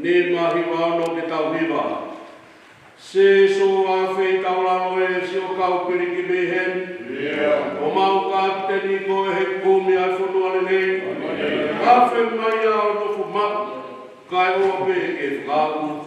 ne mahi wano ke tau hiwa. Se so a whei tau lalo e si o kau piriki mehen. O mau ka te ni koe he kumi ai whanua le nei. A whi mai au no fu mak. Kai o pe ke whakau.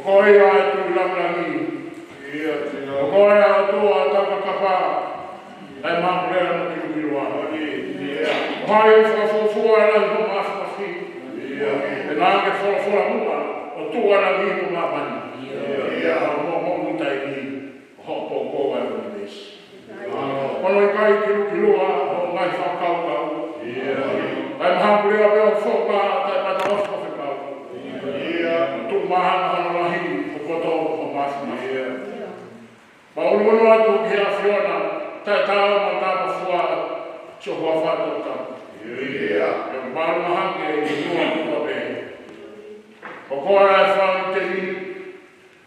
Koe ai tu lamlangi. Koe au tu ataka kapa. Ai mampulera no kilukilu a. Hai e whakafofua ala i homa awhakafi. E nāke whakafua mua o tu ala ni ko mapani. Mo mutai ni hopo koa e o nesi. Kono i kai kilukilu a o ngai whakaukau. Ai mampulera peo whoka tai mata whakafekau. Tu mahana hana lahi o koto o mawhakafi. Mauluno atu ki a Fiona, tai tau ma tapa fua so hoa whātou tau. E maru mahange i nua kua pe. O koara e whānu te ni,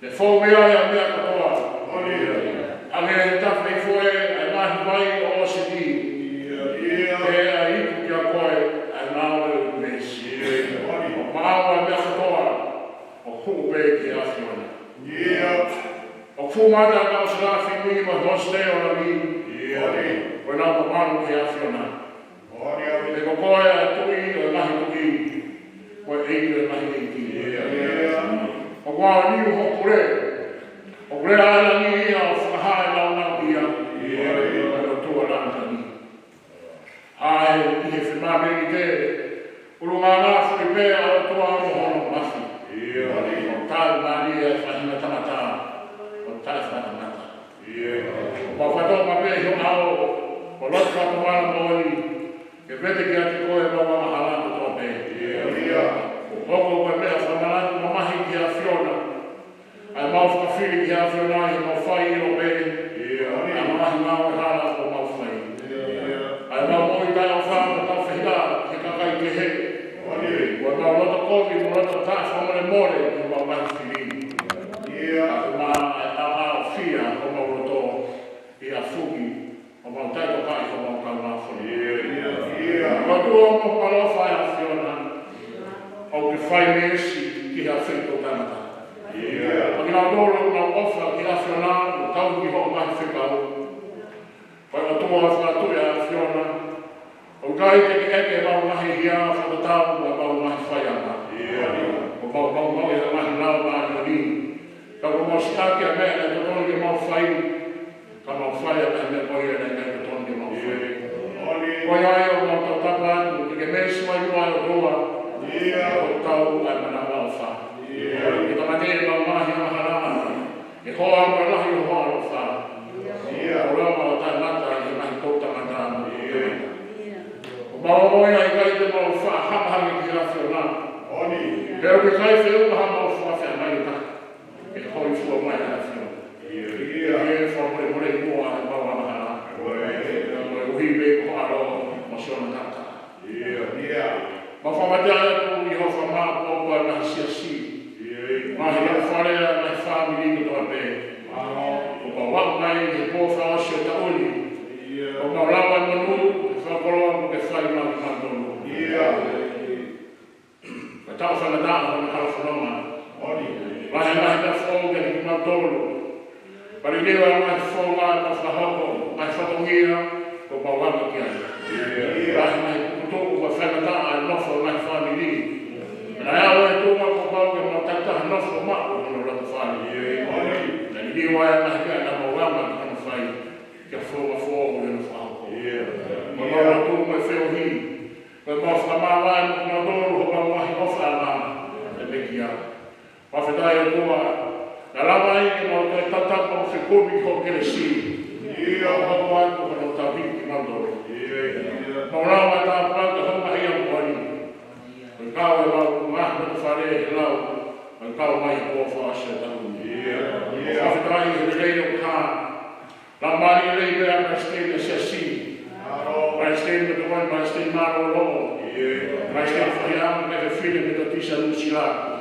le whōmea ia mea katoa. Ange e tawhi fue, ai mahi mai o OCD. E a iku ki a koe, ai naore u mesi. O maawa mea katoa, o kupe ki a Fiona. O fumata ka o sarafi mi ma hoste o la mi. O na ko manu ki a Fiona. E ko koe a tui o nahi tui. O e iu e nahi eiti. O kua ni o kure. O kure ala ni ia o whakahae lau nau ia. O tua lanta ni. Ai i he whimame ni te. Urunga ngā whipea o tua o hono mafi. O tāu mani e whahina tamata. Tai whakamata. Ma whatoa ma pe hio ao, o lotu whakamana mōni, ke vete ki ati koe ma wama halatu tō pe. O hoko koe mea whamalatu ma mahi ki a Fiona, ai mau whakawhiri ki a Fiona i mau whai iro pe, ai mahi mau e hala o mau whai. Ai mau moi tai o whama tau whihila, ke kakai ke he. Koe mau loto kovi, mo loto tai whamare more, ki mau mahi whiri. Fia o mauroto i a fugi o mau taito kai o mau kaunafoni. Matu o mo palofa e a Fiona o ke whai mesi ki a whito tanata. O ki nao dolo na ofa ki a Fiona o tau ki ho mahi whikau. Pai o tua a whakatui a Fiona o kai te ki eke mau mahi hia whakatau o mau mahi whaianga. O mau e mahi nao mahi nani. Ka ko mo staki a mea e totono ki mau whai, ka mau whai a mea koe e nei totono ki mau whai. Koe ai o mau tau tapa atu, ki ke mesi mai rua o roa, o tau ai mana mau wha. Ki ka mate e mau mahi a maharana, e hoa ma lahi o hoa o wha. O roa mau tai mata i mahi kouta mata. O mau moi ai kai te mau wha, hamahangi ki a Fiona. Pero ke kai whiu ha mau wha wha mai ta. E hoi fua mai a Fiona. E wha mure mure mua e maua mahara. E uhi me ko aro mo siona tata. Ma wha matea tu i ho wha maa pōpua nahi siasi. Mahi a wharea nahi whamiri ko toa pe. O pa wau mai he pōwha o sio ta uli. O pa rawa manu e whakoroa mo ke whai maki mantonu. Ka tau whanatā o na hara whanoma. Mahi mahi ta whou ke ni mantonu. Pari lewa mahi whou mai pa whahoko, mahi whatongia, ko pa wama ki ai. Mahi mahi kutoku wa whanatā ai nofo mahi whamiri. Na ea oe tōma ko pau ke mau taitaha nofo mako kono rata whani. Na ni liwa ea mahi kia na mau wama ki kono whai, kia whoma whoo o rena whahoko. Ma maura tōma e wheo hi, ko mau whamawai mo kuna doro ho mau mahi ofa ala, e meki a. Whawhetai o tōa, na lawa i mau koe tatapa o whekomi ko kere si. O hoko atu kono tawhiki ki mau doro. Mau rawa tā pāta honga ia mwani. Koe kau e mau mahna te whare e lau, koe kau mai kua whaashe tau. Whawhetai e rei o kā, la mani rei bea ka stēn e se si. Mai stēn me te wai, mai stēn maro lo. Mai stēn whahiamu me te whine me te tisa lusi la.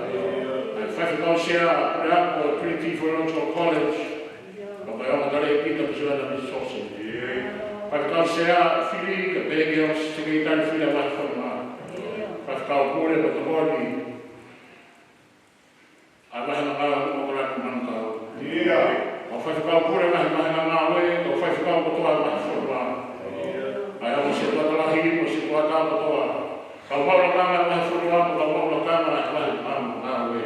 Whawhetau sea preapo Trinity Theological College. Ka pai ona tare e pita pisuana mi sosi. Whawhetau sea whiri ka pēge o sekreitari whiri a mai whanua. Whawhetau kore ma te hori. A mahana ngā o karaku manukau. O whawhetau kore mahana ngā oe, o whawhetau kotoa mai whanua. Ai hama se tuatalahi, mo se tuatau kotoa. Kau maura kama mai whanua, mo kau maura kama ai mai mamu ngā oe.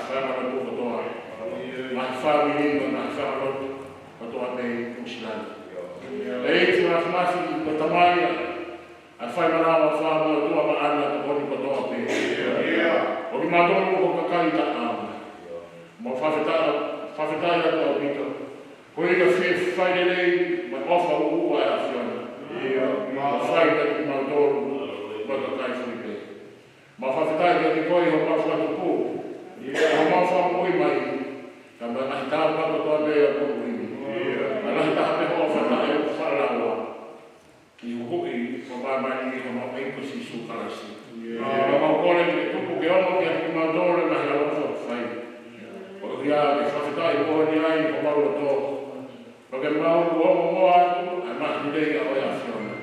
Sama family na family patoa me kusilana. Ei tu na masi ko tamaya a fai mana wa fa mo tu ma ana ko ni patoa pe. O ki ma tono ko ka ta ama. Mo fa feta ya ko bito. Ko ni ka fai dele ma ofa u a afiona. Ma fai da ki ma do ma ka kai fu pe. Ma fa feta ya ki ko yo ma fa tu ko. Ma fa mo mai. Kamba ahita pa ko be ya ko ni. Ala hita pe ho fa ta e fa la wa. Ki ho i ko ba ma ni ko ma pe ko si su kala si. Ma ko le ko ke o mo ke ma do le na la fa fai. O ya fa feta i ko ni ai ko ma lo to. Porque mau o mo atu a ma ni le ya o ya fiona.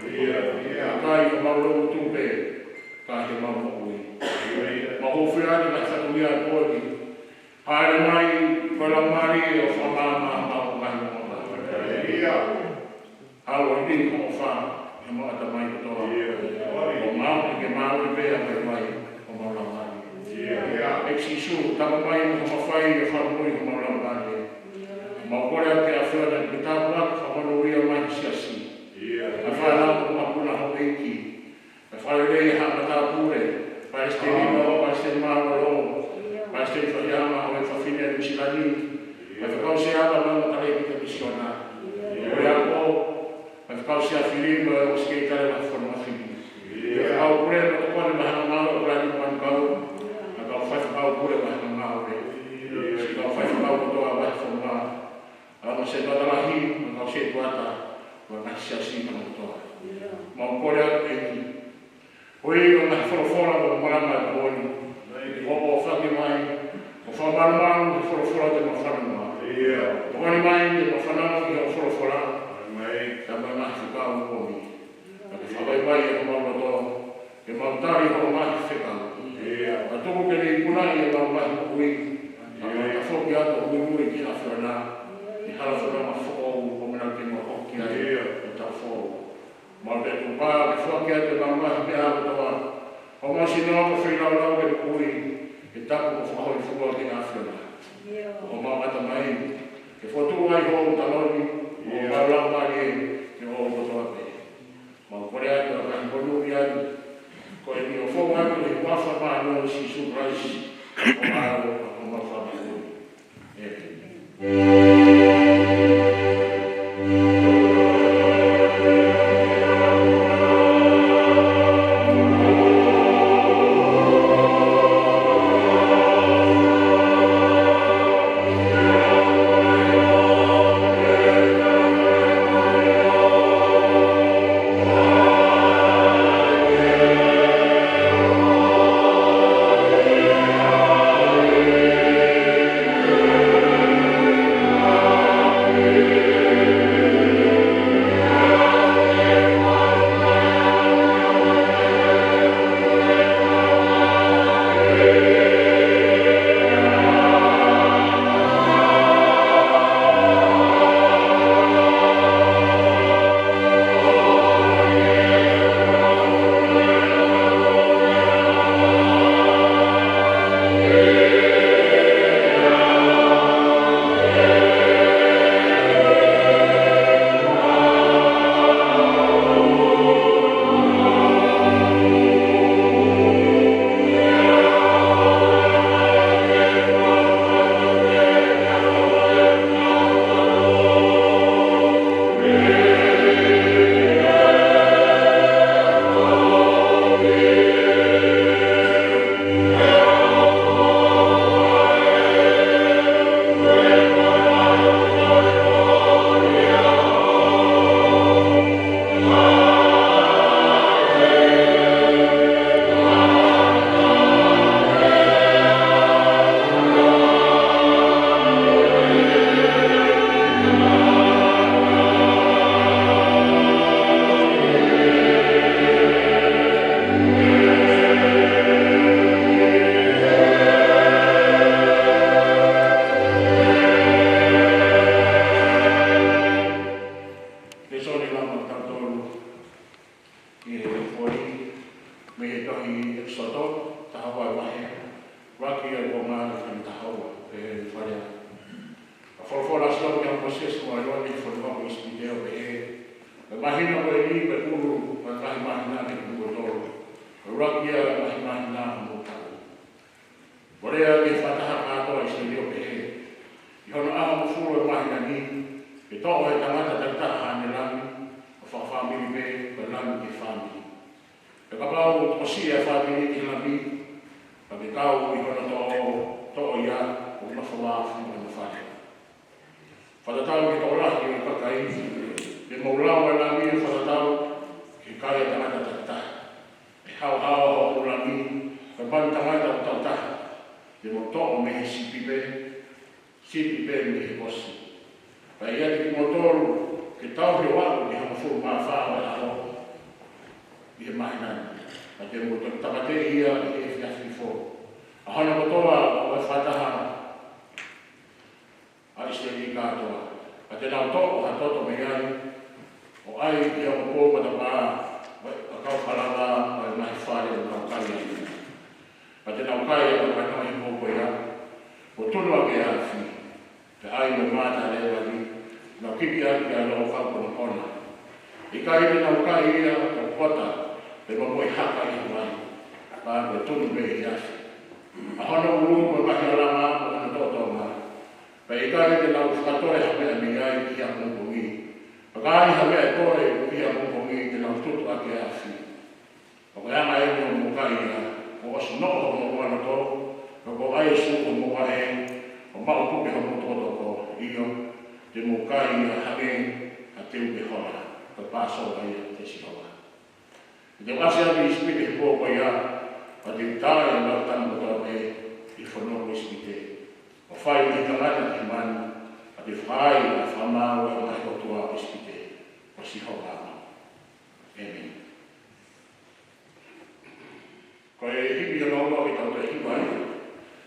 Kai ko ma lo tu pe. Ka he ma mo ui. Ma ho fia ni na sa tu ya ko ni. Pare mai ko la mari o fa mama ma o mai mo. Alo ni ko fa e mo ata mai to. O ma ke ma o pe a mai o ma la mari. Exisu ta mai mo fai e fa mo ko ma la mari. Ma ko le ke a fa na kita ba fa mo ri o mai si asi. A fa na ko ma ko na ho ki. A fa le ha ma ta pure. Pa este ni pa este ma lo. Pa este fa ya ma o fa fine di silani. Ma fa se ha ma ta le ki misiona. O ya ko ma fa se a filim o ske ta la formazione. A o pure ma ko ma ma o la ni ma ka o. Ma ka fa o pure ma ma o. Si ka fa o to a ba forma. Ma se va da hi, ma se tuata, ma si asi ma to. Ma ko le e ki. Oi ma fora ma ma boni. O fa ke mai. O fa ma fora de ma fa ma. O ni mai de ma fa na o fora. Mai. Ta ma fa ka o ko mi. Ta fa vai e ma to. E ma tari o ma se ka. A to ke ni kuna e ma ma ui. A fo ke ato ui ki a fora. Hala fora ma fo o mena ke ma hoki ai o ta fo. Ma te tu pa ke fo ke te ma ma ke a to. O ma si no ko fina la ke kui e ta ko fo ho fo ke a fo. O ma ata mai ke fo tu ai ho ta no ni o ma la ma ke ho ko to pe. Ma ko re ai ka ko lu ya ko ni o fo ma ko ni pa fa ma no si su price. O ma fa ma ni. Yeah. mahina ko e ni pe ulu ma kai mahina ni ko toro. Rakia mahina mo ka. Borea ke fataha ka to e se dio pe. Ihono a mo furo mahina ni e to e tamata tata ni lami fa family be ko lami ke family. E ka pau o si e family ki lami pa ke kau ihono to ia o na fa fu no fa. Whakatau ki tō rahi o kakai, e maulawa e lami e whakatau ki kai e tangata tata. E hau hao o lami, e ban tangata o tau taha, e mo tō o mehe sipipe me he kosi. Pa ia ki motoru, ke tau he waku ki hama furu maa whawa e hao, i he mahinani. Pa te mo tō tamate ia i he whiawhi fō. A hana kotoa o e whataha, a iste ni katoa. A te nau tō ha toto me ai, o ai ki a o kōma ta pā, a kau whalawa, o e mai whare o kau kai ai. A te nau kai a kau kai i mōko ia, o tunu a ke awhi, te ai me māta rewa ni, nau kiki a ki a lau whakona kona. I kai te nau kai ia, o kota, te mamoi haka i mai, pā me tunu me i awhi. A hono uru me mahi alama, o hana tōtō mai. Pai kai te lau whakatoe hapea mi ai ki a mōpongi. Pakai hapea toe ki a mōpongi te lau tutu ake awhi. Pako ea mai o mōkai ia, o osu noko o mōkwana tō, pako ai su o mōkai o mau puke o mōtoto ko iyo, te mōkai ia hake a te upe hora, ka pāso ai te sihoa. Te wasi ati ispite pōko ia, pa te tāi a lau tamu tō e i whanoko ispite. O whai ni tangata ki mani, a te whai a whamau e mai kotua ispite, o si hokama. Amen. Ko e hipi o nono i tau te hiwai,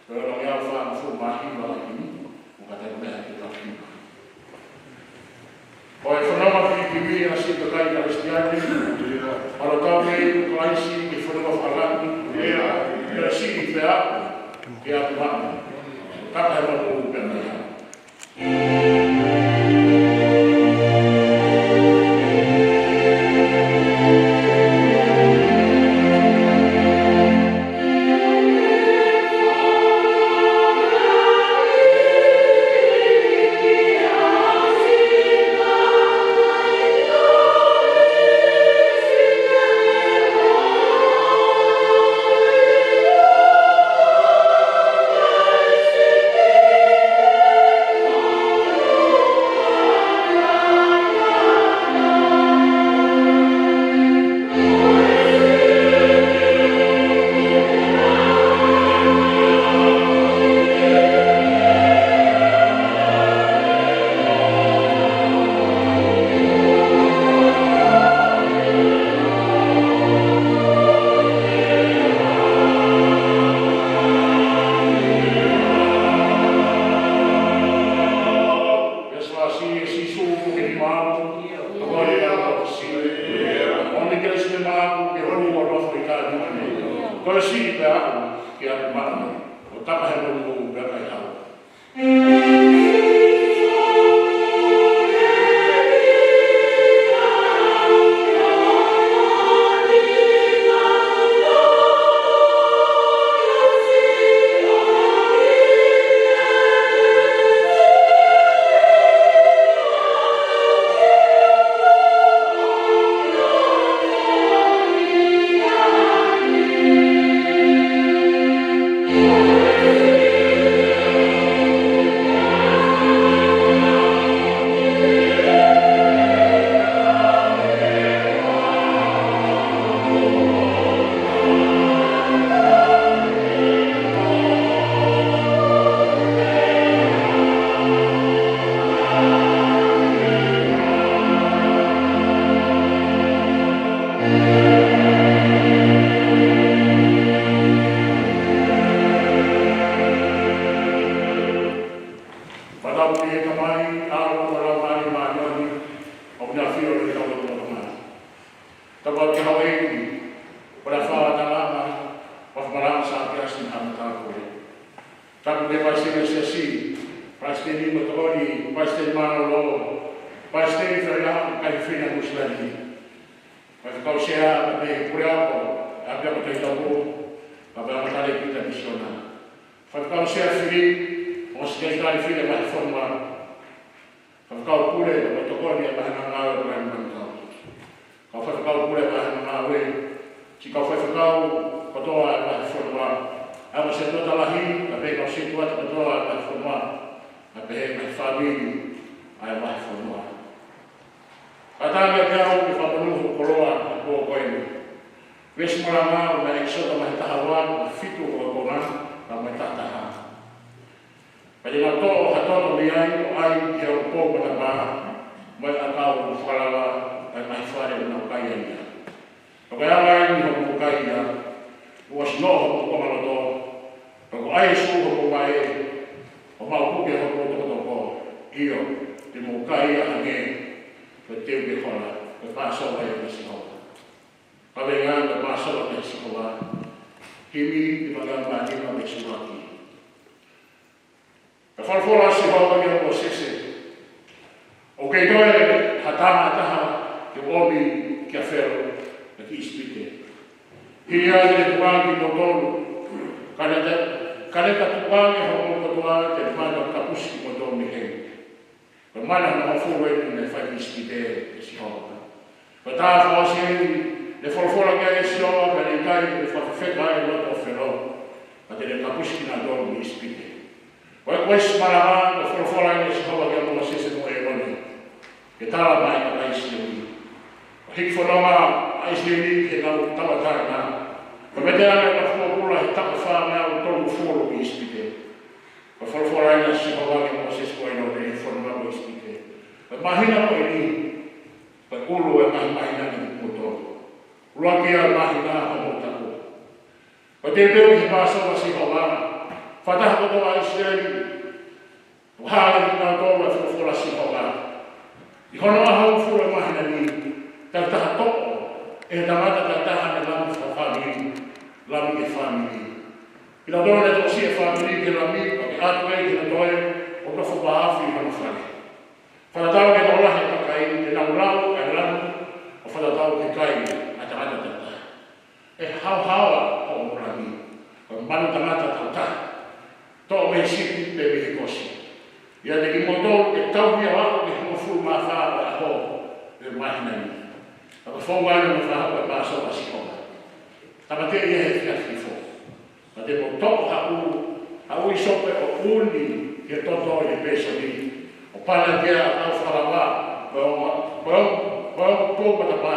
ko e rongi au wha fu mahi wa hini, o ka te mea ki tau hiwai. Ko e whanama ki ki mi a si te kai karistiani, aro tau mei ko aisi ki whanama whalani, e si i te aku, ki a kumama. Kaka he watu upena ia. Pastei foi lá, aí fui na Muslani. Mas ficou cheia, bem, por algo, até o tempo bom, a batalha que está missionária. Foi ficou cheia, filho, o ocidental filho vai formar. Foi ficou pure, o tocou dia vai na água para mandar. Kau foi ficou pure vai na água. Se kau foi ficou, kotoa vai formar. Amo se toda lá ri, a bem kau se toda kotoa vai formar. A bem na família, aí vai formar. Katanga kau ki whakanuhu koroa a kua koenu. Wesi marama na iksota mai tahawa na fitu o kona na mai tataha. Padi na to'o hatoto ni ai o ai ki au pōko na paa mai akau o whalawa ai mai whare na ukaya ia. Pakayama ai ni hoku ukaya uas no hoku komaloto. Pako ai su hoku wae o maupuke hoku toko iyo te mo ukaya hange. Teu que fala, que passou lá e se rola. Para ganhar, que passou lá e se rola. Kimi, de magar ali na mesma aqui. A farfola se rola que eu vocês. O que não é hatama que o homem que a ferro aqui explique. E a de tuang que não caneta tuang que não tuang que manda capuz que não me rende. Mana na mafuwe ne fai ispide e si hola. Pata fosi le forfola che si hola per i cari le fa fai lo offero. Ma delle capuschina dormi ispide. Poi questo marava le forfola che si hola che non si se muovono. Che tala mai na isli. Hik forma isli che non tava tarna. Come vedere la forfola che tava fa na to foro ispide. A forfola che si hola che non si muovono le forma mahina ko ini pa ulu e mahina ni moto ulaki al mahina ho taku pa te ki paso wasi hola fatah ko to Israel wala na to wa fola si hola I hono ha fu mahina ni ta ta to e ta mata ta ta na la family la mi family ila do le to si family ke la mi ke atwe ke to o to fu ba fi no fa Whatatau ke nola he takai, te naurau, e ranu, o whatatau ke kai, a tangata tata. E hau-hawa o murami, o manu tangata tata, tō me sipi pe me he kosi. Ia te ki motou ke tau hia wako ke hama furu maa whaa a ho, e mahina ni. Taka whaunga ni ma whaa e māso a sikonga. Taka te ia he fia fifo. Ka te motou hau I sope o uni ke toto i peso ni. O pana kia au whalawa, pao pōma na pā,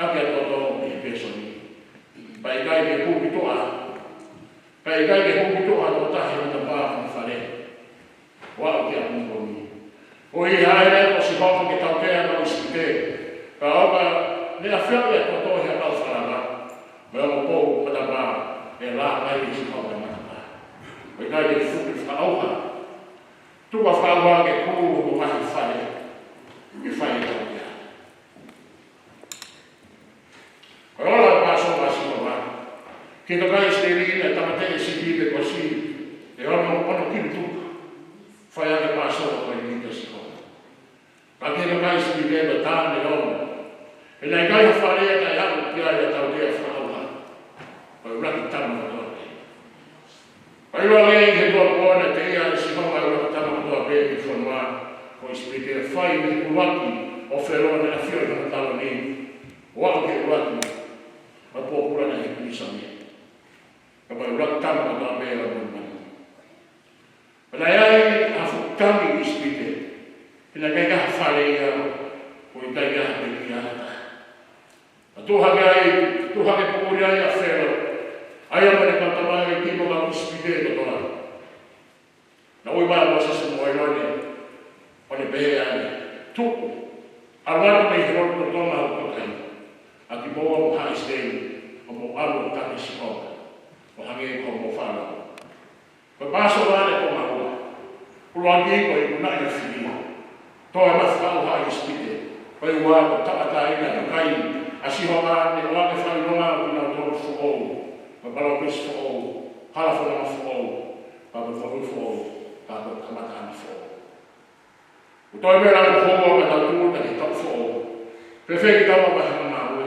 ake a toto I peso ni. Pai kai ke hūki toa, pai kai ke hūki toa no tahi na pā na whare. Wao kia hūko ni. O I haere o si hoko ke tau kea no ispite, ka oka nea whiau e toto hea au whalawa, pao pōma na pā, e la mai I si hoko na pā. Pai kai ke hūki whaauha, Tua whaua ke kūru o mahi whare, ke whare tau kia. Koe ola pāso wasi o wā. Ke to kai ste rina tamate e si kipe ko si, e ono kiri tuka. Whai ake pāso o koe nita si kona. Ka ke to kai ste rina tāne ono. E nei kai o whare e kai aku kia e tau tea whaua. Koe raki tama o toke. Pai wa lei he kua kona te ia si honga o raki tama Baby from ko ispite fai ni kulaki o ferone a fio na talo ni wa ke kulaki a po pura na he pisami ka ba rak tama na be la mun na ai a fu tami ispite ina ka fare ya ko ita ya be ya a tu ha ke pura ya fero ai a mane ka tama ki mo ka ispite to la Na oi mai mo se mo one behe ane tuku arwana me hiro ko tona o kai aki mo o ha stay o mo alo ka si ko o hange ko mo fala ko paso vale ko ma ko lo angi ko I na ia fili to e ma fa o ha stite ko I wa ko ta ta ina kai asi ho ma ne wa ke fa no ma na to fo o ma balo pes fo o hala fo na fo o pa fo fo pa kamata fo O toi mea la kohoa ka tau tūta ki tau fō. Pewhi ki tau wahi mana ue.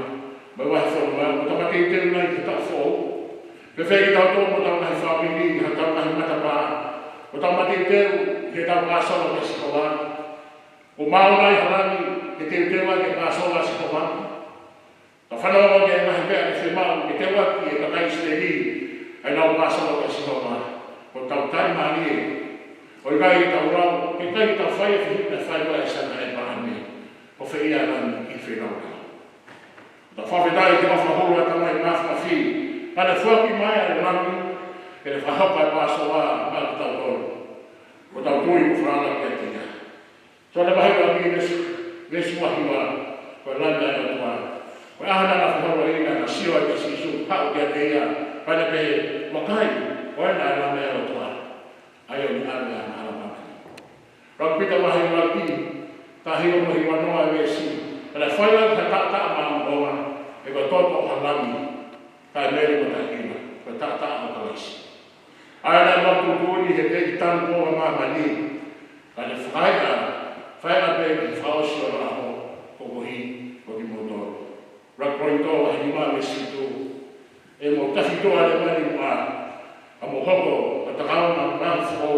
Mai wahi whonu mai, o tama kei tēnu nai ki tau fō. Pewhi ki tau tō mo tau nahi whāpini, ki tau nahi matapā. O tau mati tēnu, ki tau pāsola ki sikowa. O māo nai harani, ki tēu tewa ki pāsola sikowa. Ta whanau ke nahi mea ki whemau, ki tewa ki e kakai steri, ai nau pāsola ki sikowa. O tau tai mani e. O i kai tau rau, ke kai tau whai e whihina whai wa e sana e pahane. O whi ia nani i whenau ka. Ta whawhetai ki mawha horo a tamai mawha whi. Kana whuaki mai a rami, e le whahapa e pāso a mawha tau horo. O tau tui ku whrana ki a tia. So le mahi wa mi nesu wahi wa, ko e landa e o tua. Ko e ahana na whahoro e ina na siwa e sisu, hau ki a tia, pane pe wakai, o e na e landa e o tua. Ai o ni ane a mahala maki. Rau pita mahi raki, ta hiro mahi wanoa e wesi, e le whaia ka ta maa mboa, e ko toto o halami, ta e meri mo ta hina, ko ta o kalasi. Ai na maku kuni he te i tanu koa maa mani, ka le whaia pe ki whaosi o raho, ko kohi, ko ki motoro. Rau koi toa hi maa mesi tu, e mo tafi toa le mani maa, a mo hoko, a takao na manfo,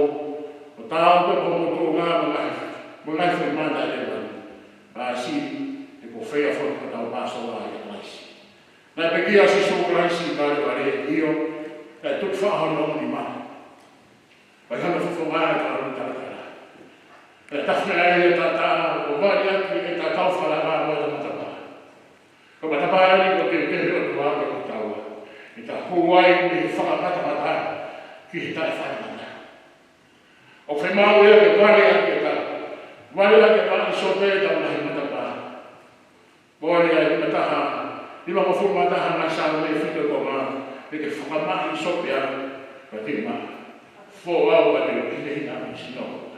o tau pe po moto ngā mga whaimana e wani. A si, e po whea whanu ka tau paso la e laisi. Nai pe kia si so laisi kare ware iyo, e tuk whahono ni maha. Pai hana whawhonga e ka aru tarakara. E tafne ai e tata, o wari ati e ta tau whalanga mo e matapa. Ko matapa ai ko te o tua ke o taua. E ta huai me whakamata ki he tae whaimana. O whaimau ea ke wale ake e ta. Wale ake wale sope e tau nahi matapa. Bore ai mataha, lima mafu mataha na sao me whita ko ngā, e ke whakamahi sope a, ka tima. Fo au a te o hine hina mi sino.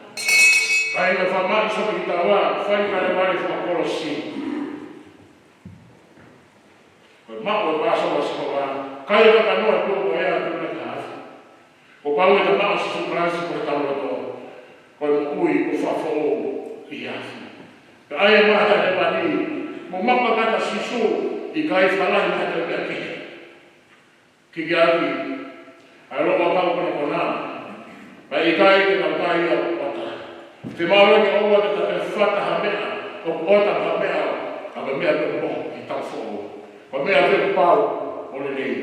Kai me whakamahi sope ki taua, whai kare wale whakakoro si. Koe mao e waso wa sikoa, kai waka noa tō o ea tūna ka hafi. Ko pau e ta mao si suprasi ko tau roto, ko ui ko whafo i hafi. Ka aia mata e wani, mo mapa kata sisu i kai whalai mata i a kihe. Ki aki, a roa pau kona kona, pa i kai te na kai a wata. Te maura ki oua te ta e whata ha mea, o ota ha mea, a ka mea te mo i tau whoo. Ko mea te pau o le nei.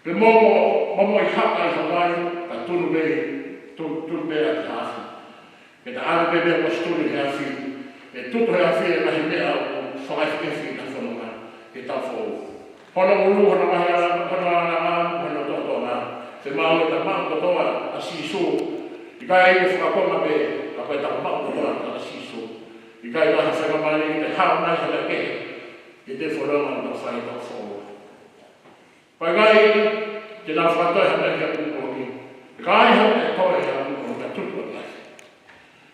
Pe momo i haka i Hawaii, ka tunu mea te hafi. E ta ara pe mea pasturi he hafi, e tuto he hafi e nahi mea o whakaiwhekefi na whanonga, e tau whou. Hono ulu, hono mahi ala, hono ana maa, hono toto na. Te mau e ta maa totoa a sisu, i kai e whakakoma pe, a koe ta maa totoa a sisu. I kai maha whakamani, te hao nai hana kehe, e te whanonga na whai tau whou. Pai gai, te nā whakatoi hana kia kukohi. E kai hana e toi hana kukohi, ka tutu e lai.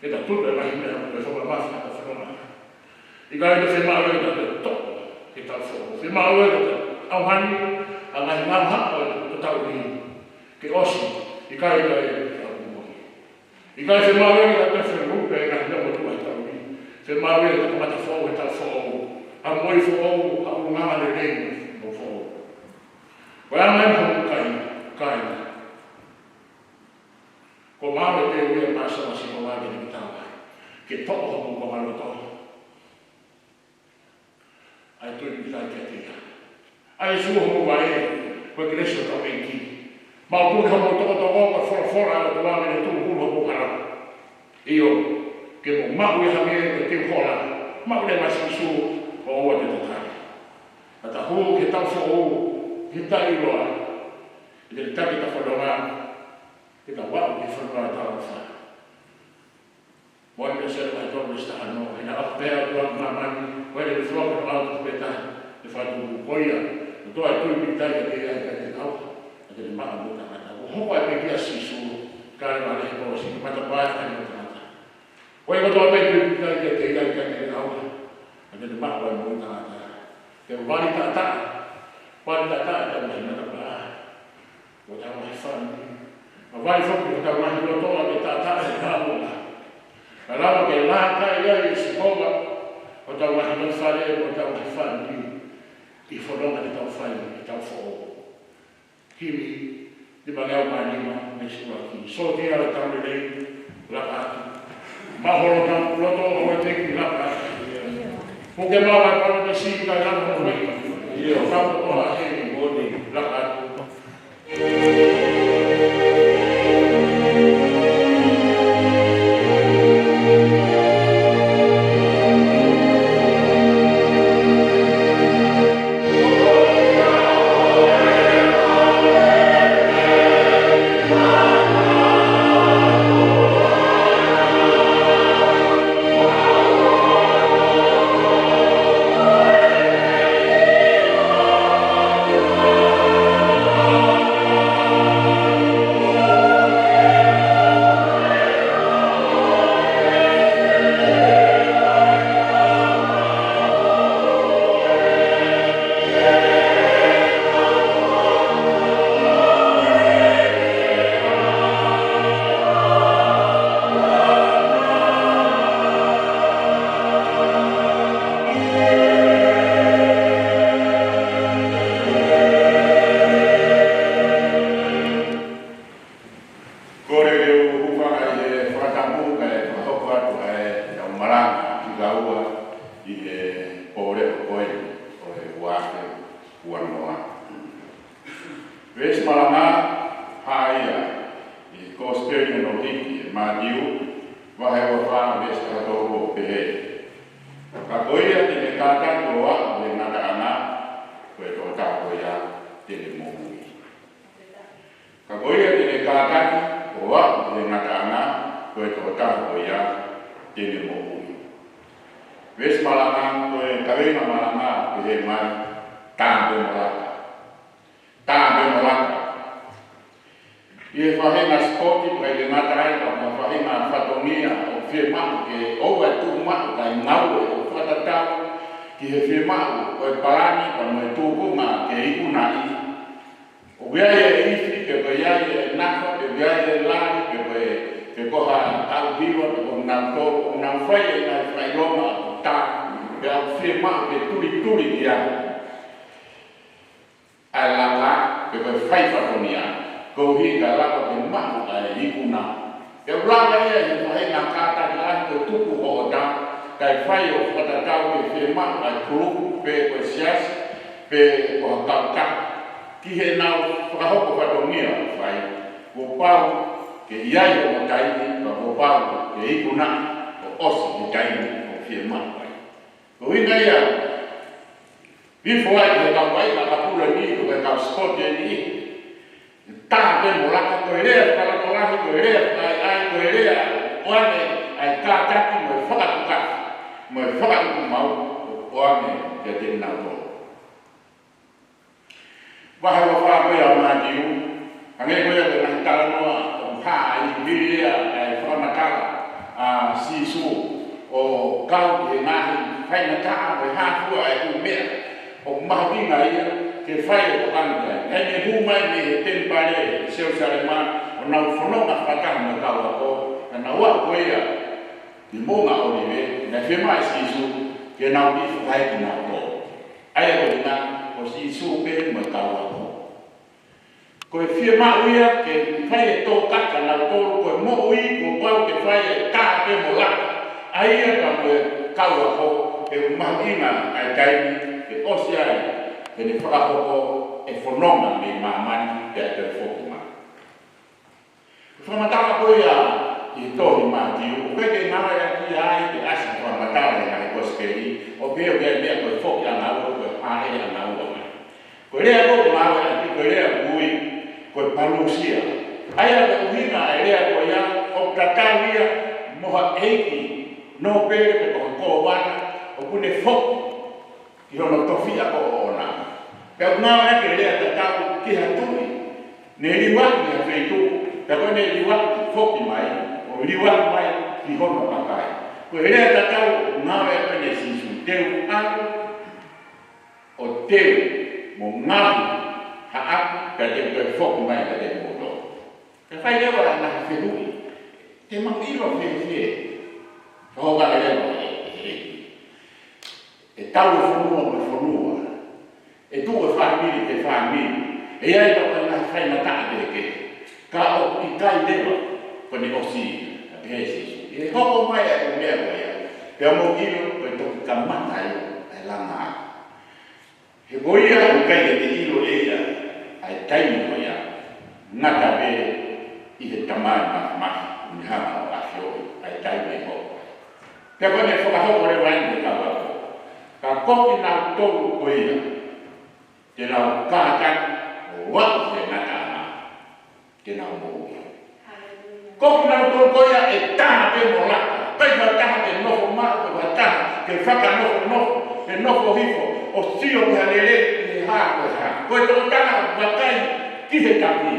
E ta tutu e lai mea, e whakamawhi hana whanonga. I kai te whemau e te toko, e tau whou. Whemau e te auhani, a ngai ngā hako e te tau ni. Ke osi, i kai te tau kukohi. I kai whemau e te wherupe e ngai namo tua e tau ni. Whemau e te kamata whou e tau whou. A moi whou, a unga le rei, no whou. Ko ana e hoku kai. Ko mawe te ue pasa ma siko wāke ni tawa. Ke toko hoku ko maloto. Ai tui ki tai kia tika. Ai sua hoku wae, koe ki reso tau enki. Mau pūki hoku toko toko ko fora ala tu wāme ne tūku hoku hara. Iyo, ke mo mau e hame e te hora. Mau le masi su o oa te tokai. Ata huu ke tau fo hita i roa, i te taki ta whanonga, i ta wau ki whanonga tau wha. Moi me sere mai tōru sta hano, i na apea tua ngā mani, koe le whloka no au kupeta, te whatu koia, o toa tui pitai a te ai ka te tau, a te maa muta kata. O hoko ai pe kia sisu, kare ma lehe kōsi, mata pae kai muta kata. Koe ko toa pe tui pitai a te ai ka te tau, a te maa koe muta kata. Te wani tata, wani tata e tau mahi mata paa, o tau mahi whani. Ma vai whoki o tau mahi rotoa te tata e tau. Kalama ke laka ia i sikonga o tau mahi no whare o tau ki whani i whanonga ni tau whai i tau whao. Kimi di mangau manima me sua ki. So te ala tau rei laka atu. Mahoro na roto o e teki laka atu. Puke mawa e pala te si kai laka o wei. Ia whao o a hei moni laka atu. Ho ka le e tau fonua me fonua. E tu e famili te famili. E ai to na fai na ta ke. Ka o i kai deva ko ni osi. E si. E ho mai e me ya. Pe mo kilo ko to ka mata e la na. He goia o kai te ilo e ya. Ai tai mo ya. Nata be i te tamai ma ni ha ma afio ai tai me ho. Pe ko ne fo ka ho le vai ni ka ba. Ka koki na tolu ko ia. Te na ka wa te na ka. Te na mo. Koki na tolu ko ia e ta pe mo la. Pai va ta te no ma ko va ta ke fa ka no e no ko hifo. O sio ka lele ni ha ko ha. Ko to ta va kai ki he ta ni.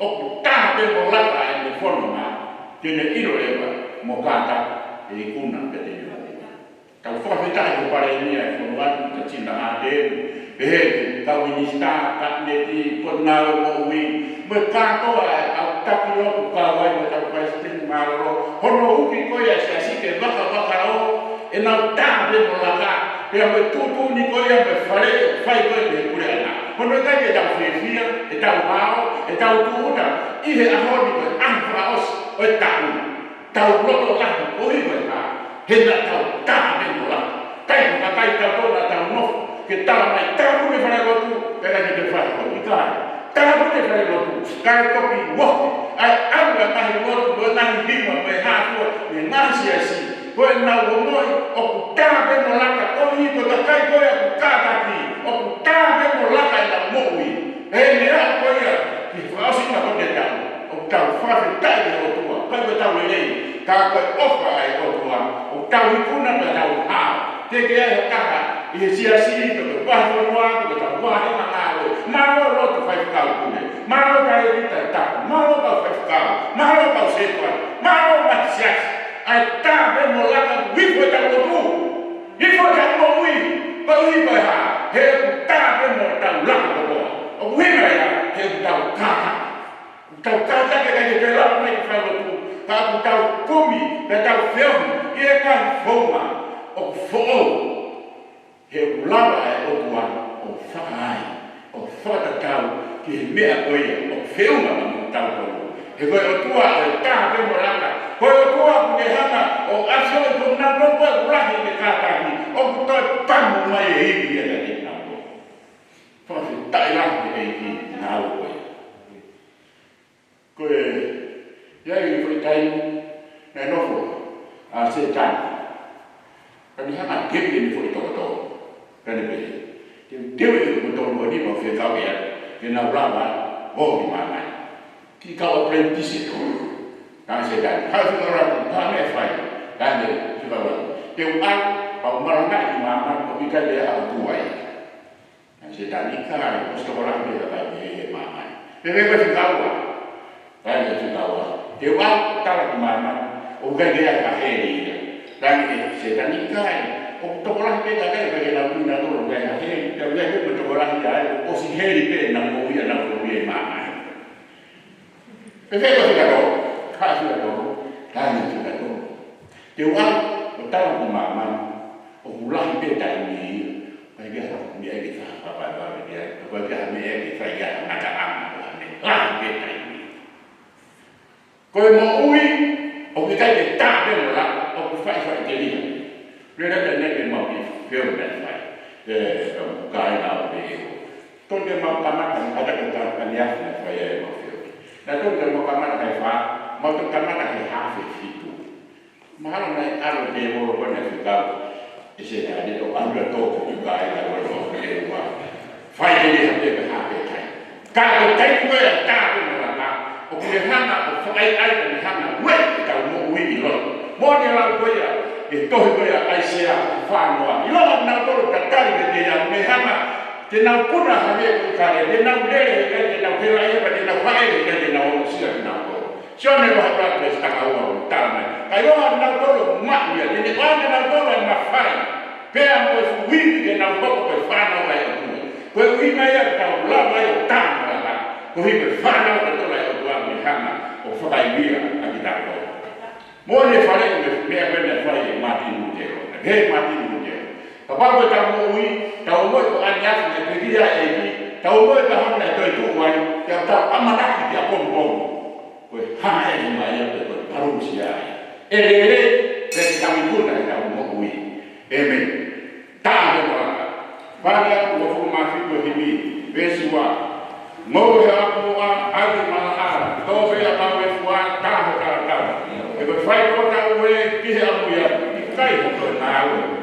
O ta pe mo la ka e forma. Te ne iro eva mo ka ta e kuna pe te tau whakawhitai ko pare nia e whanwatu ka tina ādeu. Pehe, tau inista, katneti, potnaro mo ui. Me kātoa e au taki o ka wai me tau paistin maroro. Hono uki koia se asike waka o e nau tāne mo laka. Pea me tūtū ni koia me whare, whai koe me kure ana. Hono e kai e tau whiawhia, e tau hao, e tau tūuta. Ihe ahoni koe ahwha os o e tau. Tau loto laku kohi koe haa. Hena tau tāne mo laka. Kai ko kai tau tōna tau nofo. Ke tau mai tau me whare lotu, pera ke te whare koe i kāre. Tau me whare lotu, kai toki woki. Ai anga kahi lotu, koe nahi lima me hātua, me ngāsi asi. Koe nau omoi, o ku tāne mo laka, kohi ko ta kai koe a ku kātaki. O ku tāne mo laka i la moui. E mea koe ia, ki whaosi na kote tau. O tau whare tai o tua, kai koe tau lelei. Ka koe ofa ai o tua, o tau hikuna me tau hao. Te ke ai o kaha, i he siasi to ke pahi wanoa, to ke tau wahe na ngāwe. Maro roto whai whakau kune. Maro ka e rita e taku. Maro ka whai whakau. Maro ka o setua. Maro ka siasi. Ai tā me mo laka wifo e tau o tu. Wifo e tau o ui. Pa ui pa ha. He ku tā me mo tau laka o toa. O wima ya, he ku tau kāta. Tau kāta ke kai te laka me ki whai o tu. Ka ku tau kumi, me tau whiohu. I e ka whoma. O fo'o, he ulawa e o tua, o whakaai, o whakatatau, ki he mea koia, o whiunga ma mo tau koe. He koe o tua o e tā me mo laka, koe o tua ku ne hanga, o asio e kong nang koe koe ulahi me kātaki, o ku toi pamu mai e hiki e te nang koe. Whakawhi tai lahi e hiki nāu koe. Koe, iai koe tai, ne nofo, a se tāna. Kani hanga kepi ni fo ito to kani be dewe ko to mo ni mo fe ka ya ke na brava o ni mama ki ka o apprentice to ka se da ha se ora ta me fai ka ne ki ba wa ke u a pa o maranga ni mama ko ki ka le a tu ai ka se da ni ka ko sto ora me da be mama be be ko ka wa ka ne ki ka wa ke u a ta la mama o ga ge ka he ni dan se dan ikai o tokolah pe ta kai pe na tuna to ga ya he ta ga pe tokolah ya o si he pe na mo ya na mo ye ma pe ko ka do ka si ka do ka ni ka do te wa o ta ko ma o ulah pe ta ni pa ga ni ai ka pa pa ya ko ga ni ai ka ya na ka am ni la pe ta ni ko mo ui o ki kai te ta pe mo la fai fai te lia. Rera te neke mau ki whio me fai. Kai nao me eo. Tonke mau kamata kata kata kaniak me fai e mau whio. Na tonke mau kamata kai wha, mau tonke kamata kai hawhi fitu. Mahalo nei alo te moro kone whikau. E se te ane o andra tōku ki kai na wano me eo wa. Fai te lia te me hawhi kai. Ka o tei koe a tāpe me rana. O kune hana o whai ai me hana ue e tau mo ui i lono. Mone la koia e tohi koia ai sea whanua. I loa na toro katari ke te au me hanga te nau puna hame ko kare, te nau lere he kai, te nau pera epa, te nau whae he kai, te nau ono sia ki nau toro. Sione loha prato e staka ua o tāmai. Kai loha nau toro makuia, te ne oane nau toro e mawhai. Pea mo e fuwini ke nau hoko koe whanau ai o tue. Koe uima ia tau lava ai o tāmai. Koe hime whanau te toro ai o tua me hanga o whakai mia a ki tau toro. Mo le fale me me fale Martin Lutero. He Martin Lutero. Papa ko ta mo ui, ta mo ko anya ne pe dia e ki, ta mo ta hon na to tu wai, ta ta amana ki dia pom pom. Ko ha e ma ya pe ko parum sia. Ele pe ta mi ku na ta mo ui. Amen. Ta mo Pada ko fu ma fi ko hibi, besua. Mo ha ko a ali ma ha, to be a ba we fu a ta ho ta ta. E ko fai ko ta we ki ha mo ya, ki kai ko na we.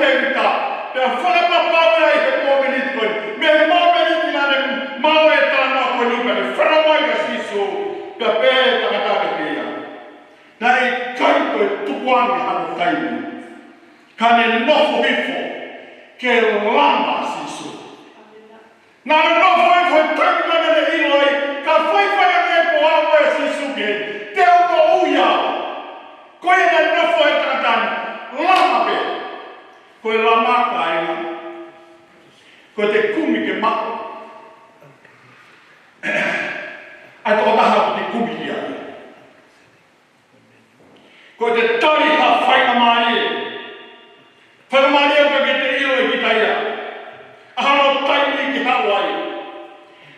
tevita. Pea whakapapau ai he mōmenit koe. Me mōmenit nane maue tāna koe nipa ni whanawai ka siso. Pea pē takatake pia. Na e kai koe tukuani hano taimi. Ka ne nofo hifo ke lama siso. Na me nofo hifo e taimi nane ne iloi. Ka whaiwhai ane ko awe siso ke. Te uko uia. Koe ne nofo e takatani. Lama pe. Koe lama ka aina. Koe te kumi ke mako. Ai tō taha ko te kumi ia. Koe te tariha whaina mai e. Whaina mai e ka ke te ilo e ki taia. Ahano taimi ki Hawaii.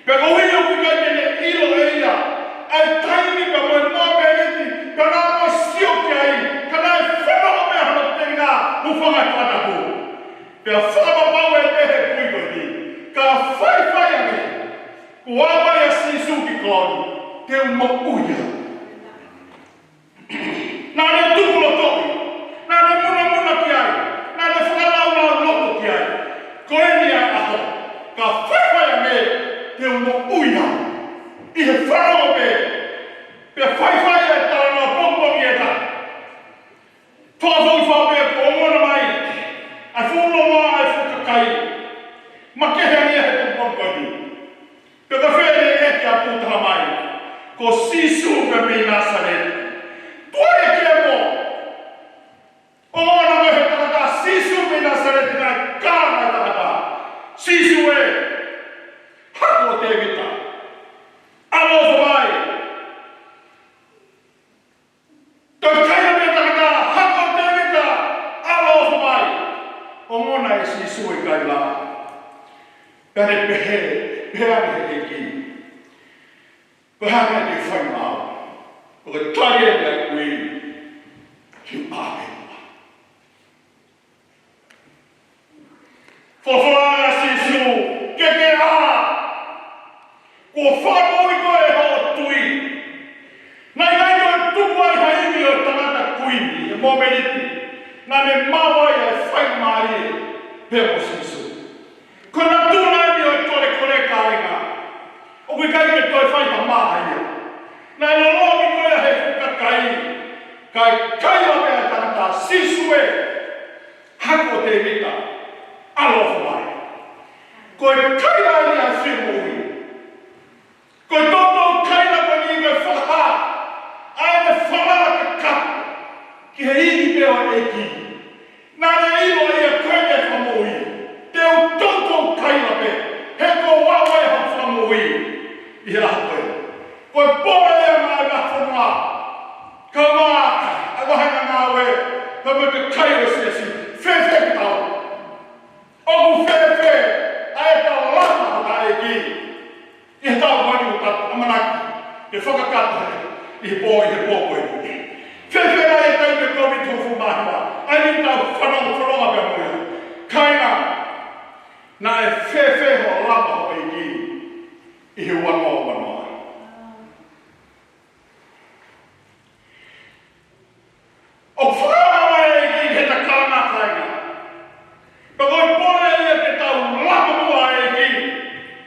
Pea ko hui o ki kai te ilo e ia. Ai taimi ka koe mō periti. Ka nā mo sio ki ai. Ka nā e whanau me hano te ngā. Uwhanga whanaku. Pea whakapapau e tehe kui koe ni. Ka whai ane. Kua mai a sisu ki kloni. Te umo uia. Nā ne tukulo toki. Nā ne muna ki ai. Nā ne whakalau loko ki ai. Koe ni ai aho. Ka whai ane. Te umo uia. I he whanau me. Pea whai e tāna pongpongi e ta. Whakawhau whapea ko omona mai. Ai whūlo wā ai whukakai. Ma kehe ni e he pongpongi. Pea ka where e ki a pūtaha mai. Ko sisu me mi Nasaret. Tua e kia mo. Omona me he takata. Sisu me Nasaret nai kāna takata. Sisu e. Hako te vita. Alo whai. Toi kaia me takata. Hako te vita. Alo whai. Omona e sisu e kai la. Pere pehe. Pehe he ki. Pehe te whai mau. O ka tari e mea kui. Ki āme. Whawhara sisu. Ke ā. Ko whanoi koe hao tui. Nai koe tuku ai haimi o tangata kuini. E mōmeniti. Nā me mawai e whai maari e. Peo sisu. Ko nā tūnai ni o kore kāinga. O kui kai me toi whai pa maha ia. Nā lolomi koe he whukakai. Kai kai o mea tangata sisu e. Hako te mita. Alofa mai. Koe kai ai a whimui. Koe toto kai na koe ni koe whakaha. Ai me whamara ka kapu. Ki he iri peo e ki. Nā ne ilo e a koe te whamui. Te o toto kai na pe. He ko wawa e ha whamui. I a koe. Koe pōra ea mai ngā whanua. Ka mā, a wahanga ngā we. Ka me te kai o sesi. Whewhe ki tau. Oku whewhe. Ai ka lama hata e ki. I he tau wani o tatu amanaki. He whakakata he. I he pō koe. Whewhe ai e kai me komi tofu mahua. Ai ni tau whanonga pia moia. Kaina. Nā e whewhe ho lama ho e ki. I he wanoa. O whakaama e ki he ta karanga kainga. Ka koe pōre e te tau lama mua e ki.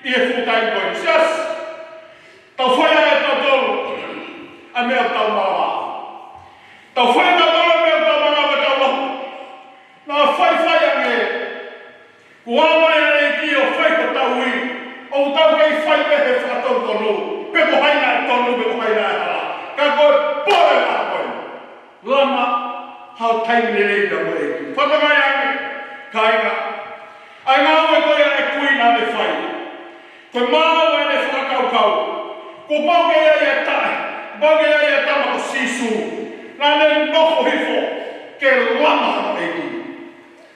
I he futai koe. Sias. Tau whaia e tau tolu. A mea tau marawa. Tau whaia tau tolu mea tau marawa tau lohu. Nā whai ange. Kuama e ki o whai ko tau i. O tau kei whai me he whakatau tonu. Peko haina e tonu, peko haina e hala. Ka koe pōre a koe. Lama, hau taimi ne reida mo e ki. Whakamai ange, kainga. Ai ngā ue koe ane kui nā ne whai. Koe māu ane whakakaukau. Ko pauke ai e tae. Pauke ai e tama ko sisu. Nā ne noko hifo. Ke lama hana e ki.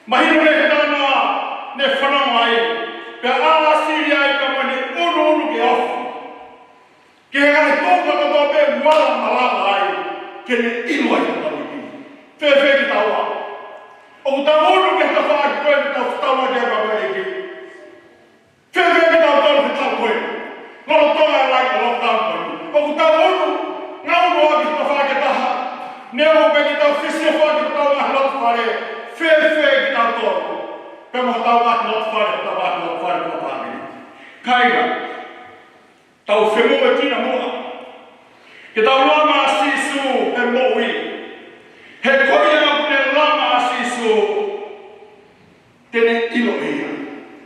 Mahino ne tāna ne whanau ai. Pea āsiri ai ka mani unu ke ofu. Ke ngai tōka kato pe wala malama ai. Ke ne ilo ai ka tau ki. Whewhe ki taua. O ta unu ke ta whaaki koe ki tau whataua ki a koe e ki. Whewhe ki tau tau ki tau koe. Lolo tonga e lai ka lo tau koe. O ta unu, ngā unu a ki ta whaaki taha. Neo pe ki tau whisia whaaki tau ngā halot whare. Whewhe ki tau to. Pemo tau not fare ko pami. Kaira. Tau femu e tina moa. Ke tau lama asisu e moui. He koia pune lama asisu. Tene ilo ia.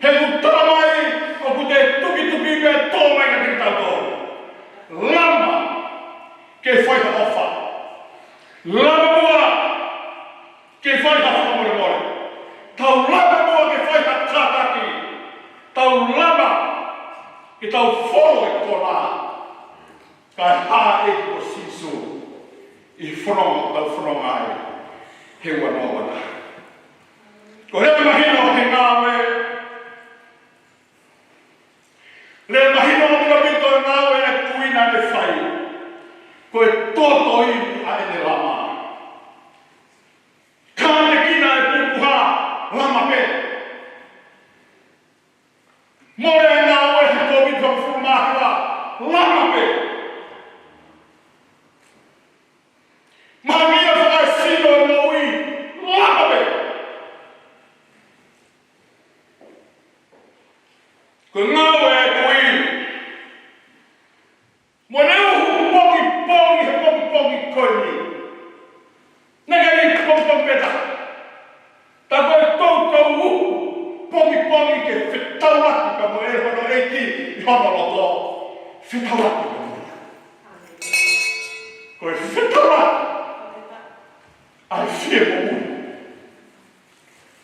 He utara mai o kute tuki me tō mai ka tiki tau tō. Lama ke whaika ofa. Lama mua ke whaika whakamore. Tau lama mua ke whaika tātaki. Tau lama ke tau whoro e kona. Kai hā e ko sisu. I whanonga tau whanonga ai. He wanoa. Ko he mahino he ngāwe. Le mahino o mito e ngāwe e kuina ne whai. Ko e toto ini a ene lama. Kāne kina e pupuha lama pe. More e ngāwe he ko mito whumahua lama pe. Mamia whakai sino e moui lama pe. Ko ngāwe e kui. Mo neu pongi koni. Nega i pongi peta. Ta koe tautou uhu. Pongi ke whetauraki ka mo e hono eiki i hono loto. Whetauraki ka mo. Koe whetauraki. Ai fie mo ui.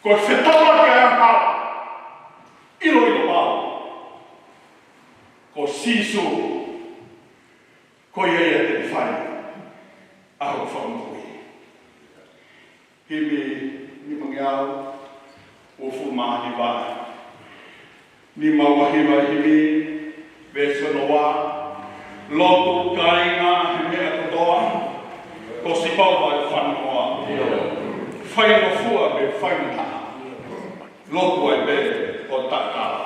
Koe whetauraki ai hao. Ilo pao. Ko sisu. Ko ia te whai. Aho whakamui. Himi ni mangiau. O fumahi wai. Ni mawahiwa himi. Veso noa. Lotu kainga himi atotoa. Ko sipau vai whanoa. Whai no fua me whai no taha. Lotu ai be o takala.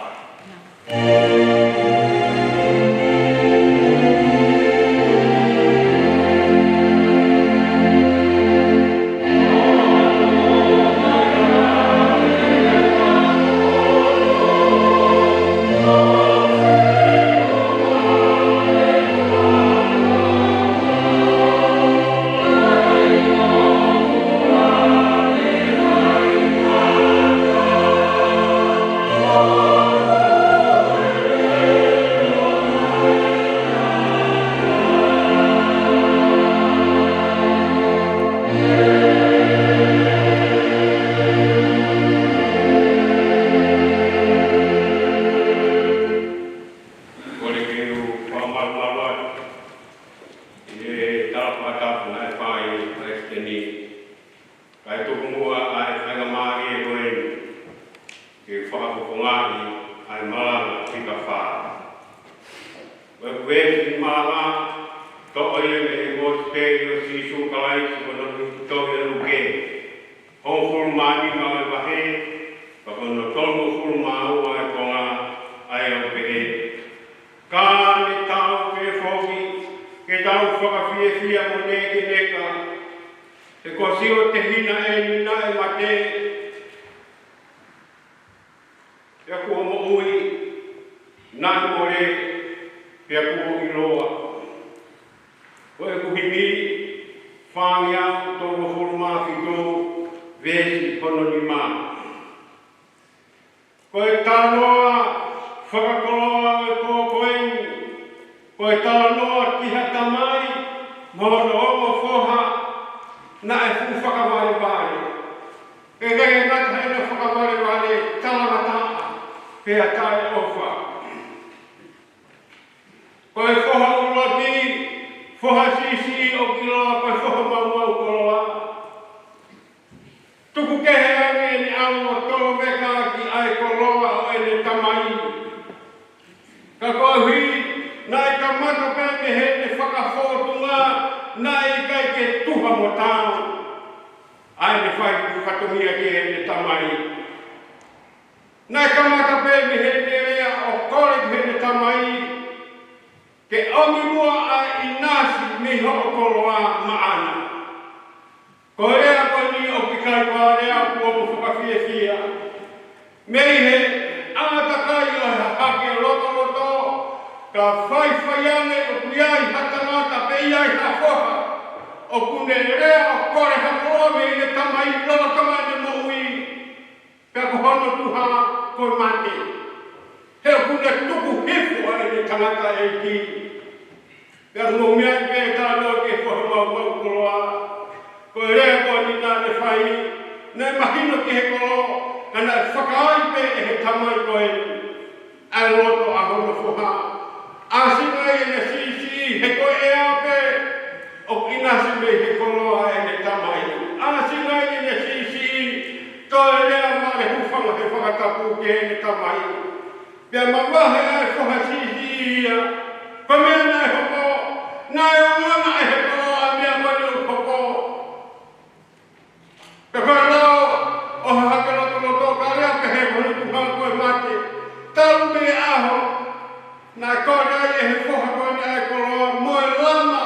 Ko ea ko ni o ki kai kāre au kua mo whakawhiawhia. Mei he angata kai o he hake loto loto, ka whaiwhaiange o kuiai hatangata peiai hafoha, o kune rea o kore hakoame i le tamai lola tamai le moui, ka kohono tuha koe mate. He o kune tuku hifu ai le tangata e ki. Ka mo mea i pe tāno ke whahamau mau koloa, koe rea koe ni nā le whai, nei mahino ki he kolo, ka nā whakaai pe e he tamai koe, ai loto a hono whoha. Asingai e ne si, he koe e ape, o inasi me he koloa e ne tamai. Asingai e ne si, toi rea mare hufanga he whakatapu ke e ne tamai. Pia mawahe ai whaha si ia, koe mea nai hoko, nai o ngana e he koloa mea mani o hoko. Ka koe lau, o hake loto loto, ka rea ke he honi tuhan koe mate. Talu me aho, nā kore ai e he whoha koe ni ai koloa, moe lama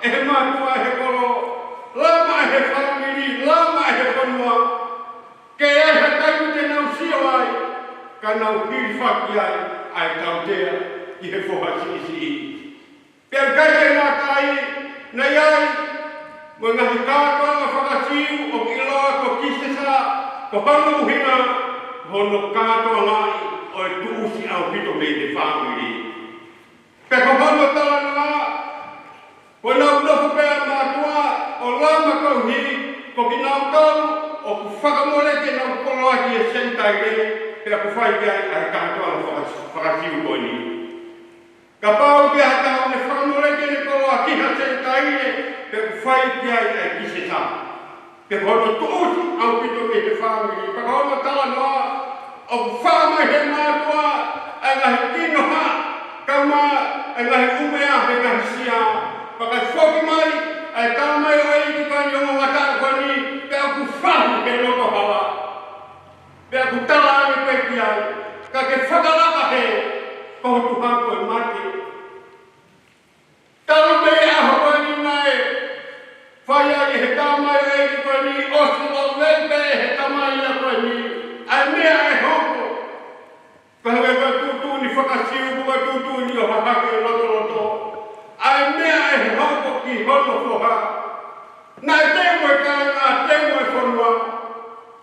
e he mātua e he kolo, lama e he whamiri, lama e he whanua. Ke ai he taimu te nau sio ai, ka nau hiri whaki ai tautea i he whoha si. Pia kai te ngā kai, nei ai, mo ngahi kātoa ngā whakasiu o ki loa ko kisesa, ko hanu uhina, hono kātoa ngai o e tuusi au pito me te whamiri. Pe ko hono tala noa, ko nau nofu pea mātua o lama kau hiri, ko ki nau tau o ku whakamore ke nau koloa ki e sentai re, pea ku whai kia ai kātoa ngā whakasiu koe ni. Ka pau kia hata o ne whakamore ke ne koloa ki ha sentai re, pea ku whai kia ai kise ta. Pe ko hono tuusi au pito me te whamiri, pe ko hono tala noa, o ku whamai he mātua, ai ngahi kino ha, kauma e ngahi umea he ngahi sia. Pakai whoki mai, ai tāmai o e ki kani o ngata kwani, pea ku whahu ke loto hawa. Pea ku tala ane peki ai, ka ke whakalaka he, koho tuha koe mate. Talu mei aho kwani mai, whai ai he tāmai o e ki kwani, osu lau lepe he tāmai a kwani, ai mea e hoko. Kahawe ka tutuni whakasiu, kuka tutuni o hahake loto loto. Ai mea e hoko ki hono whoha. Nai temo e kāinga, temo e whanua.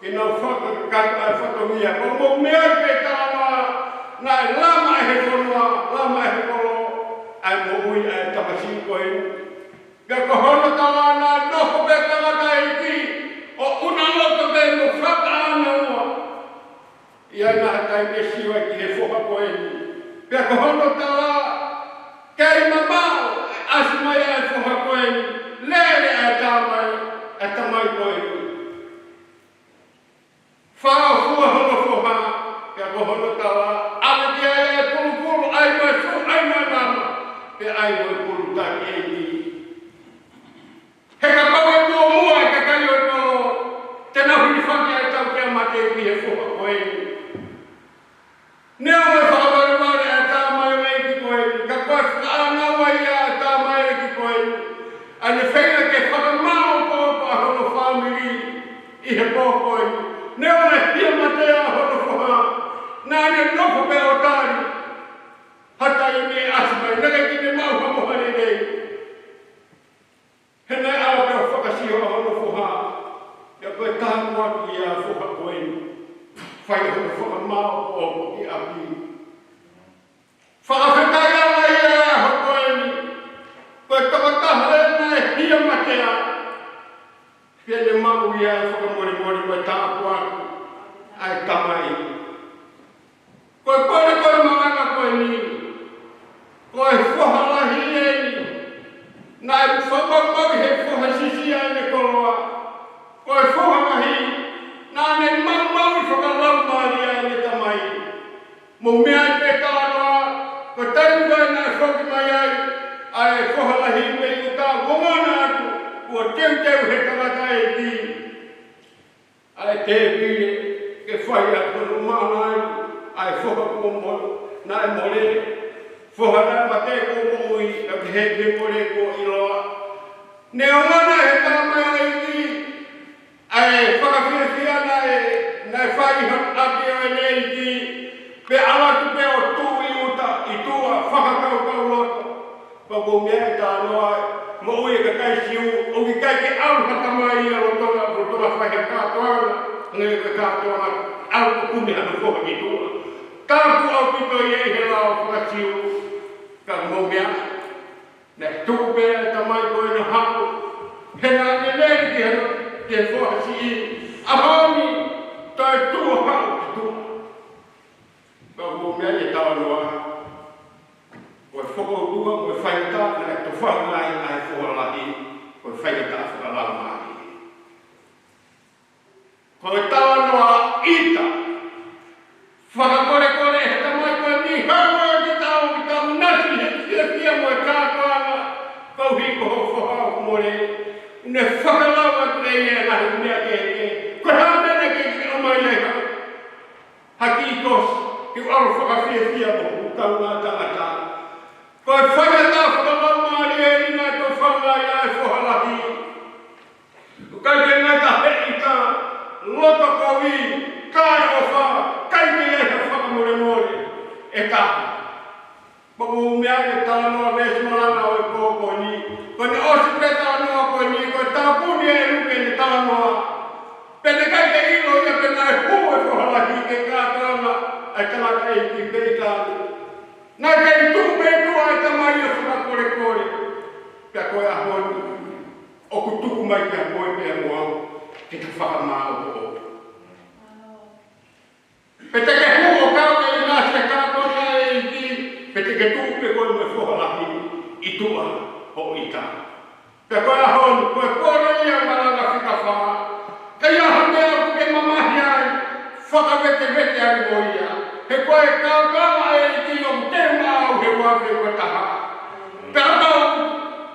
Ki nau whakamia. Ko mo mea i pe tāma, nai lama e he whanua, lama e he kolo. Ai mo ui e tamasi koe. Ka ko hono tala nai noko pe tangata e ki, o una loto pe mo whakaana ua. Ia ngā tai me siwa ki he whoha koe ni. Pea ko hono tala, kei mamau, asimai ai whoha koe ni, lere ai tamai koe ni. Whao fua hono whoha, pea ko hono tala, ale ki ai e pulu, ai mai su, ai mai mama, pea ai mai pulu tari e ni. He ka pau e mua e ka kai o tolo, tena huri whaki ai tau kia mate ki he whoha koe ni. Nea me whakabarumare a tāmai o e ki koe ni, ka koe whakaangaua ia a tāmai e ki koe ni. Ane whenga ke whakamao kōpa a hono whamiri i he pōkoe ni. Nea me hia matea a hono whaha, nā ne noko pe o tāri. Hata i me asimai, nega ki me mauha mohari rei. He nei au pe o whakasio a hono whaha, ia koe tākua ki a whaha koe ni. Whai hono whakamao kōpa ki api. Whakawhetai ala ia e aho koe ni. Koe takataha e nei hia matea. Pia ne mau ia e whakamori koe tāpu aku. Ai tamai. Koe koe mawaka koe ni. Koe whahalahi e ni. Nai whamau he whahasisi ai ne koloa. Koe whahamahi. Nā ne mau whakalau maari ai ne tamai. Mo mea i pe tānoa, ko taimu kai nā whoki mai ai, ai whahalahi me i tā gomona atu, kua teu he tangata e ki. Ai te pire, ke whai a kono mana ai, ai whakakomo, nā e more, whahara ma te komo ui, ka he te more ko iloa. Ne o mana he tāmai ai ki, ai whaka mea ta noa mo ui ka kai siu o ki kai ke au hata mai ia lo tonga whai ka toana ngai ka toana au kumi hana koha ki tua tāpu au pito ia i he lao whakasiu ka mo mea ne tupe ta mai koe na hapu he ngā ne nere ki hana ke whakasi i ahoni tai tua hau ki tua ka mo mea i tawa noa koe whakaurua, koe whaingata, nai to whangai ai whoralahi, koe whaingata whakalamahi. Koe tawa noa ita, whakakore kore he tamai koe ni hawa ki tau nasi he kia moe kātoanga, kau hiko ho whakau more, ne whakalawa kore ia nahi mea ke, koe hāmene ke amai leha, haki kos, ki aro whakawhia mo, kau ngā tangata, koe whaingata whakamamari e ina to whangai ai whahalahi. Kai te ngata hei ka, loto kawi, kai o wha, kai te eha whakamore more, e ka. Paku mea e tānoa vesi malanga o e kōko ni, koe ne osi pe tānoa koe ni, koe tāpuni e ruke ni tānoa. Pene kai te ilo ia pena e huu e whahalahi ke kātanga, ai kanaka e ki peitāni. Nā kei tupe tua e tamai e whakakore kore. Pea koe ahoni, oku tuku mai kia koe pea moau, ke te whakamao o oku. Pete ke hu o kau e ina se kātona e iti, pete ke tupe koe me whahalahi i tua o ita. Pea koe ahoni, koe kore ia maranga whikawha, kei ahoni aku ke mamahi ai, whakawete vete ari mo ia. He koe kākala e iti o te mau he wawe o taha. Pea tau,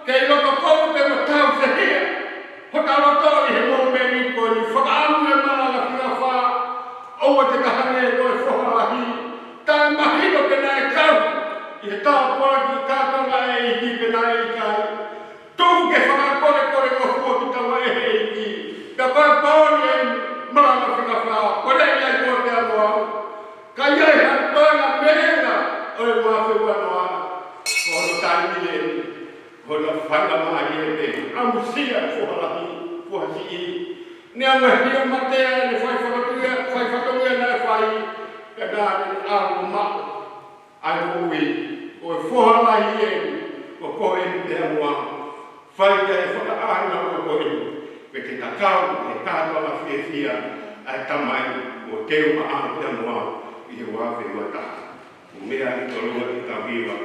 kei loto kou te mo tau se hia. Ho ta loto i he mō meni koe ni whakaamu e malanga whiawha. Oua te kahane e koe whahalahi. Tai mahino pena e kau. I he tāpura ki kākala e iti pena e ikai. Tūku ke whakakore kore o hua ki tawa e he iti. Pea koe paoni e malanga whiawha. Kore ia i koe pea moau. Ka iai hatoanga mehenga o e mawhiwa noa. Kono taimi e ni, kono whangamari e te. Amusia whahalahi, whahasi i. Ni anga hia matea e whai whakatungia na e whai. Ka nāre aru mako. Ai ui, o e whahalahi e ni, o koe ni te amua. Whai te e whakaahina o koe ni. Pe te takau, e kātoa whiawhia, ai tamai o teo maanu te amua. I he wawe wata. O mea i tolua i ta viwa.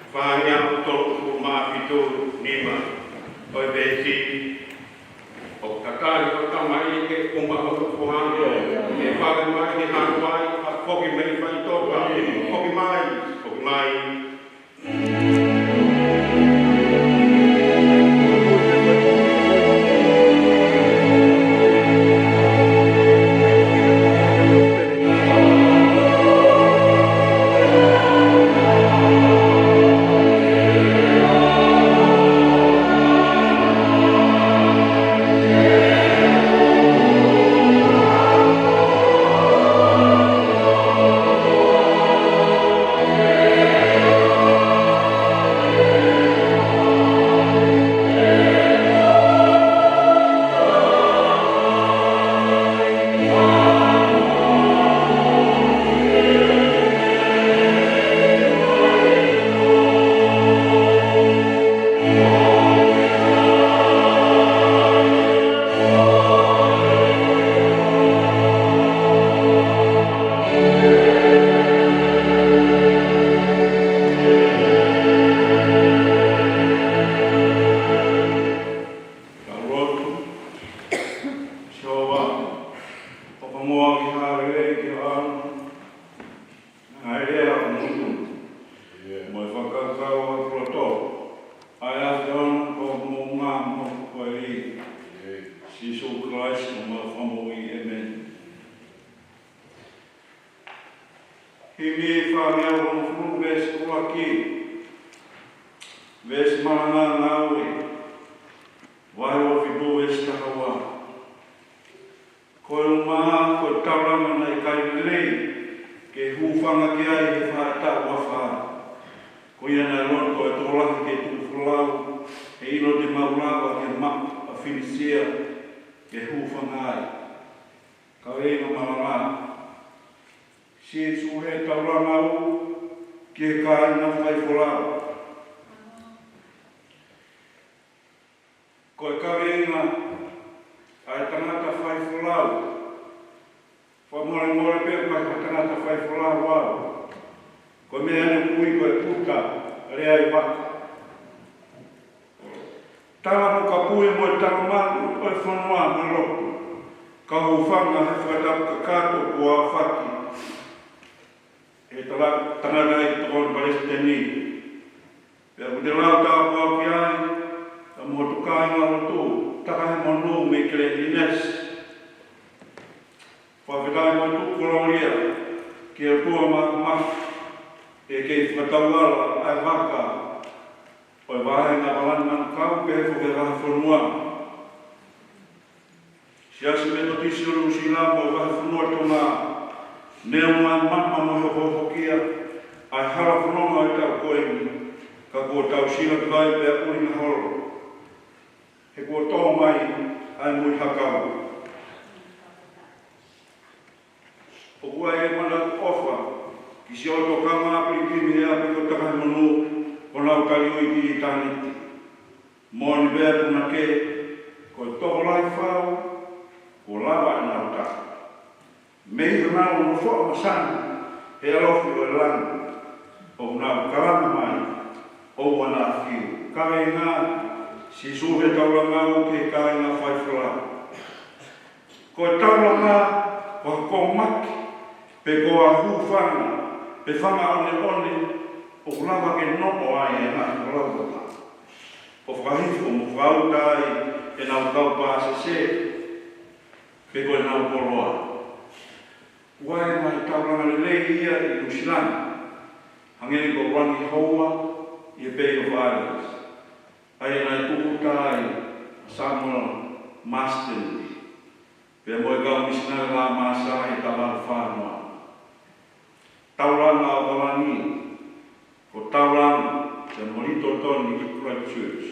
Whānia o tolu o māwhito nima. O e bēti. O kakari o tamai ke umba o kuhango. E whawe mai he hanwai. Whoki mei whai toka. Whoki mai. Whoki mai. Himi whanea o funu ves uaki. Ves maranga naui. Vai o fitu ves takawa. Koe umaha, koe tauranga nei kai lei. Ke hufanga ki ai he whata wawha. Koe ana ron koe tōlaki ke tūwhula taulawa ke ma a finisia ke hufangai. Kawena malama. Si suhe taulawa ke kai na fai folau. Koe kawena ai tangata fai folau. Whamore pe kai tangata fai folau wau. Koe mea ane kui koe puta rea I waka. Tala mo ka pui mo tala maku o whanua mo loku. Ka hufanga he whakatau ka kato kua whaki. E tala tangana I tokon Palestini. Pea ku te lau tā kua ki ai, ka mo tukai ngā roto, taka he monu me kele Ines. Whawhitai mo tukuloria, ki a tua maku maku, e kei whakatau ala ai waka. Oi wahe ngā walani manu kau pe whuke wahe whanua. Si asi me to tisi uru si lambo wahe whanua tōna neo mai mama mo he hohokia ai hara whanonga I tau koeni ka kua tau sila kai pe a uri na horo. He kua tō mai ai mui hakau. O kua e mana ofa ki si oto kama api kimi e api ko takai manu o nau kari oi ki taniti. Mō ni bea puna ke, ko toko lai whau, ko lawa I nau ta. Mei ka nau no whoa masana, he alofi o lana, o nau karana mai, o wana whiu. Kawe ngā, si suhe taula ngau ke kai ngā whai whala. Ko taula ngā, ko ko maki, pe ko a hūwhanga, pe whanga one, o lawa ke nopo ai e ngā whalauta. O whahifo mo whautai e nau kau pāse se, pe koe nau poloa. Wai mai tauranga le lei ia I Nusilani, hangeni ko rangi hoa I Bay of Islands. Ai nai tukutai Samuel Marston, pe moe kau misinari la māsai tawaru whanua. Tauranga o Kawangi, ko tauranga te morito toni I Christ Church.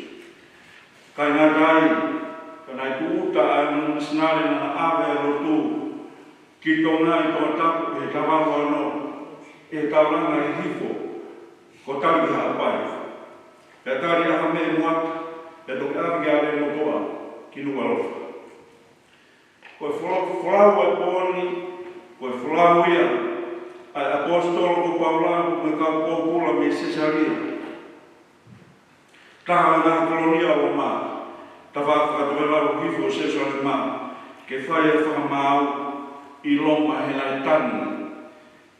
Kai ngā kai, ka nai kuuta ai mana masinare na awe rotu, ki tōna I tōna tapu he tawaru anō, e tauranga I hifo, ko tari hapai. Pea tari aha me muata, pea toki awi are motoa, ki nua rofa. Koe whalau e pōni, koe whalau ia, ai apostolo ko Paulangu me kau kōpula me Cesaria. Taha ngā kolonia o mā, tawhakatoelau hifo Cesaria mā, ke whai e whakamau I loma he nai tani,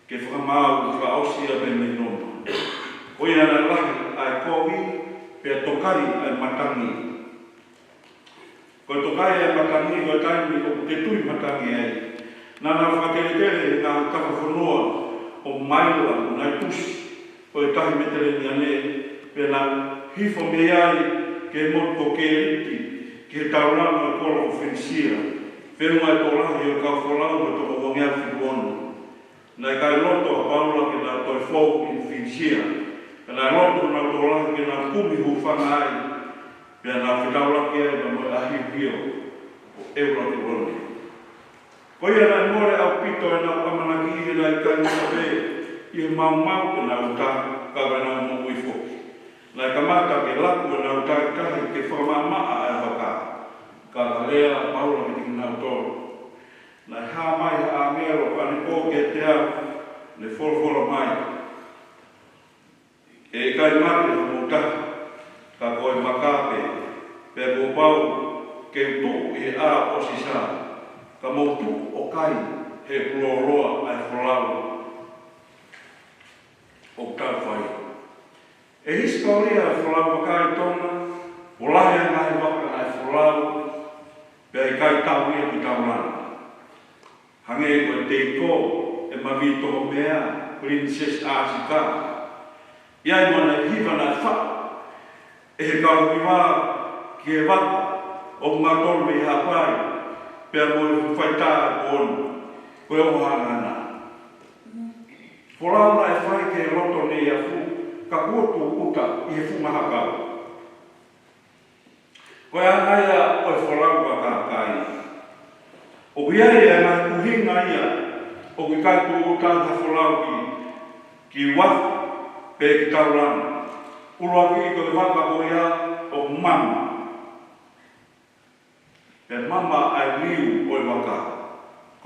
ke whakamau I whaosia me me noma. Koi ana lahi ai kowi, pea tokari ai matangi. Koe tokari ai matangi, koe taimi o te tui matangi ai. Nana whakerekere ngā tawhawhanua o maila o nai tusi, koe tahi metere ni ane, pea nā hifo me ai ke moto ke riti, ke tauranga o kolo o Fenisia, whenua e tōlahi o kau wholau o toko wongia whiruono. Nai kai loto a paula ke nā toi fōu I Fenisia, ka nai loto nā tōlahi ke nā kumi hufanga ai, pea nā whitaulaki ai ma mo ahi hio o eura ki roni. Koia nai more au pito e nau amanaki I nai kai mōwe I mau ke nau tā kawe nau mo ui foki. Nai ka mata ke laku e nau tā kahi ke whamamaa e waka. Ka lea maura ki tiki nau tōru. Nai hā mai a ngero ane o ke te au ne wholwholo mai. E kai mate ha mo tahi, ka koe makape, pe ko pau ke utu I a o sisa. Ka mautu o kai he kuloa ai wholau o tau whai. E historia ai wholau wakai tōna, o lahe ngai waka ai wholau, pe ai kai tau ia ki tau rana. Hange koe te ko e mawito mea Princess Asika. Iai mana hiva nai wha, e he kau iwa ki e waka o ngatolu me hapai, pea mo whaita pōnu, koe o hangana. Wholau na e whai ke roto nei a fu, ka kuotu uta I he fu mahakau. Koe anaia o e wholau ka kākai. O iai e ngā kuhinga ia, o ki kātu o tāta wholau ki wafu, pe ki taurana. Ulua ki koe waka o ia o mama. Pe mama ai liu o e waka.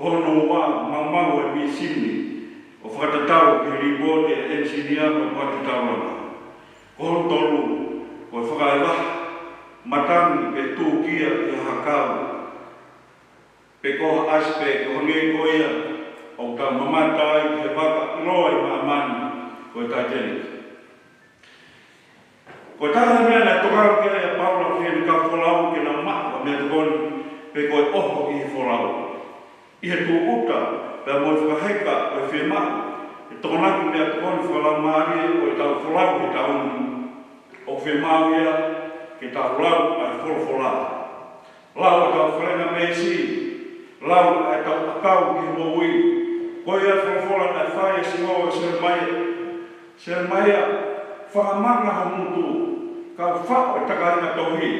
Kono wā mamau e misini, o whakatatau ki ribode e ensinia o pati taurana. Kono tolu, o e whakaewaha, matangi pe tūkia i hakau. Pe koha aspe ko ngai koia o ka mamatai ke waka roi mamani ko ta jeni. Ko ta mea na tokau ke a Paula ke ka folau ke na ma me kon pe ko oho i folau. I he tu uta pe mo ka heka o fema. E tona ku me kon folau mari o ta folau ke ta un o fema ia ke ta folau a folau. Lau ta frena mesi lau ai tau akau ki mōui. Koe a whawhola na whaia singoa se maia whakamanga ha mutu ka whao e takaina tohi.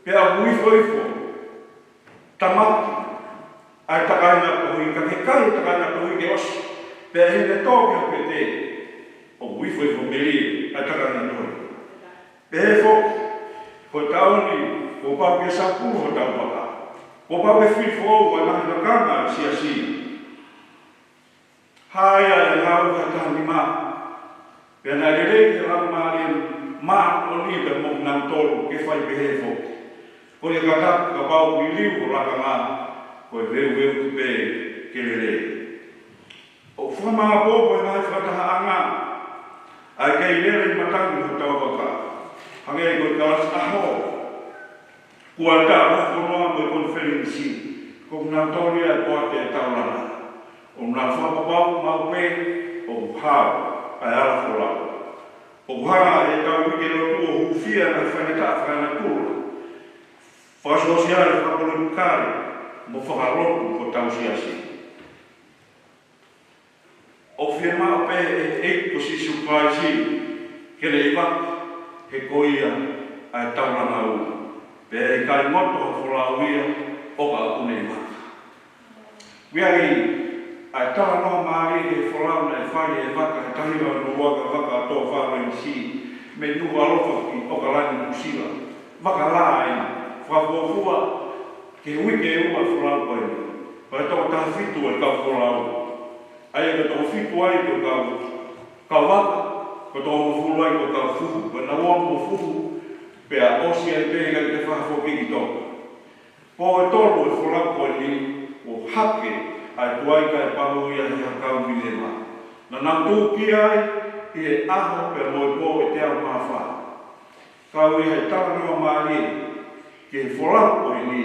Pea uifo tamaki ai takaina tohi, ka ke kai takaina tohi ke osi. Pea hine tōki o pe te o uifo meri ai takaina tohi. Pea he whoki, ko tauni ko pau ke sapuru o tau waka. Ko pau e whiwho o e mahi no kanga si. Haia e hau ka tāni mā. Pea nā rere ke hau māri mā o ni pe mō nang tōru ke whai pe he whoki. Ko e ka tapu ka pau ki liu o raka mā, ko e veu ki pe ke rere. O whamaa pōpo e ngai whataha anga, ai kei rere i matangi ho tau waka. Hangei ko i kalas aho. Kua tā whakonoa me konferensi, ko ngā tōria e koa te taurana. O ngā whakapau mau pe, o hau, ai ala wholau. O hanga e tau wike rotu o hufia na whaneta whana kura. Whasosiare whakolo kare, mo whakarotu ko tau siasi. O whiamau pe e ko sisu kaisi, kere i wak, he koia ai taurana ua. Pea e kai moto o wholau ia o ka unei waka. Wiari, ai tawa noa maari e wholau na e whare e waka he tahiwa no waka a tō whāra i si, me nuwa alofa ki o ka lani kusila. Waka lā e, whakofua, ke wike e ua wholau koe. Pai tō tā whitu e kau wholau. Ai e ka tō whitu ai ko kau waka, ko tō whulu ai ko kau fuhu. Ko na wā mo fuhu, pea osi e pēga te whahafo kiki tōku. Pō e tōru e wholau koe ni o hake ai tuaika e pahu ia hi hakau mi le mā. Na nang tūki ai i e aho pea moi pō e te au mawha. Kau i hei taranua maari ki he wholau koe ni.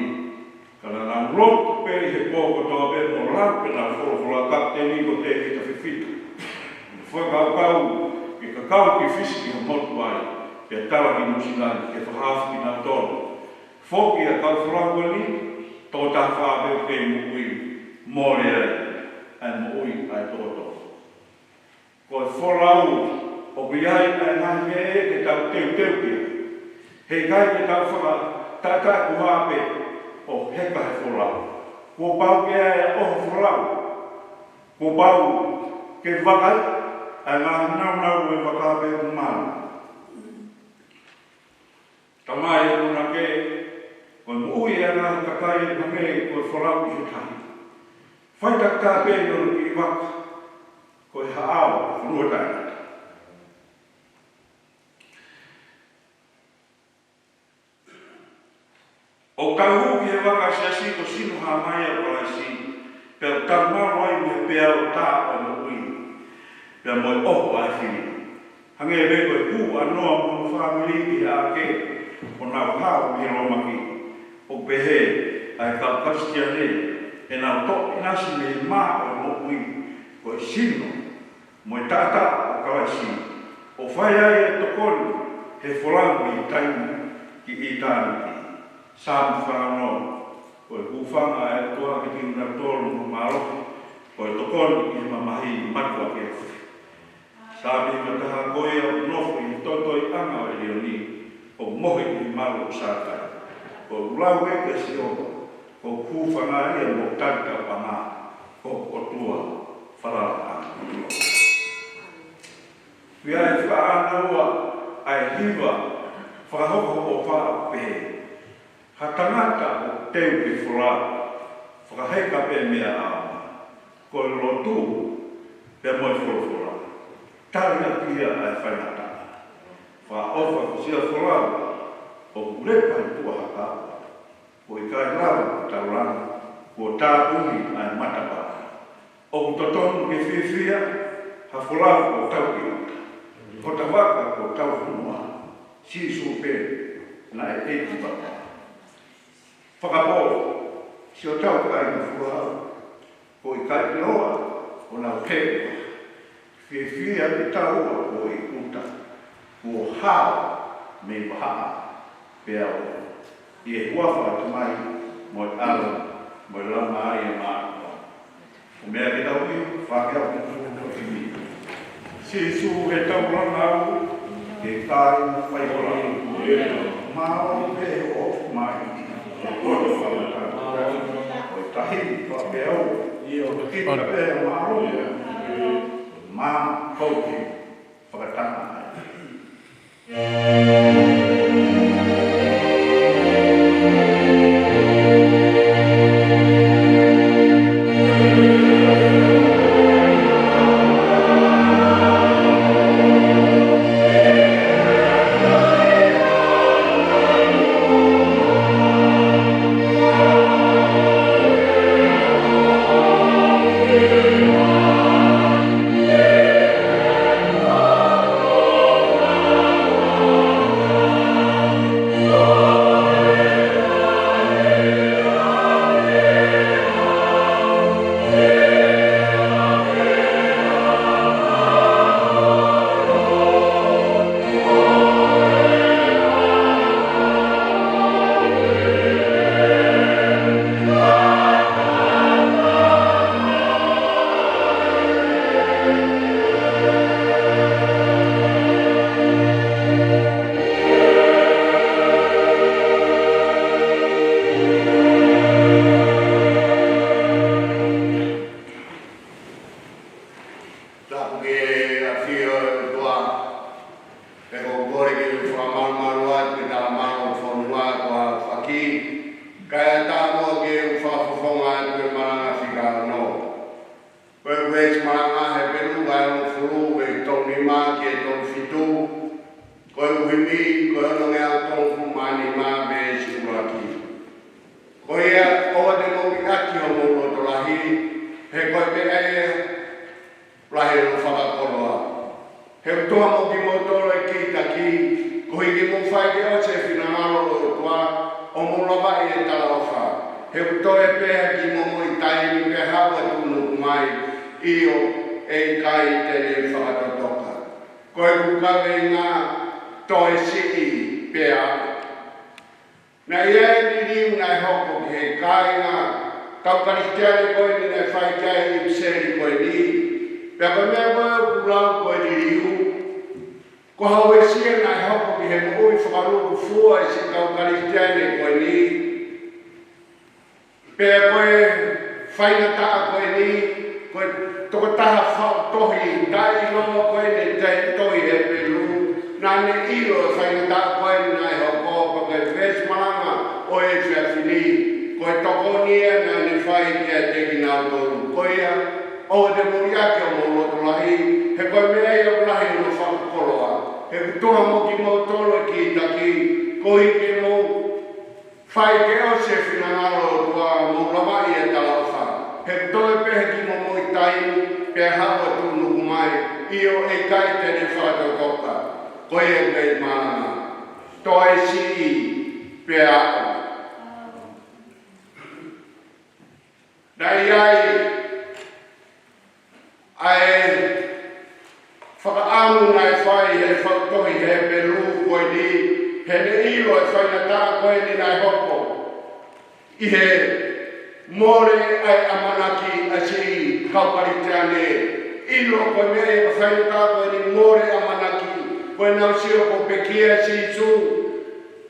Kana nang rotu pe i he pō ko tō pe mo rape na wholau kapte ni ko te hita whiwhita. Whakau kau ki kakau ki whiski ha motu ai. Ke tawa ki musilani, ke whahafu ki nā tōru. Whoki a kau whurangua ni, tō tā whāpeu kei mui, mōre ai mui ai tōtō. Ko e whorau, o biai ai ngāhi e ke tau teu kia. Hei kai ke tau whaka tātā ku hāpe o heka he whorau. Ko pau ke ai o whorau. Ko pau ke wakai, ai ngāhi nau e wakape ku mānu. Tamai e kuna ke, ko mui e ngā kakai e pangei ko e wholau i hutahi. Whaita ka pe yoru ki waka, ko e haao whanuatai. O kahu ki he waka siasi ko sinu ha mai a paraisi, peo tamaro ai me pea o tā o mui, pea moi oho ai whini. Hange e beko e pu anoa munu whamili ki a ke, o nā pāu i romaki, o pehe ai ka kastia ne, e nā toki nasi me mā o mokui, ko e sino, mo e tātā o kawaisi, o whai ai e tokoni, he wholangu i taimi ki i tāniki, sāmu whanau, ko e kūwhanga e toa ki tina tōru no māroki, ko e tokoni ki he mamahi matua ki e whi. Sāmi mataha koe au nofu i toto i anga o e leoni, o mohi i malu sātai. O lau eke si o, o kūwhanga ia mo tata panga, o tua wharata. Pia e whaanaua ai hiwa, whakahoko o wha pehe. Ha tangata o teu ki whura, whakaheka pe mea ama. Ko e lotu, pe moe whura. Tāria pia ai whainata. Whaofa ko sia whura, o urepa i tua haka. Ko i kai rau taurana, ko tā umi ai matapa. O utotonu ke whiwhia, ha whura ko tau ki ota. Ko ta waka ko tau hunua, si supe na e eti waka. Whakapo, si o tau kai na whura, ko i kai loa, o nau kewa. Whiwhia i taua ko i uta, ko hao me wahaa, pea o. I e huawha tamai, mo i ala, mo i lama ai e maa. O mea ki tau i, whakea o ki mi. Si su e tau ranau, ke kai whai ora. Mao pe o mai, o koto whamatau. O tahi whapea o, o kita pe o mao. Ma kouki, whakatanga ai.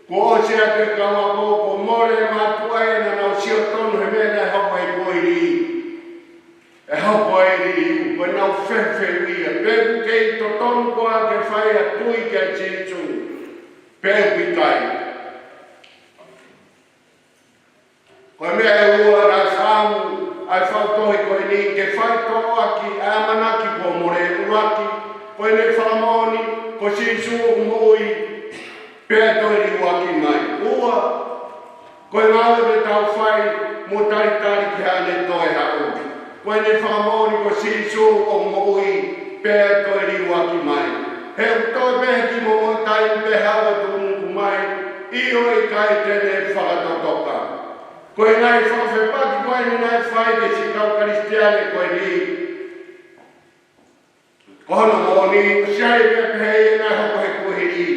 Ko se ate kawa ko more matuai na na sio tonu he mena e hapa i koiri. E hapa i ko na fefe ia. Peku kei to tonu ko a ke whai a tui ke chitu. Peku i kai. Ko mea e ua na whamu ai whautohi ko ni ke whai to aki a manaki ko more uraki. Ko ne whamoni ko chitu umoi. Pea toi ni waki mai. Ua, koe ngāwe me tau whai mo taritari ki hane toi hau. Koe ne whamoni ko sisu o moui, pea toi ni waki mai. He toi pehe ki mo mo tai pe hawa tumuku mai, i oi kai tene whakatotoka. Koe ngai whawhepaki koe ni nai whai ke si kau karistiane koe ni. Kono mo ni, siai me pehe i nai hoko he kuhiri.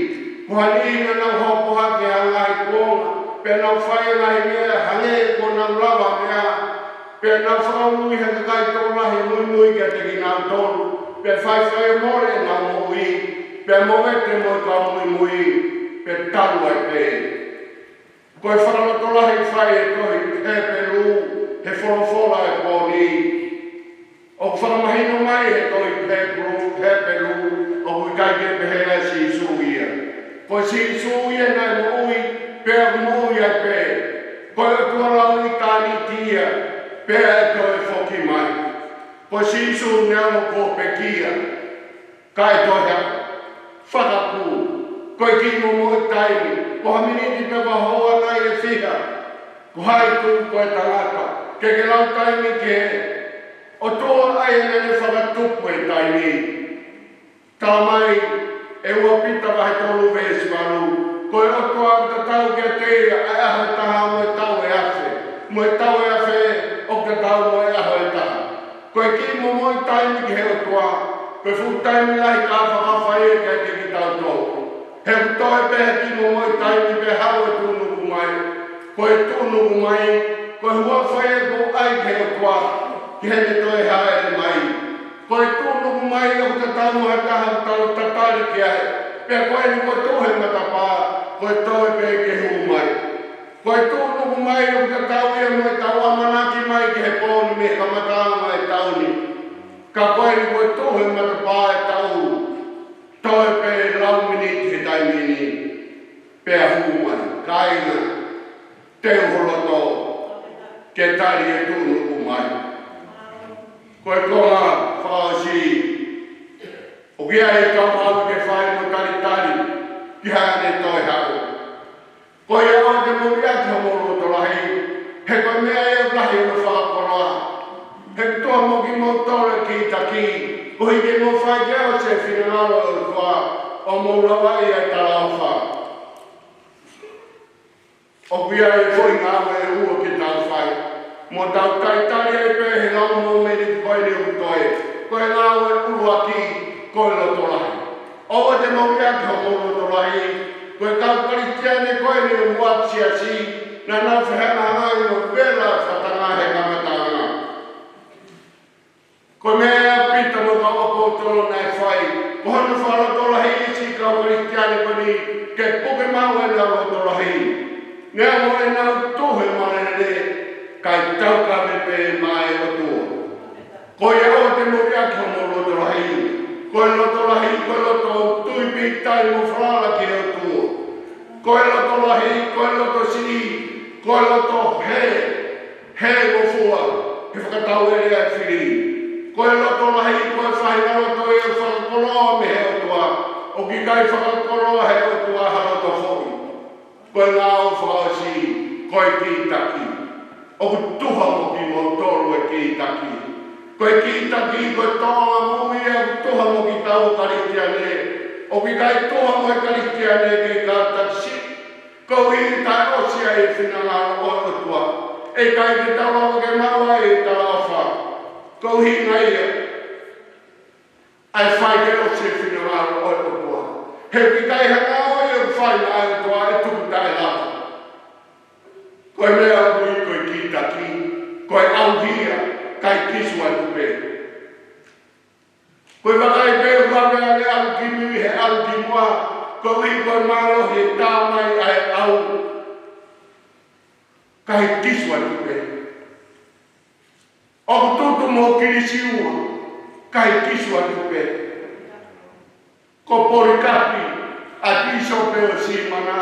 Kuhanina na hopo hake hangai kuonga, pe na whai ngai mea hange ko na ulawa mea, pe na whakamui he kakai tōlahi mui ke te ki nā tōru, pe whai more na mui, pe mowete mo ka mui, pe taru ai pe. Koe whakamotolahi whai e toi he peru, he wholofola e pōni. O whakamahino mai he toi he peru, o kui kai ke pehera si suia. Ko si suia na mui, pea mui a pe. Ko e tuala ui tani tia, pea e toi whoki mai. Ko si su neo ko pekia, kai toha, whakapu. Ko e kimo mo taimi, ko haminiti pe hoa nai e whiha. Ko hai tu ko e tangata, ke lau taimi ke. O toa ai nene whakatupu e taimi. Tā mai, e ua pita wahi tolu vesi waru. Ko e oto au ta tau ke teia, ai aho taha mo e tau e afe. Mo e tau e afe, o ke tau mo e aho e taha. Ko e ki mo mo i taimi ki he otoa. Ko e fu taimi lahi ka whakawhai e kai te ki tau tō. He uto e pehe ki mo mo i taimi pe hau e tūnuku mai. Ko e tūnuku mai, ko e hua whai e ko ai ki he otoa. Ki he me toi haere mai. Ko e tūnuku mai o te tau ha taha tau tatari ki ai. Pea koe ni ko tūhe matapā, ko e toi pe ke hu mai. Ko e tūnuku mai o te tau ia mo e tau amanaki mai ki he pōni me kamatāma e tauni. Ka koe ni ko tūhe matapā e tau. Toi pe lau miniti he taimini. Pea hu mai, kaina, te uholoto, ke tari e tūnuku mai. Ko e konga whaosi, o kia e kau hau ke whai mo taritari, ki hane toi hau. Ko e au te muri ati hamoro to lahi, he koe mea e lahi o whakaporoa. He toa mo ki mo tore ki taki, ko hike mo whai keo se whinangaro o kua, o mo rawa i e tarawha. O kia e whoi ngāwe e ua ki tau whai. Mo tau taitari e pehe lau mo meri koe ni utoe. Koe lau e uruaki koe loto lahi. Owa te mauri aki ho mo loto lahi. Koe kau karistiane koe ni umuak siasi. Na nau whihana ngai no vela whatanga he kamatanga. Koe mea pita mo kau apo tolo nai whai. Ko hana whaloto lahi isi kau karistiane koe ni ke puke mau e nau loto lahi. Nea mo e nau tuhe marene kai tau ka me pe mai o tua. Ko e o te muri aki o mo loto lahi. Ko e loto lahi, ko e loto tui pitai mo whala ki o tua. Ko e loto lahi, ko e loto si, ko e loto he mo fua. He whakatau e rea e whiri. Ko e loto lahi, ko e whahinga loto e o whakakoroa me he o tua. O ki kai whakakoroa he o tua haroto hoi. Ko e ngā o whaosi, ko e ki taki. O tuha mo ki mo toru e ki taki. Ko e ki taki, ko e toa mo i e tuha mo ki tau karistiane. O ki kai tuha mo e karistiane ki ka taksi. Ko i tai osia e whinanga o otua. E kai ki tau o ke maua e tarafa. Ko hi ngai e. Ai whai ke osia e whinanga o otua. He ki kai hanga o e whai na e toa e tuku tai lava. Ko e mea kui ko e ki taki, ko e auhia, kai kisu ai kupe. Ko e wakai peo whamea le au ki nui he au ki mua, ko i ko e malo he tāmai ai au kai kiswa tupe. O tutu mo kilisiua, kai kiswa tupe. Ko porikapi, atiso peo simana,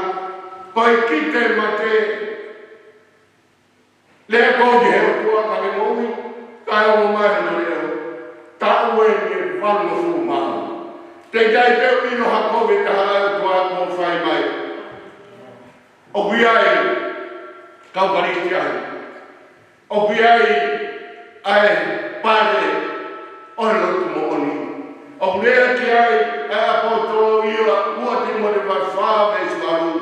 koi kite mate. Lea kodi heo tua kake mohi, kai o mai no leo. Tau e ke wano fu maa. Te kai teo ino hakovi taha tua ko whai mai. O biai, kau baristi ai. O biai, ai pare, o lotu mo oni. O lea ki ai, ai apotolo ia, uati mo de whawhawe suaru.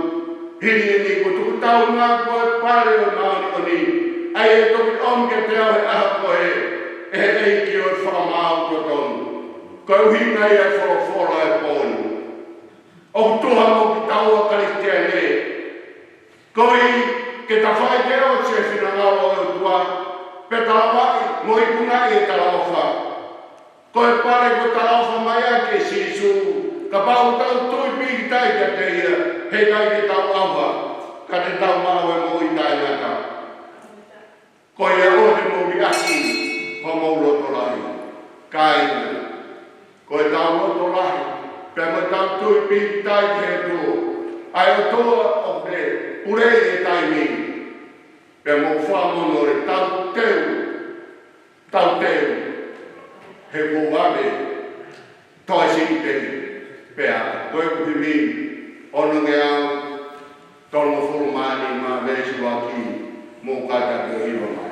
Hiri ni kutu tau ngā koe pare o maani oni. Ai e toki om ke te au he aha koe. E eiki o whamau to tonu. Koe uhinga ia whorofora e pōni. O tuha mo ki tau a karistia ne. Koe ke ta whai te o se whina ngaro e tua. Pe talawai, mo i kunga i e talawha. Koe pare ko talawha mai a ke sisu. Ka pau tau tui piki tai kia te ia. Hei kai ke tau awa. Ka te tau mau e mo i tai ngata. Koe e o te mo i aki. Ko mau roto lahi. Kaina. Koe tau roto lahi. Pea mo tau tui piki tai ke tu. Ai o toa o te urei e tai mi. Pea mo whamono re tau teu. Tau teu. He kuwame. Toi si te. Pea koe kuhi mi. Ono nge au. Tono furumani ma vesu waki. Mo kata ke iwa mai.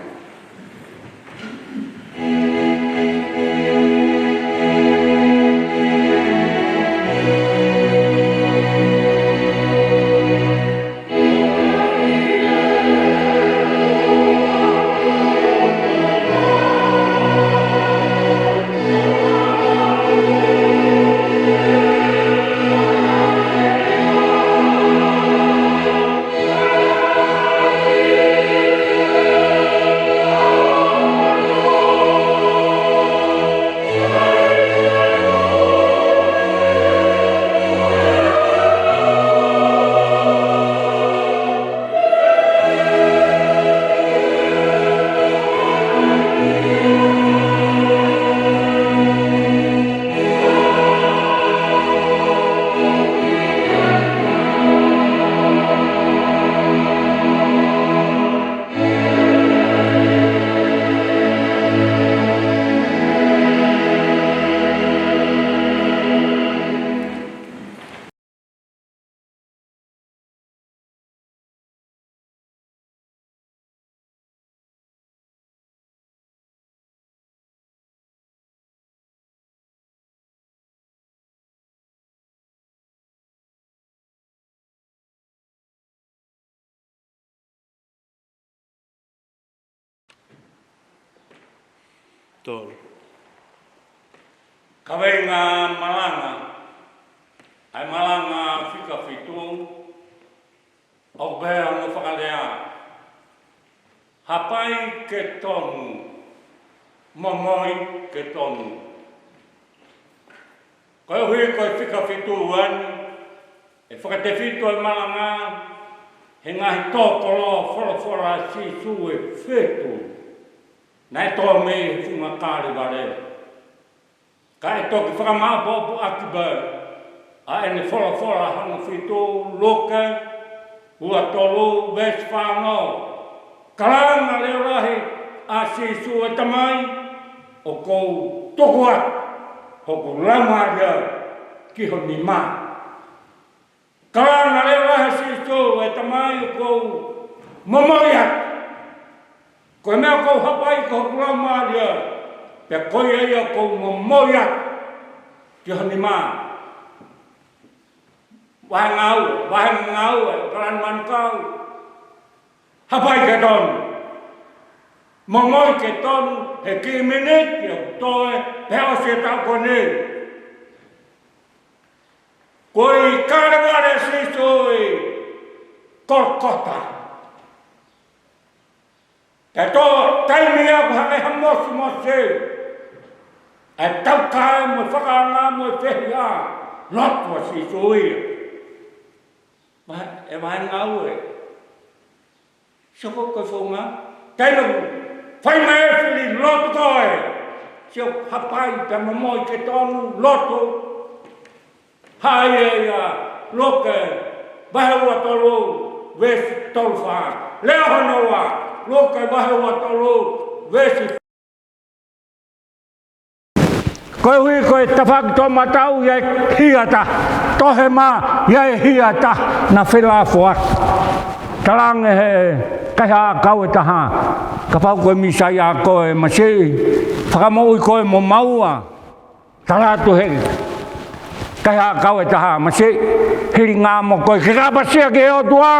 Tolu. Kawai ngā malanga, ai malanga whika whitu, o bea mo whakalea. Hapai ke tonu, momoi ke tonu. Koe hui koe whika whitu wani, e whakate whitu ai malanga, he ngahi tōkolo whorofora si su e whetu. Nai tō mei whunga kāre ware. Ka e tōki whakamā pōpu aki bau. A ene whora hanga whitō, loke, ua tolu, wes whānō. Karanga leo rahi a sisu e tamai, o kou toko atu, hoko lama rea ki ho ni mā. Karanga leo rahi sisu e tamai, o kou momoi atu. Koe mea kou hapai ko hokura māria, pe koe eia kou momoia ki honi mā. Wahe ngau e karan man kau. Hapai ke tonu. Momoi ke tonu he ki miniti o toe he o se tau kone. Koe kareware sisoi korkota. E tō taimi aku hange hamosu mose. E tau kae mo whakaanga mo whehi a. Lotua si soia. E wahe ngau e. Soko koe whonga. Tēnau, whai mai whiri loto koe. Sio hapai te mamoi ke tonu loto. Hai e ia loke, waheua tolu, wesi tolu wha. Lea honoa, loke waheua tolu, wesi. Koe hui koe tawhaki tō matau iai hiata. Tohe mā iai hiata na whilafo atu. Tarange he kaiha kau e taha. Ka pau koe misai a koe masi. Whakamoi koe mo maua. Taratu he kaiha kau e taha masi. Hiri ngā mo koe ke kapasia ke o tua.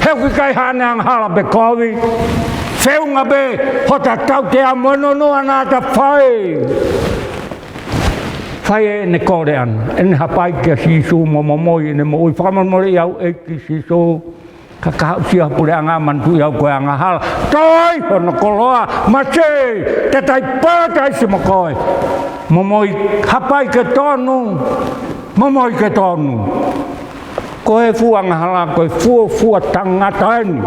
Heu ki kaiha ne ang hala pe kovi. Whiunga be hota tau te a mono noa nā ta whai. Whai e ne kore ana. E ne hapai kia sisu mo momoi e ne mo ui whakamamore iau e ki sisu. Ka kahau sia pure anga mantu iau koe anga hala. Toi hono koloa. Mase te tai pātai si mo koe. Momoi hapai ke tonu. Momoi ke tonu. Koe fu anga hala koe fua tangata eni.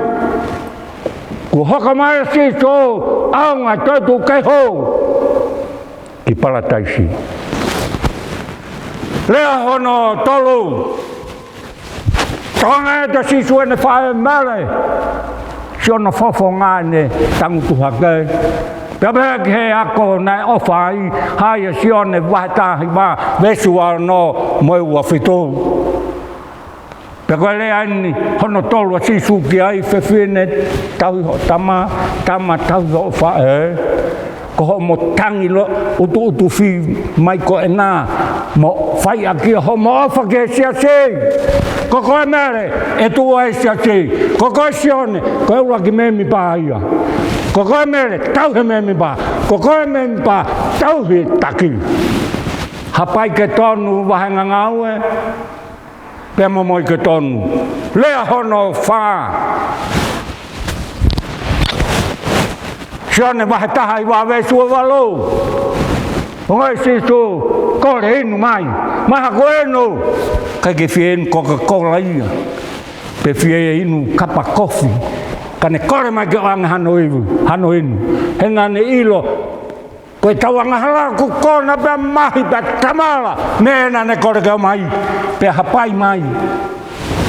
Ko hoka mai si so aunga tatu kai ho ki palataisi. Lea hono tolu. Tonga e ta si su ene whae mele. Si ono fofo ngā ne tangutu hake. Pea ki he ako nai ofai hai e si one wahetahi mā vesu no moe ua whitu. Pea koe lea ini hono tolu a sisu ki ai whewhine tauhi ho tama tauhi ho whae. Ko ho mo tangi lo utu whi mai ko e nā mo whai a kia ho mo ofa ke sia si. Ko koe mere e tua e sia si. Ko koe sione koe ura ki memi pā ia. Ko koe mere tauhi memi pā. Ko koe memi pā tauhi taki. Hapai ke tonu wahenga ngau e. Pea momoi ke tonu. Lea hono wha. Sione wahetaha i wawesu o walo. Ongoi sisu, kore inu mai. Maha ko enu. Kai ke fie inu Coca-Cola ia. Pe fie inu kapa kofi. Kane kore mai ke anga hano inu. Henga ne ilo. Koe tau anga hala ku kona pea mahi pea tamala. Mena ne kore ke mai. Pea hapai mai.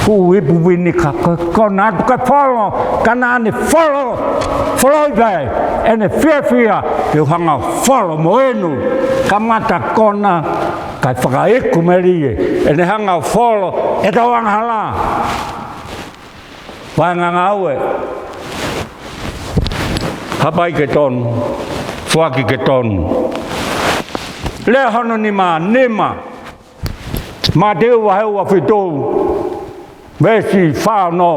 Fu ipu wini ka kona atu kai wholo. Kana ane wholo. Wholo ipai. Ene fia. Ke uhanga wholo mo enu. Ka mata kona. Kai whakaiku merie. Ene hanga wholo. E tau anga hala. Wanga ngau e. Hapai ke tonu. Fuaki ke tonu. Lea hono ni mā nema. Mā teu wa heu wa whitou. Vesi whāno.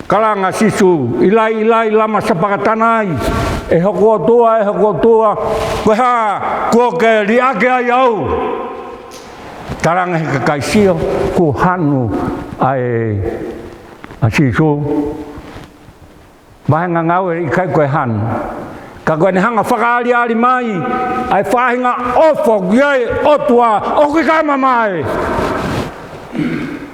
Kalanga sisu. Ilai lama sapakatanai. E hoko tua. Koe ha. Kua ke riake ai au. Taranga he kakaisio. Ko hanu ai a sisu. Mahenga ngau e ikai koe hanu. Ka koe ne hanga whakaari mai, ai whahinga ofo giai otua, oki kai mamai.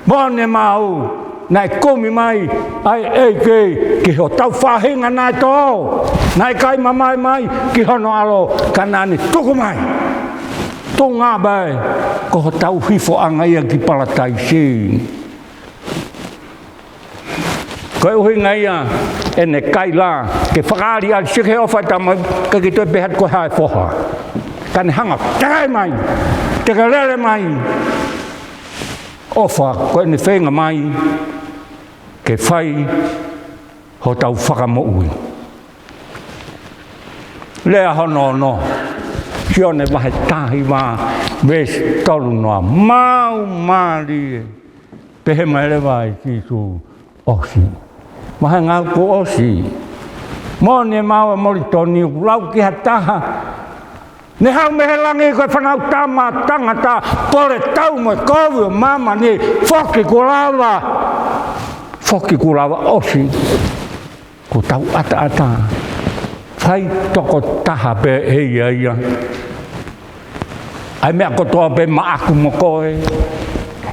Mone mau, nai komi mai, ai eike, ki ho tau whahinga nai tō. Nai kai mamai mai, ki hono alo, ka nani tuku mai. Tō ngā bai, ko ho tau hifo anga ia ki palataisi. Koe uhi ngaia, ene kai la, ke whakaari ali sike ofa tama, ka ki toi pehat koe hae whoha. Kane hanga, takai mai, teka lele mai. Ofa, koe ne whenga mai, ke whai, ho tau whakamo ui. Lea hono no, sione wahe tahi wā, ves tolu noa, mau maari, pehe mai le vai kisu osi. Maha ngau ko osi. Mone maua mori toni lau ki hataha. Ne hau mehe langi koe whanau tama tangata pore tau mo kovu mama ni whoki kulawa. Whoki kulawa osi. Ko tau ata. Whai toko taha pe ia. Ai mea kotoa pe maaku mo koe.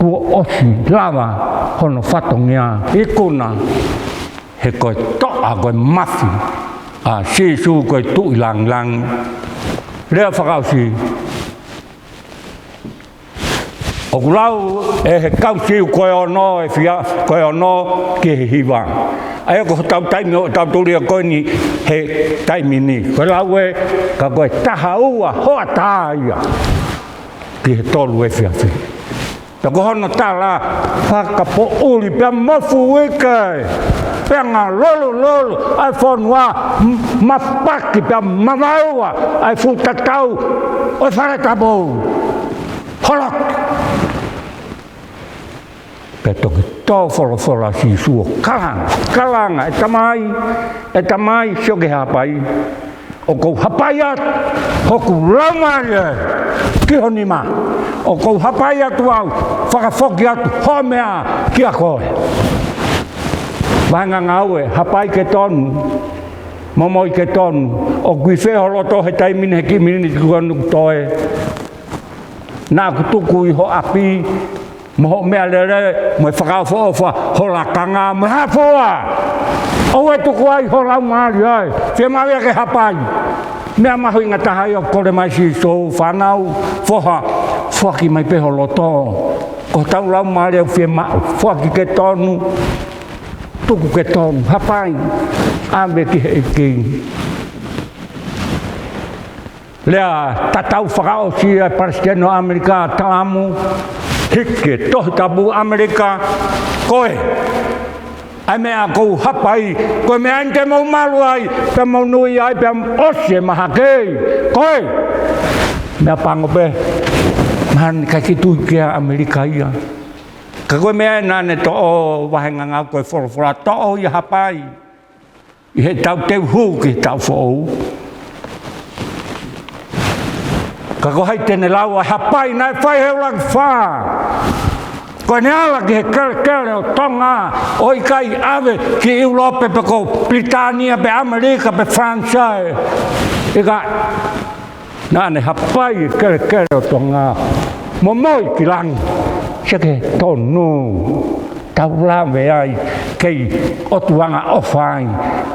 tua osi lava hono whatongia I kona he koe toa koe mafi a sisu koe tui lang lang lea whakausi o kulau he kausiu koe ono e whia koe ono ki he hiwa ai ko tau taimi o tau turia koe ni he taimi ni koe lau e ka koe taha ua hoa tāia ki he tolu e whia whia ta ko hono tala whakapo uli pia mofu ike pia ngā lolo ai whanua mapaki pia mamaua ai futatau o wharetabou holok pe toki tō whora si suo kalanga e tamai sioke hapai o kou hapai at hoku raumare ki honi ma o kou hapai atu au whakafoki atu homea ki a koe vanga ngau e hapai ke tonu momoi ke tonu o kui wheholoto he taimine he kimini kukanu toe nā kutuku I ho api moho mea lere mo whakawha ofa ho lakanga mo hapoa o e tuku ai ho lau maari ai whia mawea ke hapai mea maho inga tahai o kore mai si so whanau whoha whaki mai peho loto ko tau lau maari au whia mao whaki ke tonu tuku ke tonu hapai ambe ki he ki lea tatau whakao si a Palestino Amerika talamu hike tohi tabu Amerika koe ai mea kou hapai koe mea inte mau malu ai pe mau nui ai pe ose mahakei koe mea pango pe man kasi tui kia Amerika ia ka koe mea nane to o wahenga ngau koe whorofora to o ia hapai I he tau teu hu ki tau whou ka ko hai tene lau a hapai nai whai heu lang wha ko ne ala ki he kere o tonga o I kai ave ki Europe pe ko Britania pe Amerika pe Fransa e ka nane hapai kere o tonga momoi ki lang seke tonu tau lawe ai kei otuanga ofai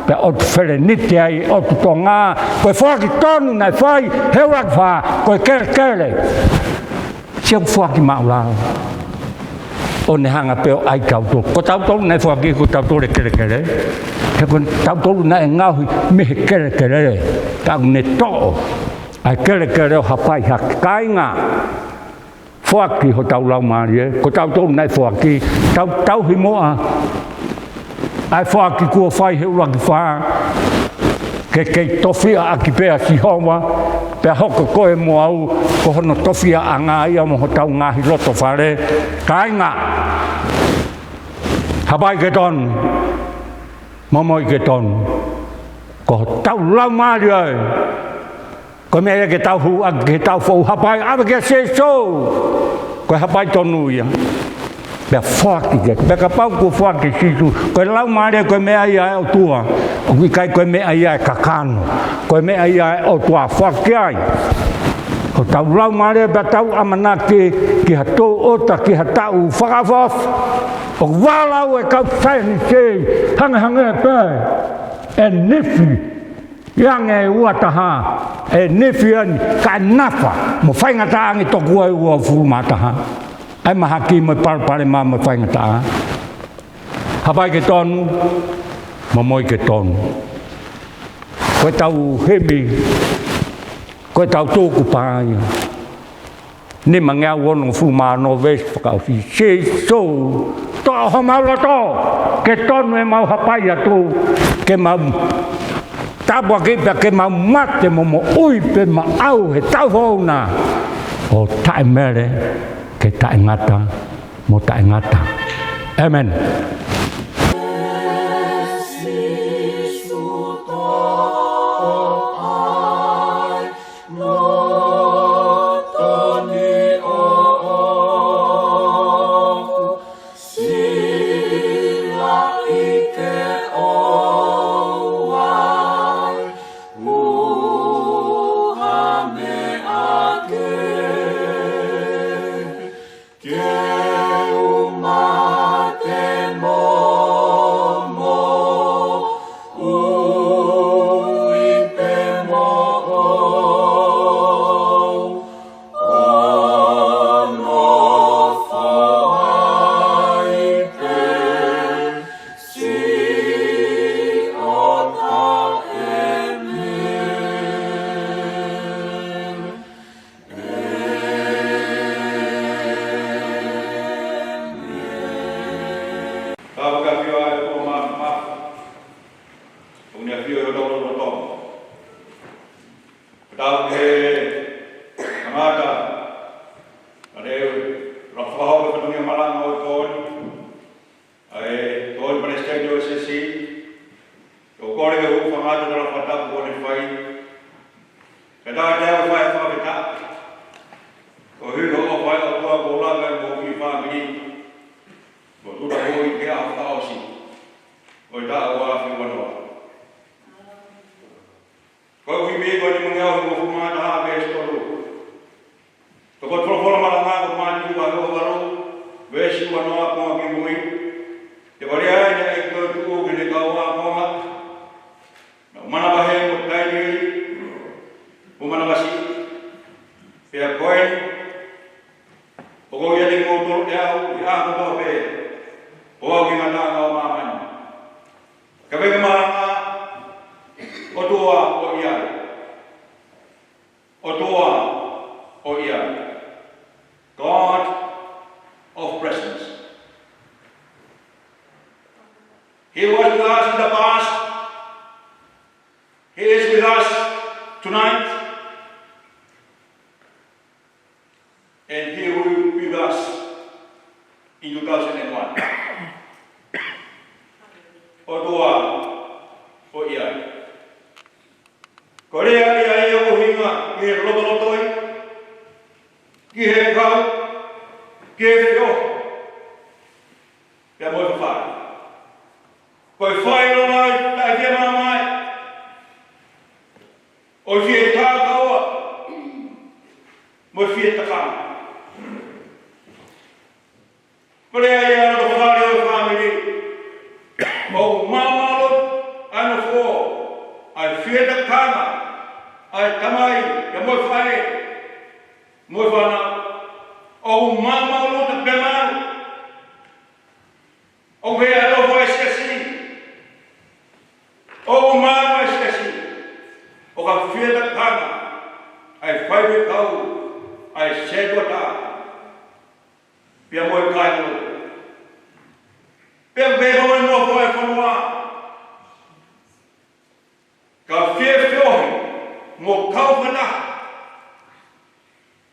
pe otu whereniti ai otu tonga koe whaki tonu nei whai heurak wha koe kere siau whaki maulao o ne hanga peo ai tautolu ko tautolu nei whaki ko tautolu kere he ko tautolu nei ngauhi mehe kere tau ne to'o ai kere o hapai hakainga Whaki ho tau lau maari e, ko tau tōu nei whaki, tau hi moa. Ai whaki kua whai heu laki wha, kei tofia aki pēa si honga, pēa hoko koe mo au, ko hono tofia a ngā ia mo ho tau ngāhi loto whare, kainga. Hapai ke tonu, momoi ke tonu, ko tau lau maari e, ko mea ke tau hu a ke tau fo hapai ave ke se so ko hapai tonu ia be fuck ke be ka pau ko fuck ke situ ko lau mare ko mea ia o tua o ki kai ko mea ia kakano ko mea ia o tua fuck ai ko tau lau mare be tau amana ki hato ota ki hatau fagavof o walau e ka sai ni se hanga pe en nifi yang e ua taha e nefiani ka nafa mo whainga taangi toku ai ua furu mataha ai mahaki mo parpare ma mo whainga taa hapai ke tonu momoi ke tonu koe tau hemi koe tau tōku pāia ni mangea wono furu ma no ves whakau si se so to ho maula to ke tonu e mau hapai atu ke mau Tabua ke mau mate mo ui pe ma au he tau hona o tae mere ke tae ngata mo tae ngata. Amen. Yeah. tau he kamata ade rafaho ke penungi malang o ton ai ton presiden do sesi to kore ke hu pangadu dalam patah boleh fai kada ada fai fa beta o hi do fai o to bola ke mo ki fa ni bo tu da ho ke a fa o si o da wa fi wa ko hi me ko ni mo ngau mo ma da be sto lu to ko tro fo ma ma ko ma ni wa lo wa lo ve shi wa no ko ki mui te bari ai ne ek to tu ke ne ka wa ko ma na mana ba he mo tai ni o mana ba si pe ko ai o ko ya ni mo to ya ko to be o ki na na ma ma ni ka be ma Otoa o ia, God of presence. He was with us in the past. He is with us tonight. And He will be with us in 2001. Otoa o ia. Korea ia ia o hinga ki lotolotoi ki he kau ki he whio pia moi whawhai koi whai no mai tai kia mana mai o whie tā kaua moi whie takana Korea ia no whare o family o mamalo ano fo ai whie takana ai tamai ya moi whare moi whana o mama lo te pemau o me alo vai skasi o mama skasi o ka fieta kama ai whare kau ai sedota pia moi kai lo pia beho no foi fonua ka fie fiohi mo kau mana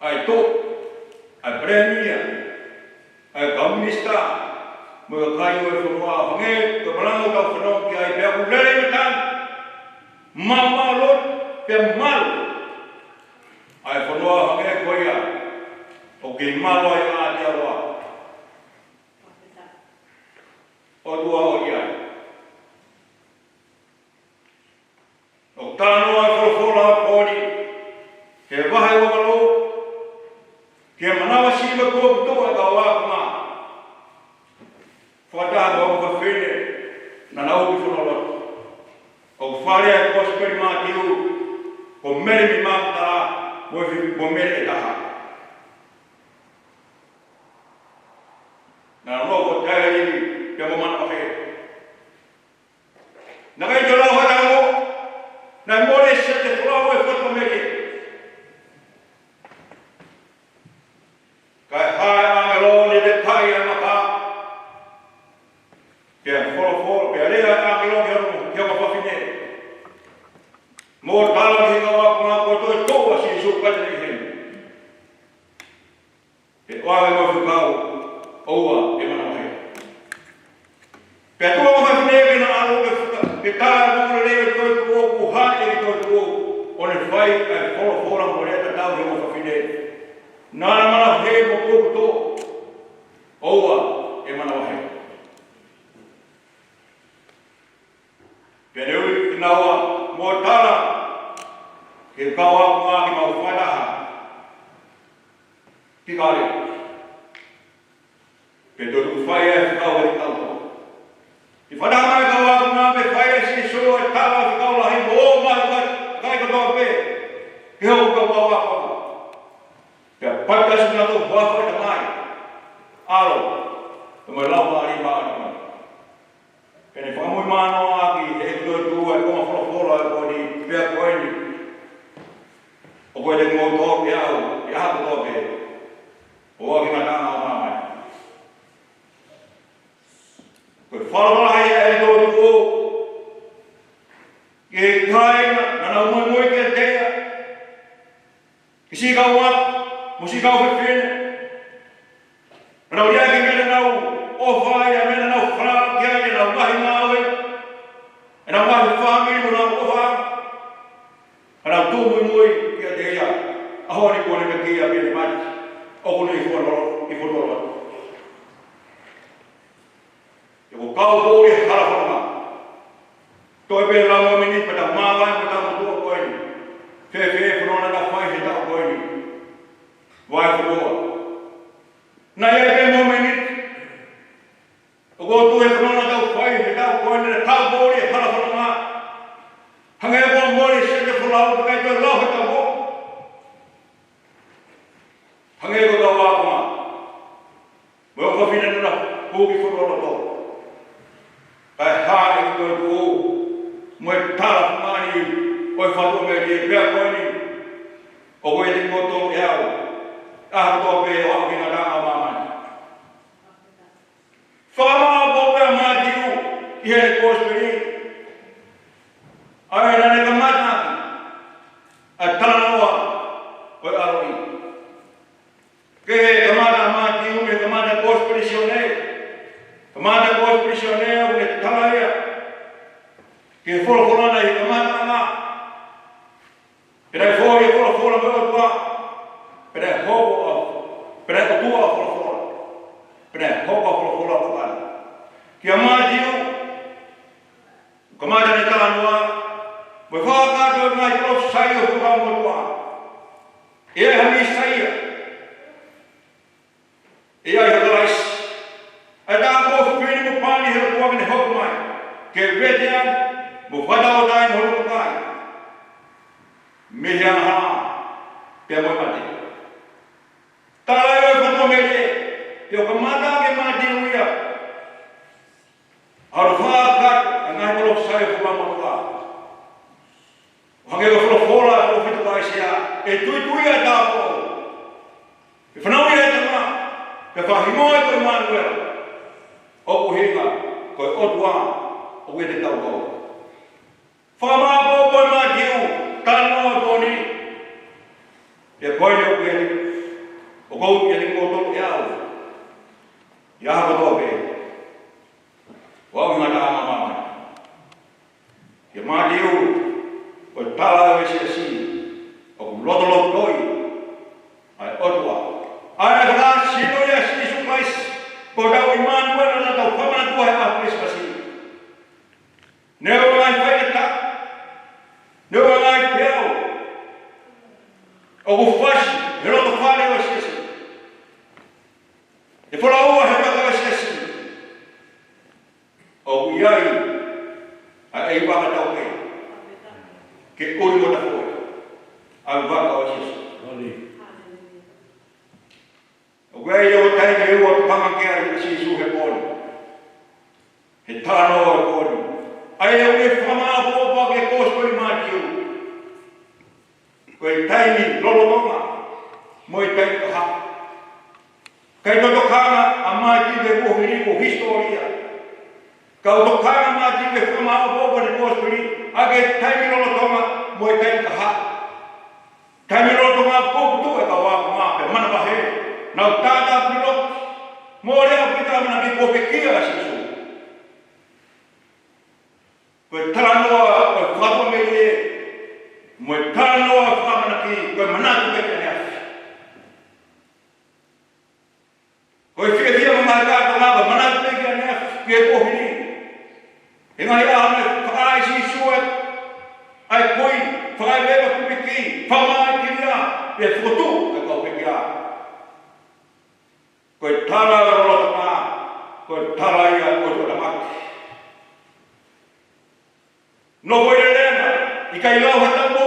ai to ai premier ai komunista mo kai o fo nge to blanco ka fo ki ai pe ku le tan mama lo pe mal ai fo no nge ko ya o ke malo ai a dia wa o dua o ya o tano ai fo la poni ke vai o malo ke manawa si ba ko to ga wa ma fada go ba fene na na o fo no o fare ai ko sperimativo ko mere mi ma ta mo fi ko mere ta na no ko tai ni ke mo man o he na ga jo la ho da mo na mo le se te fo o fo ko mere kai hai angelo ni de tai ama ke fo pe ale angelo ke ko fa fine mo tala ni ka wa ma ko to wa si su ka ni hen ke wa mo fu ka o wa e ma na he pe to wa fine ke na alo ke ta mo le ko ko ku ha e ko ko on e fai e fo mo le ta ta mo fa fine na mana he mo ko to owa e mana he pero nawa mo tala ke kawa ma ki mau fada ha ki kare pero tu fai e kawa i tau ki fada ma kawa ma pe fai si so e tala kawa hi mo ma kai ko pe ke o kawa wa ke patas na to wa fa mai alo to mo la wa ri ma ni ke ne fa mo ma no a ki e to tu e ko fo fo la ko ni pe ko ni o ko de mo to ya o ya ha to pe o ki ma na ma mai ko fa la ai e to tu ke kai na na mo mo ke te Isi kau wak, musi kau berfin. Rau dia ke mena nau ofa ya mena nau fra kia ya nau wahi mawe. Nau wahi family mo nau ofa. Rau tu mui kia dia. Aho ni kone ke kia pia mat. Oku ni ifonoro. Yo kau boi harapan. Toi pe lau minit pada mawa pada mutu ko ini. Fe frona da fai hita ko ini. Vai fo. Na ya pe mo minit. Ogo tu e frona da fai hita ko ini kau boi harapan. Hangai ko boi se ke fulau ka jo lau hita ko. Hangai ko da wa ko. Mo ko fina na ko ki fo ro to. Kai ha ni ko moi tala mani oi fatu me di pe ko ni o ko di ko to ya a to pe o ki na da ma ma fama bo pe ma di u ye ko spiri ai na ne ka ma na a tala wa o a ro ni ke ka ma na ma di u me ka ma na ko spiri sione ka ma na ko spiri sione o ne tala ya que fora na e mata na pero foi fora meu tua pero hobo pero tua fora pero hobo fora que amadio como era na noa foi fora do mais pro saio do vamos tua e a mim saía e aí agora a da go filho pani he tua me hobo mai que vediam Bufada odai holu kai. Mehian ha. Pia moi mati. Talai oi foto mele. Pia kamata ke mati uya. Arfa kat ngai bolok sai ko mamua. Hange ko flo fola ko fitu kai sia. E tu ya da ko. E fnau ya tama. Pe fa himoi ko Manuel. O ko hinga ko otwa o we de tau ko. Fama bo ma diu tano doni e koyo ke o ko ke ni ko to ya ko to be wa ma ta ma ke ma diu o tala we si o lo doi ai otwa ana ga si no ya si su mais ko da o man wa na ta ko ma ko ha pa si ne o mai fa ta no vai pelo o fashi ero to fale o sesi e por a hora que o sesi o iai ai va ta o que o mo ta foi al va o sesi o vai o tai que o pama que a si su he poli he tano o poli ai o e fama bo bo que costo i matiu ko taimi lolo tonga moi tai ka kai to kana amati de ko hiri ko historia ka to kana amati de fama bo bo de costo i age taimi lolo tonga moi tai ka taimi lolo tonga ko tu e ka wa ma pe mana ba he na tada pilo more a pita na bi ko pe kia si ko tano o famo mele mo tano o famo na ki ko manatu ke ne ko fi dia ma ka to ma manatu ke ne ke ko hini e ngai a ne fai si suet ai koi fai le ko piki fama ki dia e foto ko pe kia ko tala ro ma ko tala ya ko to ma no voy a lema y cayó a tambo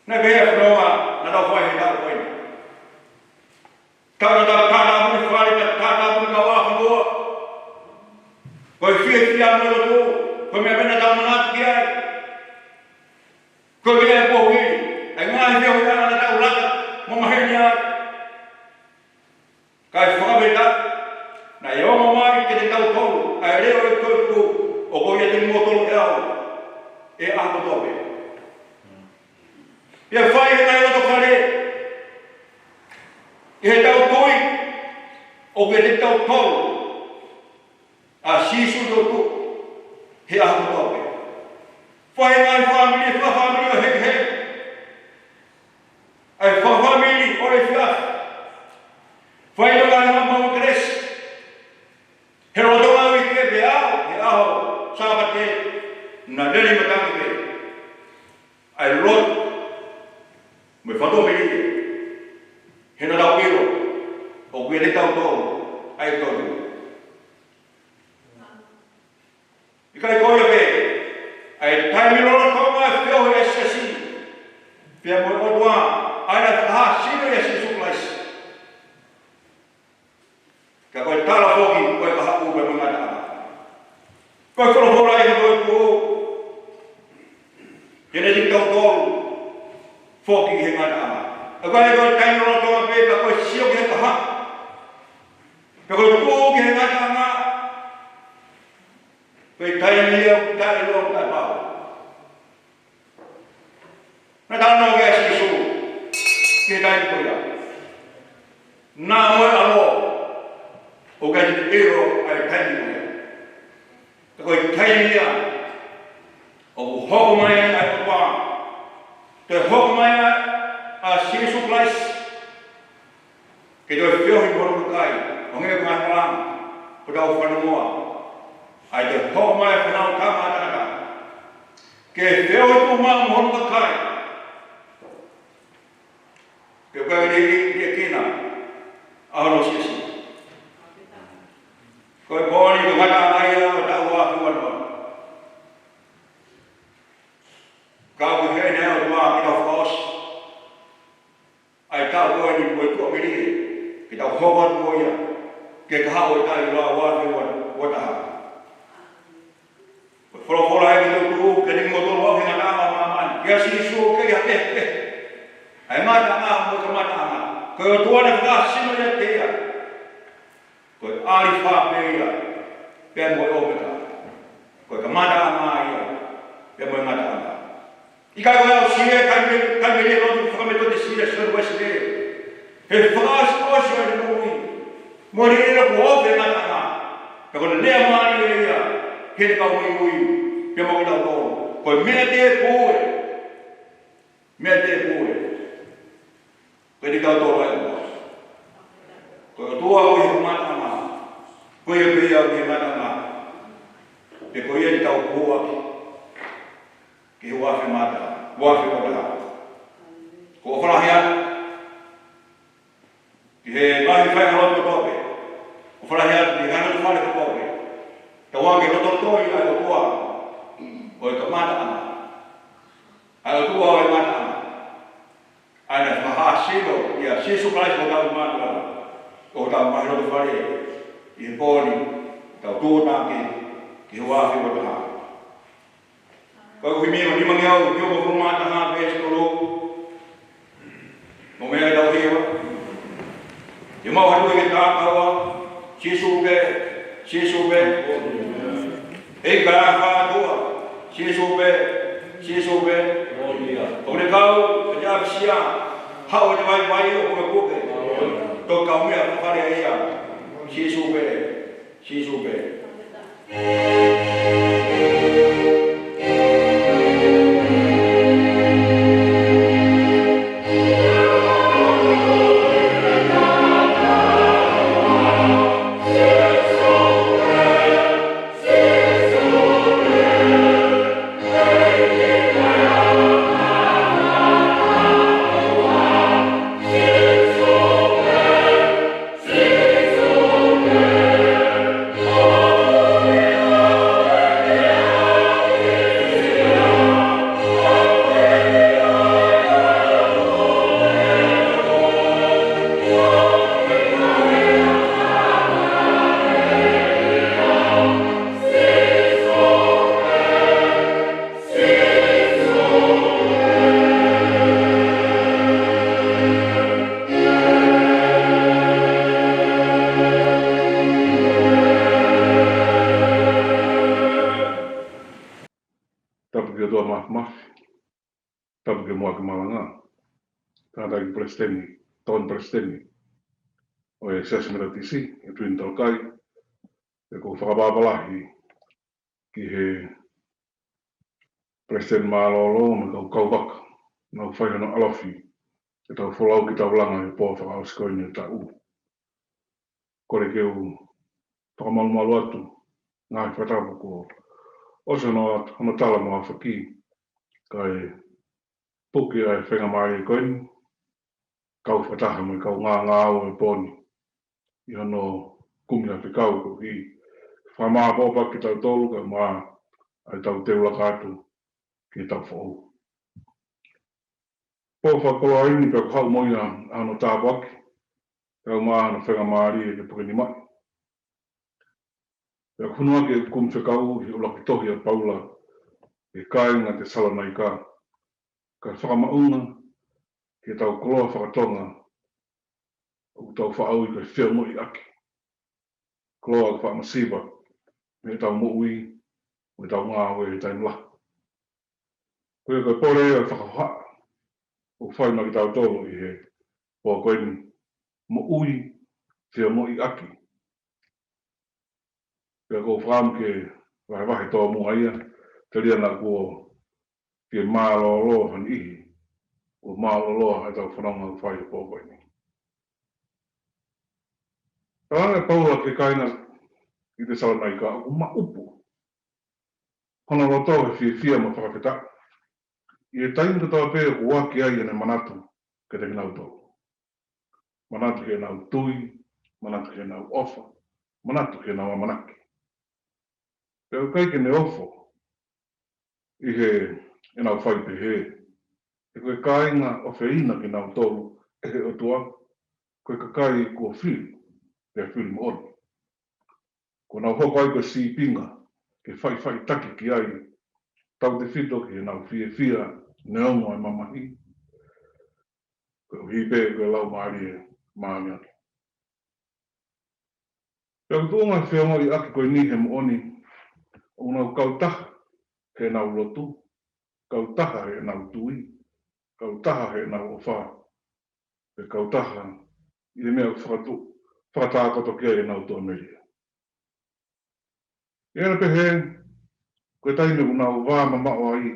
na vea floma na da foi da foi cada mun fale cada mun ka wa fo ko fi a no do ko me bena da manat ki ai ko be ko wi ai ma he o da na da ulata mo ma he nya kai fo be da na yo mo ma ki de ka ko ai le o ko o ko ye te moto e a ko to be me te tau tau. A sisu do tu. He ahu tope. Whai ngai family, o hek hek. Ai family, o e fiaf. Whai no ngai mamau kres. He rodoa i ke pe au, he aho, sabate, na lele matangi pe. Ai rod, me whato me ike. He na rau iro, o kue le tau tau, ai tau tu. I kai koia pe, ai taimi rora tau mai whio he asasi. Pia mo o tua, ai na whaha sino i asi suklaisi. Ka koe tala hoki, koe kaha uwe mga taama. Koe korofora i koe kuo. Hene di tau tolu, hoki he mga taama. A koe taimi rora tau mai pe, ka koe sio ki he kaha. Ka koe kuo ki he mga taama. Koe taimi leo, tae leo, tae pao. Na tano ke asi su, ke taimi koe ya. Na moe alo. O kai te ero ai taimi koe. Ka koe taimi ia. O hoko mai ai o wā. Te hoko mai a Jesu Christ. Ke toi whiohi moro kai. O nge kai parang. O tau whanamoa. Ai te hoko mai whanau kama ataka. Ke whiohi tu maa moro kai. Ke kai ni kina. Ahono sisi. Koe pōni ko mata mai o tau wā kuanua. Kau ku hei nea o tua ki tau whaos. Ai tau koe ni koe tua miri. Ki tau hoban koe ia. Ke kaha o tai wā wā wataha. Koe whorofora e ki tau tuhu ke ni ngoto wā hinga nama mamani. Kia sisu o kei hate. Ai mata ngā mo ka mata ngā. Koe o tuane whaka sino ia te ia. Koe ari whāpea, pia moe opeka. Koe ka mata ama ia, pia moe mata ama. I kai koe au sire, kai me le rotu whakameto te sire Southwest Day. He whakaasi osio e mui. Moe ni ina ku ope mata ama. Ka kone lea maani e ia, kene ka ui, pia moe tau tōru. Koe mea te pūe. Mea te pūe. Koe ni tau tōru ai ua. Koe tua koe he mata ama. Koe e pia o ke mata ama. Te koe e tau kua ki. Ki he wafi mata. Wafi kota ha. Ko o whanahia. Ki he mahi whai harotu tope. O whanahia ki hana tu whare tope. Ka wange roto toi ai o tua. Koe ka mata ama. Ai o tua o e mata ama. Ai na whaha sino. Ia Jesu Christ o tau mata ama. O tau mahi roto whare. I he pōni, tau tōna ki he wāwhi o taha. Koe kuhi mia ni mangi au, ki o ko mata ha pēs tolo. Mo mea tau hewa. Te mau hatu e ke tākaua, Jesu pe. E ka whātua, Jesu pe. O ne kau, ka tia pisia, hao e te vai o koe koke. Tō kau mea whare e ia. Jesu pe. Presteni, ton presteni. o e sesmera tisi e tuin taukai e ko whakababalahi ki he President Malolo me kau waka nau whaihana alafi e tau wholau ki tau langa e pō whakauskoini e tau. Kore keu whakamalumalu atu ngai whatapu ko oso no hono tala mo whaki kai puki ai whenga mai e koini kau whataha me kau ngā au e pōni i hono kumi a whikau ko ki whamaa pōpa ki tau tolu ka maa ai tau teula kātu ki tau whau. Pōwha koloa ini pia kuhau moina ano tāpu aki kau maa na whenga maari e ke puki ni mai. Pia kunu aki e kum whikau i ulaki tohi a paula e kāinga te salanai ka whakamaunga ki tau koloa whakatonga o tau whaau i kai whia mo i aki. Koloa ka whaamasiwa me tau moui me tau ngā oe e taimla. Koe koe pore e whakahoha o whaina ki tau tolo i he o koe ni moui whia mo i aki. Pia ko whaam ke wahe tō mua ia te ria na kua ke mālo han ihi o mālo ai tau whananga u whai o koe ni. Tāanga paula ke kaina i te salanai ka o ma upu. Hono roto he whia ma whakawhita. I e taim ka tawa pēr o waki ai ane manatu ke te kinau tau. Manatu ke nau tui, manatu ke nau ofa, manatu ke nau amanaki. Pēr kai ke ne ofo i he e nau whai pe he. E koe kāinga o whiina ke nau tolu e he otua, koe ka kai kua whiu, pe whiu mo oni. Ko nau hoko ai koe si pinga, ke whai taki ki ai, tau te whito ke nau whia neongo e mamahi. Koe hipe koe lau maari e maami aki. Pea kutunga whiongo i aki koe ni he mo oni, o nau kautaha he nau lotu, kautaha he nau tui, kautaha he nau ofa, pe kautaha i he mea whakatākoto kia e nau tō meria. Iana pe he, koe taime u nau wāma mao ai,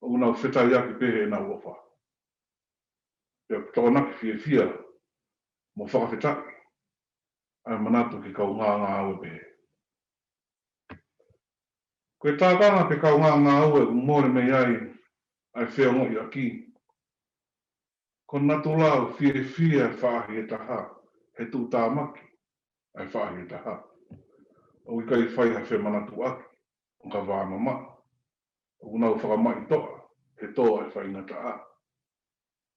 o nau whetai aki pe he nau ofa. Pea tōnaki whia, mo whakawhetaki, ai manatu ki kau ngā aue pe he. Koe tātanga pe kau ngā aue ku mōre mei ai whiongo i aki. Ko natu lau whia whaahi e taha, he tū tāmaki, ai whaahi e taha. O i kai whai ha whe manatu aki, o ka wāmama. O nau whakamai toa, he toa e whai ngata a.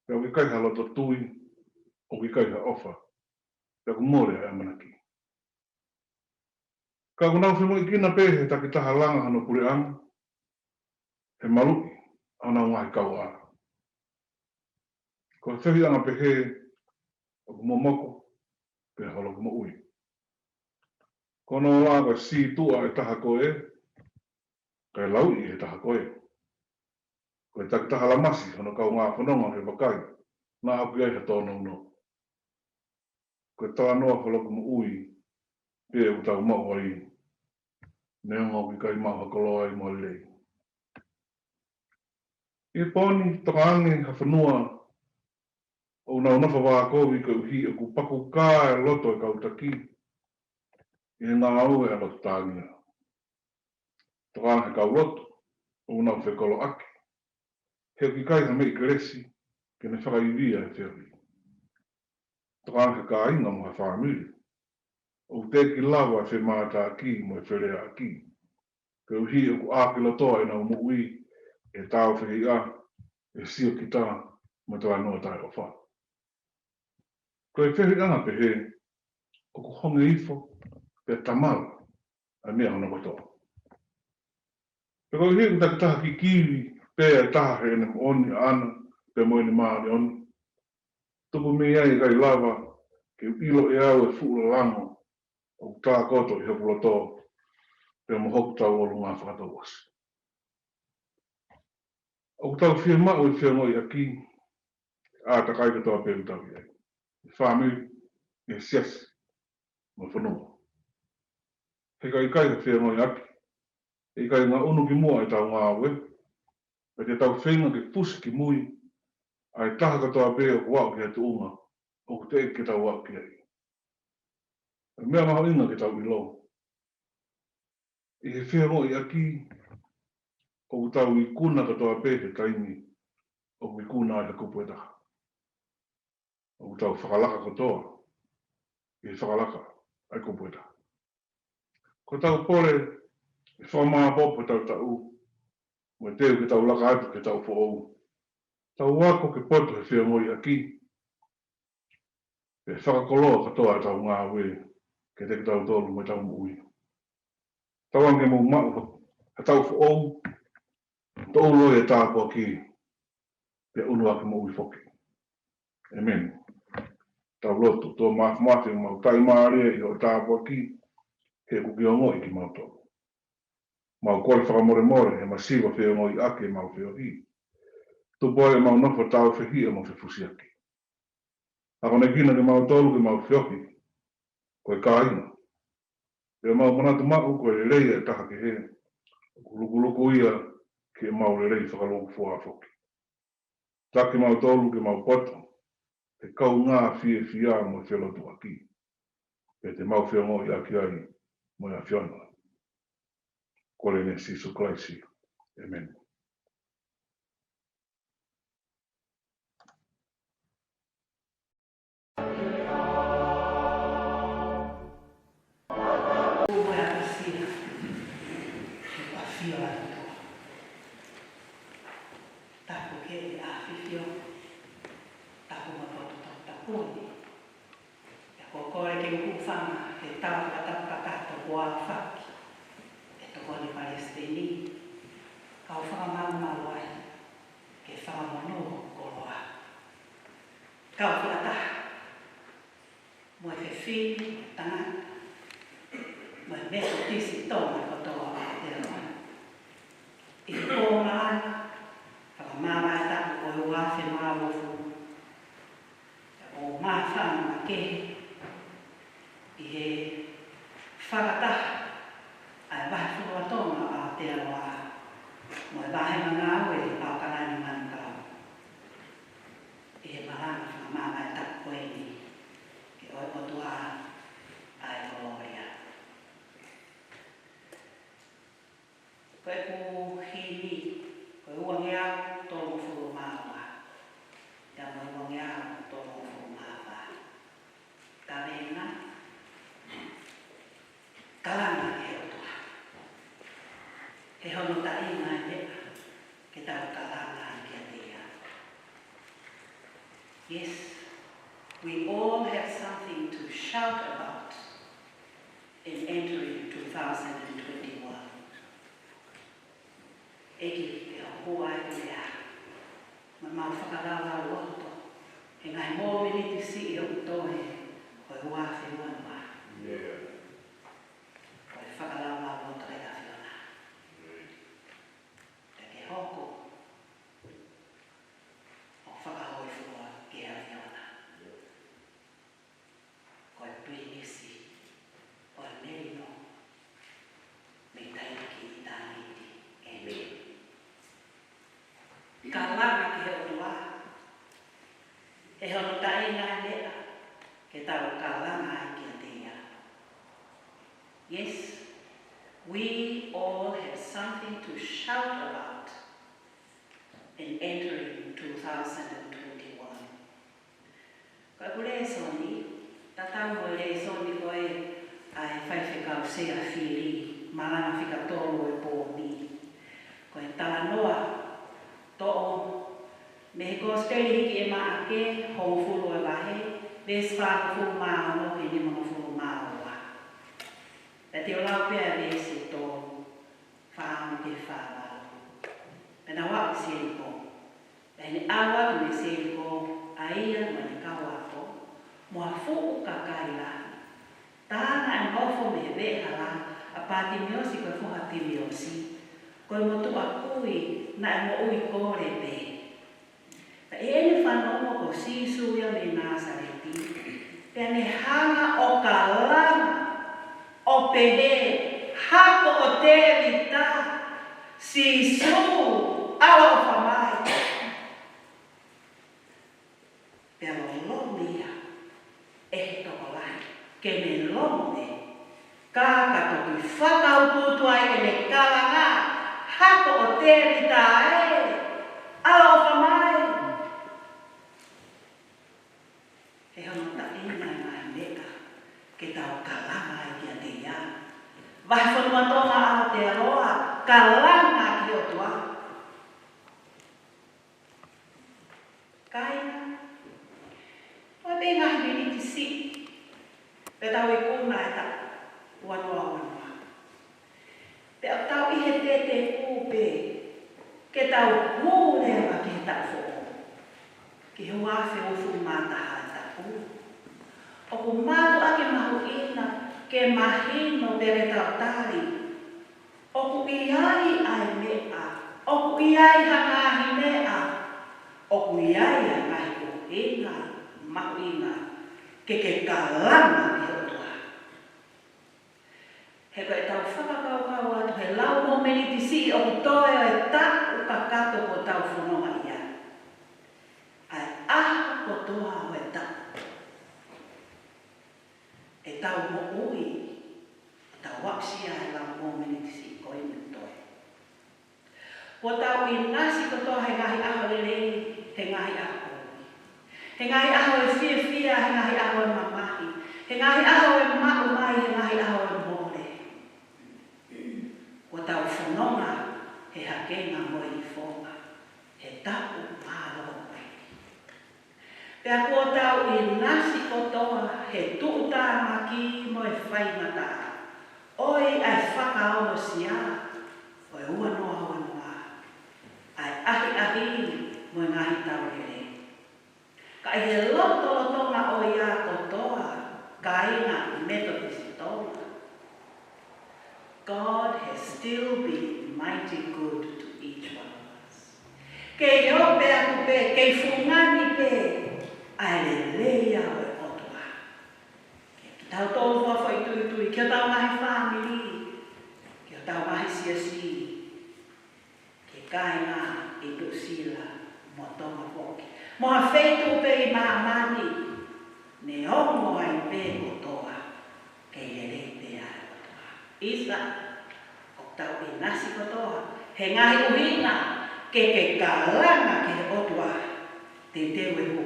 Pea o i kai ha loto tui, o i kai ha ofa, pea ku mōre ai manaki. Ka kunau whimo i kina pe he taki taha langa hano pure anga, he maluki, ana ngahi kau a. Ko whehi anga pe he, o ku momoko, pe holo ku mo ui. Kono la koe si tua e taha koe, kai lau i e taha koe. Koe taki taha lamasi, hano kau ngā whanonga he wakai, nā aku ai he tōna uno. Koe tā noa holo ku mo ui, pe u tau mau ai, neonga ki kai mau hakoloa ai mo lei. I poni toka ange ha whanua o nau nafa wā kowi ka uhi o ku paku kā e loto e kautaki i ngā au e loto tāngia. Toka ange kau loto o nau whekolo aki. Heo ki kai ha mei keresi ke ne whakaiwia e whiri. Toka ange ka inga mo ha whamiri. O te ki lawa e whemata aki mo e wherea aki. Ka uhi o ku āki lotoa e nau mo ui e tāu whi a, e sio ki tā, ma tō anō tai o wha. Koe whehi anga pe he, o ku honge ifo, pe tamaru, a mea hona kotoa. Pe koe hi ku taha ki kiwi, pe e taha he ne oni ana, pe moeni maari oni. Tupu me ai kai lava, ke ilo e au e fuula lango, o tā koto i hoku loto, pe mo hoku tau olu ngā whakatauasi. O tau whia mao i whia ngoi aki, a ta kai katoa pe utau i ai. Whamiri, e siasi, ma whanua. He kai he whia ngoi aki. E kai ngā unu ki mua e tau ngā awe. E te tau whenga ke pusi ki mui. Ai taha katoa pēo ku wau ki atu unga. O ku te ke tau wau ki ai. E mea maho inga ke tau ilo. I he whia ngoi aki. O ku tau I kuna katoa pē ke taimi. O ku I kuna ai he kupu e taha. O ku tau whakalaka katoa. I he whakalaka ai kupu e taha. Ko tau pore, e whamaa popo tau tau, mo teo ke tau laka atu ke tau whoou. Tau wako ke poto he whia ngoi aki, e whakakoloa katoa e tau ngā ue, ke te ke tau tolu me tau mui. Tau ange mo mau, he tau whoou, tau loi e tāpua ki, pe unu ake mo ui whoki. Amen. Tau loto, tō māwhamate mau tai māre I o tāpua ki, he kuki o ngoi ki mau tō. Mau kore whakamore more, he masiwa whia ngoi ake mau whio hi. Tu boe mau nofa tau whihi e mau whifusi ake. Ako ne kina ke mau tolu ke mau whioki, koe kāina. E mau manatu mau koe le reia e taha ke he. Kuluku ia ke mau le rei whakaloku fua whoki. Take mau tolu ke mau poto, te kau ngā whia mo whiolotu aki. E te mau whio ngoi aki ai mo ia whiona. Kore ne Sisu Klaisi. Amen. Yes, we all have something to shout about in entering 2021. Eki te hoa e lea, ma mau whakarawa loto, e ngai mō miniti si I o utohe, hoi hoa whiwanua. Hoi whakarawa loto e a whiona. Te ke hoko, o whakahoi fua ke a whiona. Koi prinisi, o merino, me taiki I tāniti, amen. Ka langa ki he otua, e hono tainga lea, ke tau ka langa I ki a tea. Yes, we all have something to shout about in entering 2021. Koe kule e soni, tatau mo le e soni koe ai whaiwhekau sea whiri, marana whika tōru e pōni. Koe tala noa, to'o, me he kōsteri hiki e maa ke, hou furu e wahe, ves whāka furu maa no ke ni mga furu maa oa. E te o lau pia ves e tō, whāmu ke whāwaru. E na wak sieriko. E ni awa me sieriko, a ia ma ni kawako, mua fuku kakaila. Tāna e ngofo me vehala, a pāti miosi koe fuhati miosi. Koe motu a kui na e mo ui kore pe. Ta e ni whanongo ko Sisu ia me Nazareti. Pea ne hā te vita si su ala famai. Pero lomia e tokolai ke me lomne ka to ki whakaututu ai e me kalanga hako o te vita e ala famai. He hano ta ina mai neka ke tau kalanga ai kia te ia. Vai whanua tonga ao te aroa, kalanga ki o tua. Kaina, oi te ngahi ni ti si, pe tau e kuna e ta wanua wanua. Pe au tau ihe te kupe, ke tau mūrewa ki he tau fō. Ki he wafe o fu mātaha e ta ku. O ku mātu ake mahu ina, ke mahino pere tau tari. O ku iai ai mea, o ku iai hangahi mea, o ku iai hangahi o ina, mahu ina, ke kalama ki o tua. He koe tau whakakau atu, he lau mo meni tisi o ku toe o e taku kakato ko tau whanonga ia. Ai aha ko toa o e taku. E tau mo ui, tau waksia e lau mo meni tisi ko ina toe. Ko tau i nasi ko toa he ngahi aho lelei, he ngahi aho ui. He ngahi aho e fia, he ngahi aho e mamahi. He ngahi aho e mau mai, he ngahi aho e mole. Ko tau whanonga, he hakenga mo i whonga. He tapu mālo mai. Pea ko tau i nasi ko toa, he tuuta maki mo e whaimata. Oi ai whakaono sia, o e ua noa. Ai ahi mo e ngahi tau rere. Ka i he lotonga o ia kotoa, ka inga Methodist tonga. God has still been mighty good to each one of us. Kei ope aku pe, kei fungani pe, ai le leia o e otoa. Ki tau tolu whawhai tui, ki o tau mahi family, ki o tau mahi siasi, ki kainga i tu sila mo tonga poki. Mo ha feitu pe i maamani, ne ongo ai pe kotoa, kei lere pe ai kotoa. Isa, o tau i nasi kotoa, he ngahi uhina, ke kalanga ki he otua, te tewe hu,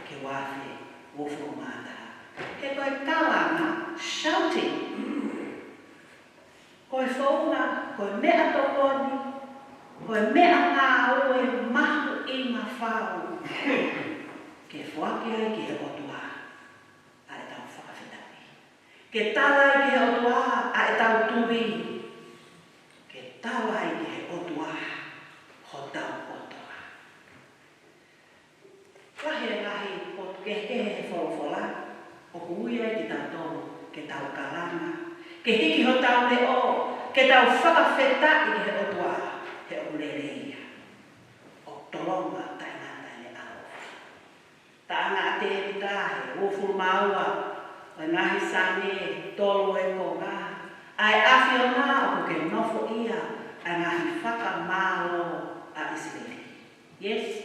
ke wafe, wofu mata. He koe kalanga, shouting. Koe whaunga, koe mea tokoni, koe mea ngā oe mahu i ngā whau. Ke whaki ai ki he otua, a e tau whakawhitaki. Ke tala ai ki he otua, a e tau tuwi. Ke tala ai ki he otua, ho tau otua. Wahe ngahi, ke he wholofola, o kui ai ki tau tonu, ke tau kalanga. Ke hiki ho tau leo, ke tau whakawhitaki ki he otua. He ulereia, o tolonga tainata ne au. Taanga te evita he ufu maua, o ngahi sane tolo e konga. Ai afi o ngā o ke nofo ia, a ngahi whaka mālo a Israeli. Yes,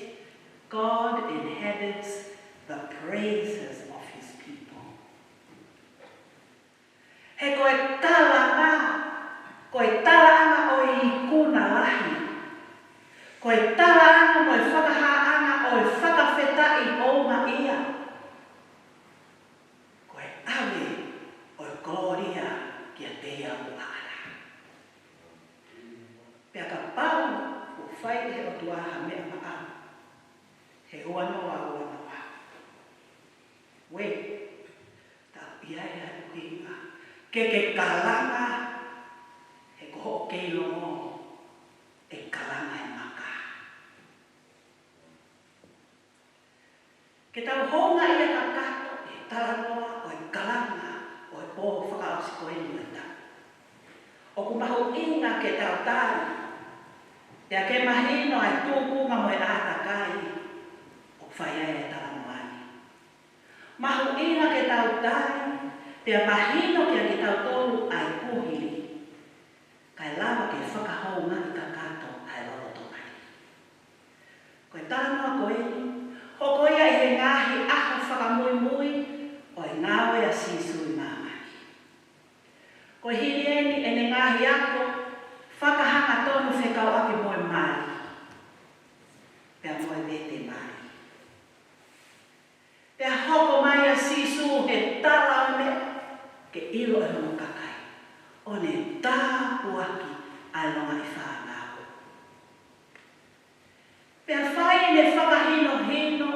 God inhabits the praises of his people. He koe talanga, koe talaanga o i kuna lahi. Koe talaanga mo i whakahaanga o i whakawheta i ounga ia. Koe awe o i gloria kia teia o ara. Pea ka pau o whai he o tuaha mea maa. He ua noa. We, ta ia ia uhinga. Ke kalanga. Ko ke longo e kalanga e maka. Ke tau honga ia kakato e talanoa o e kalanga o e po whakaosi ko e nueta. O kumahu inga ke tau tari, pia ke mahino ai tūpunga mo e ātakai o whaia e talanoani. Mahu inga ke tau tari, pia mahino kia ke tau tolu ai puhili. Kai hou ngā i ka kato ai loroto mai. Koe tānoa koe ni, hoko ia i he ngāhi ako whakamui mui o i ngāwe a sisui māmai. Koe hirieni e ne ngāhi ako whakahanga tonu whekau ake moe mai. Pea moe vete mai. Pea hoko mai a sisu he tala me ke ilo e hono kakai. O ne tā puaki ai longa i whanau. Pea whai ne whakahino hino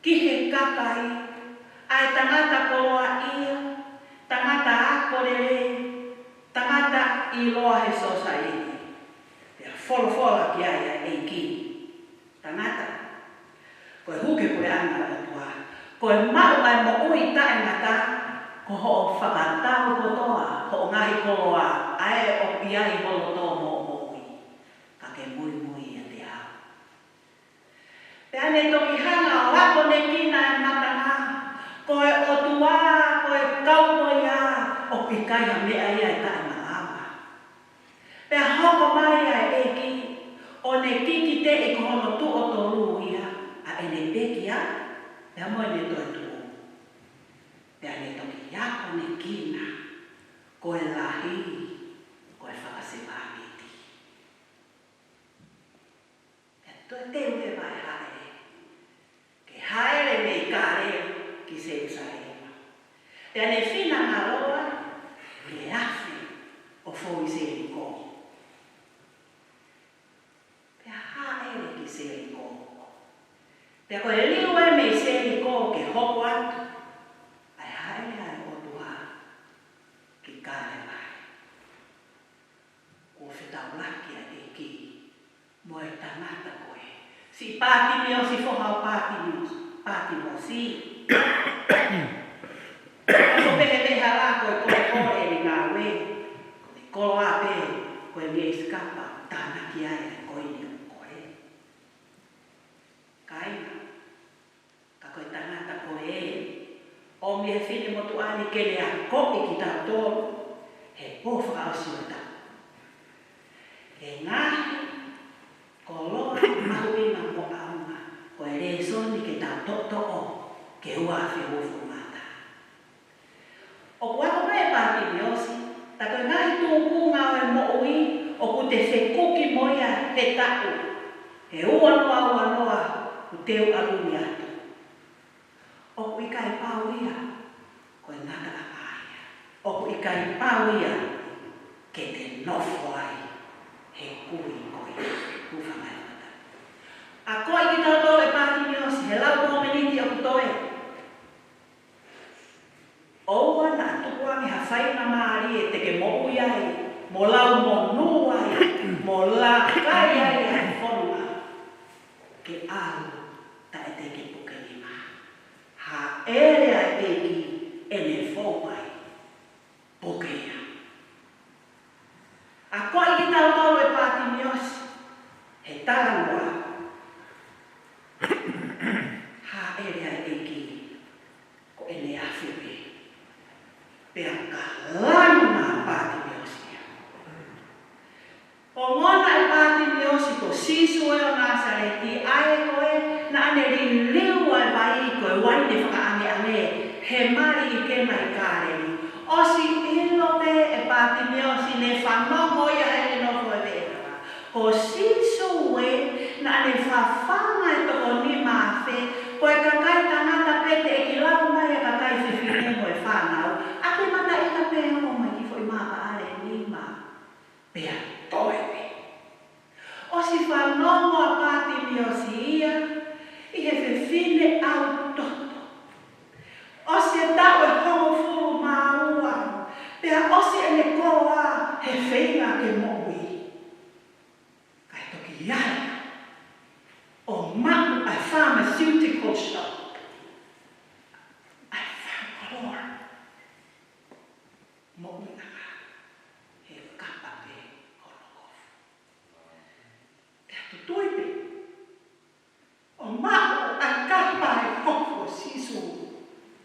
ki he kakai ai tangata koloa ia, tangata akorere, tangata i loa he sosa ini. Pea wholofola ki aia e ki. Tangata, koe huke koe anga o tua, koe mau ai mo ui tae ngata, ko ho o whakatau kotoa, ho o ngahi koloa, ae o piai holoto mo mo ui, ka ke mui mui a te au. Pea ne toki hanga o wako ne kina e matanga, koe o tua, koe kaunoia, o pikai a mea ia e tae maawa. Pea hoko mai ai e ki, o ne kiki te e kohono tu o toru ia, a e ne pekia, pea moe ne toi tu. Pea ne toki iako ne kina, koe lahi, koe whakasewāmiti. Pea toi te ue vai haere, ke haere me i kāre ki se usarema. Pea ne whina ngā roa, le afi o fōi se i kō. Pea koe liu e me se ni kō ke hoko atu, ai haere ai o tua ki kāre mai. Ko whetau laki a e ki, mo e tangata koe. Si pāti mio si whokau pāti mo si. Ako pehe leha la koe koe kore ni ngā we, koe kolo a pe, koe me iskapa, tāna ki ai e koe ni o koe. Kaina. Koe tangata koe e, o mi he whine motu ani kele a kopi ki tau tōru, he pōwha au siota. He ngahi, ko loa mahuina mo aunga, koe re soni ke tau toto o, ke ua awhi ufu mata. O kuako mai pāti miosi, ta koe ngahi tūkunga o e mo ui, o ku te whekuki moia he taku, he ua noa, ku teu aluni atu. Oku i kai pauia, koe ngata a aia. Oku i kai pauia, ke te nofo ai, he kui koe, kuwhangai mata. A koe ki tau tō e pāti miosi, he lau mō meniti o kutoe. Oua na tukuangi ha whaina maari e teke mo ui ai, mo lau mo nu ai, mo la kai ai ai whonua. Ke au, ta e teke puke ni maa. Ha ere a eki e ne whōpai, pokea. A koe ki tau tau e pāti miosi, he tarangua. Ha ere a eki, ko e ne awhiwe. Pea ka lana pāti miosi. O ngona e pāti miosi ko sisu e o Nasareti, ae koe na ane liu ai vai koe waine whakaange ane, he mari i ke mai kāreni. Osi ilo te e pāti miosi ne whanongo ia he no koe vera. Ko sisu e na ane whawhanga e toko ni mawhe, koe kakai tangata pete e ki lau mai e kakai whiwhine mo e whanau, ake mata e ka pēno mai ki fwoi mapa ale ni ma. Pea toe me. Osi whanongo a pāti miosi ia, i he whiwhine au toto. Osi e tau e hongo furu maua, pea osi e ne koa he whenga ke moui. Kai toki iai, o mau a pharmaceutical shop. I found color. Moui naka, he kapa pe holokofu. Pea tutuipe, o mau a kapa e kofo sisu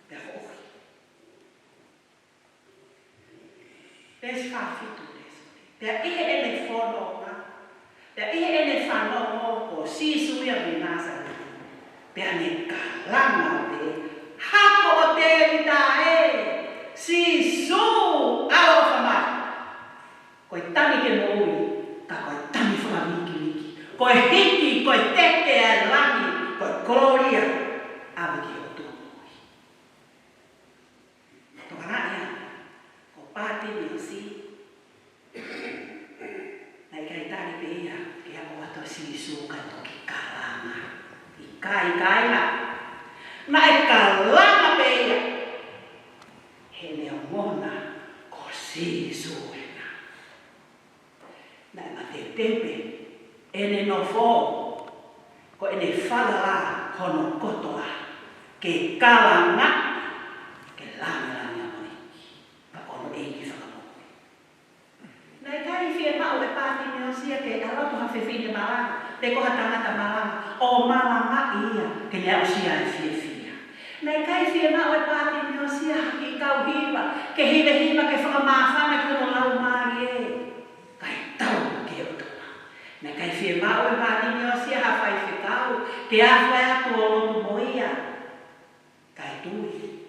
pe hoki. Pea whawhitu desu. Pea ihe e ne whono Te ihe ene whanongo o sisuia mi Nazareth. Pe ane kalama pe. Hako o te rita e. Sisu alo whamai. Koe tani ke moui. Ka koe tani whamiki. Koe hiki, koe teke a langi. Koe gloria. Awiki o tu moui. Tokaraya. Ko pati ni o si. Nai kai tani pe ia. Ke a wato sisu ka toki kalama. Kai la. Nai kalama pe ia. He leo mona ko sisu ena. Nai ma te tempe. Ene no fo. Ko ene whalala hono kotoa. Ke kalanga. Ke langa amoi. Pa ono eiki whakamoi. Nai kai fia mao e pāti me o sia ke aloto hawhewhine malanga. Te koha tangata malanga. O malanga ia. Ke lea o sia e fia. Nai kai fia mao e pāti me o sia haki tau hiwa. Ke hiwa ke whakamāwhana ki ono lau maari e. Kai tau ke o toa. Nai kai fia mao e pāti me o sia hawhai whitau. Ke awhai atu o lotu moia. Kai tui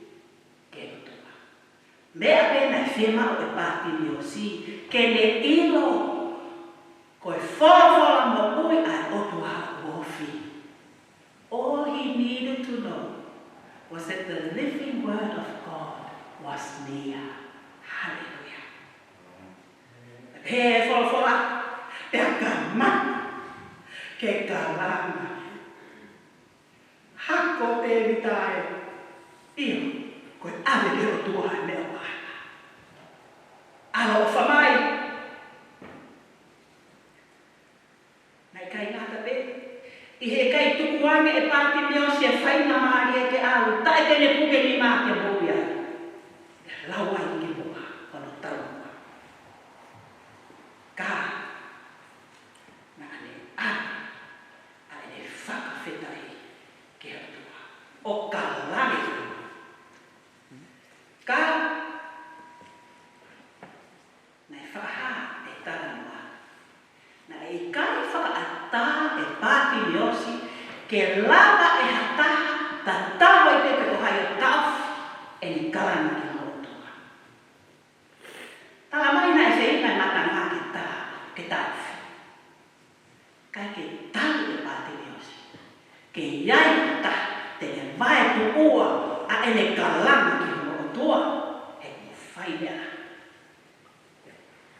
ke o toa. Mea pena e fia mao e pāti me o si. Ke ne ilo. Koe whawhala mo ui ai otu hau wofi. All he needed to know was that the living word of God was near. Hallelujah. He whawhala, te akama, ke kalama. Hako te vitai, iyo, koe ave ke o tua e mea waina. Alo o whamai. Nai kai ngata pe. I he kai tukuane e pāti meo se whaina maari e ke au. Tai tene puke ni mā ke mouia. Laua i ke moa, kono taua. Ka. Na ane ana. A ene whakawhetai ke atua. O ka lani. Ka. Nai whakaha e tana moa. Na e kai whakaata e pāti miosi ke lava e hataha ta tawa i te o hai o tau e ni kalana ki hautua. Tala mai na e whina e matanga ke tau. Kai ke tau e pāti miosi. Ke iai ta te ne vai tu ua a e ne kalana ki hautua e ku whainea.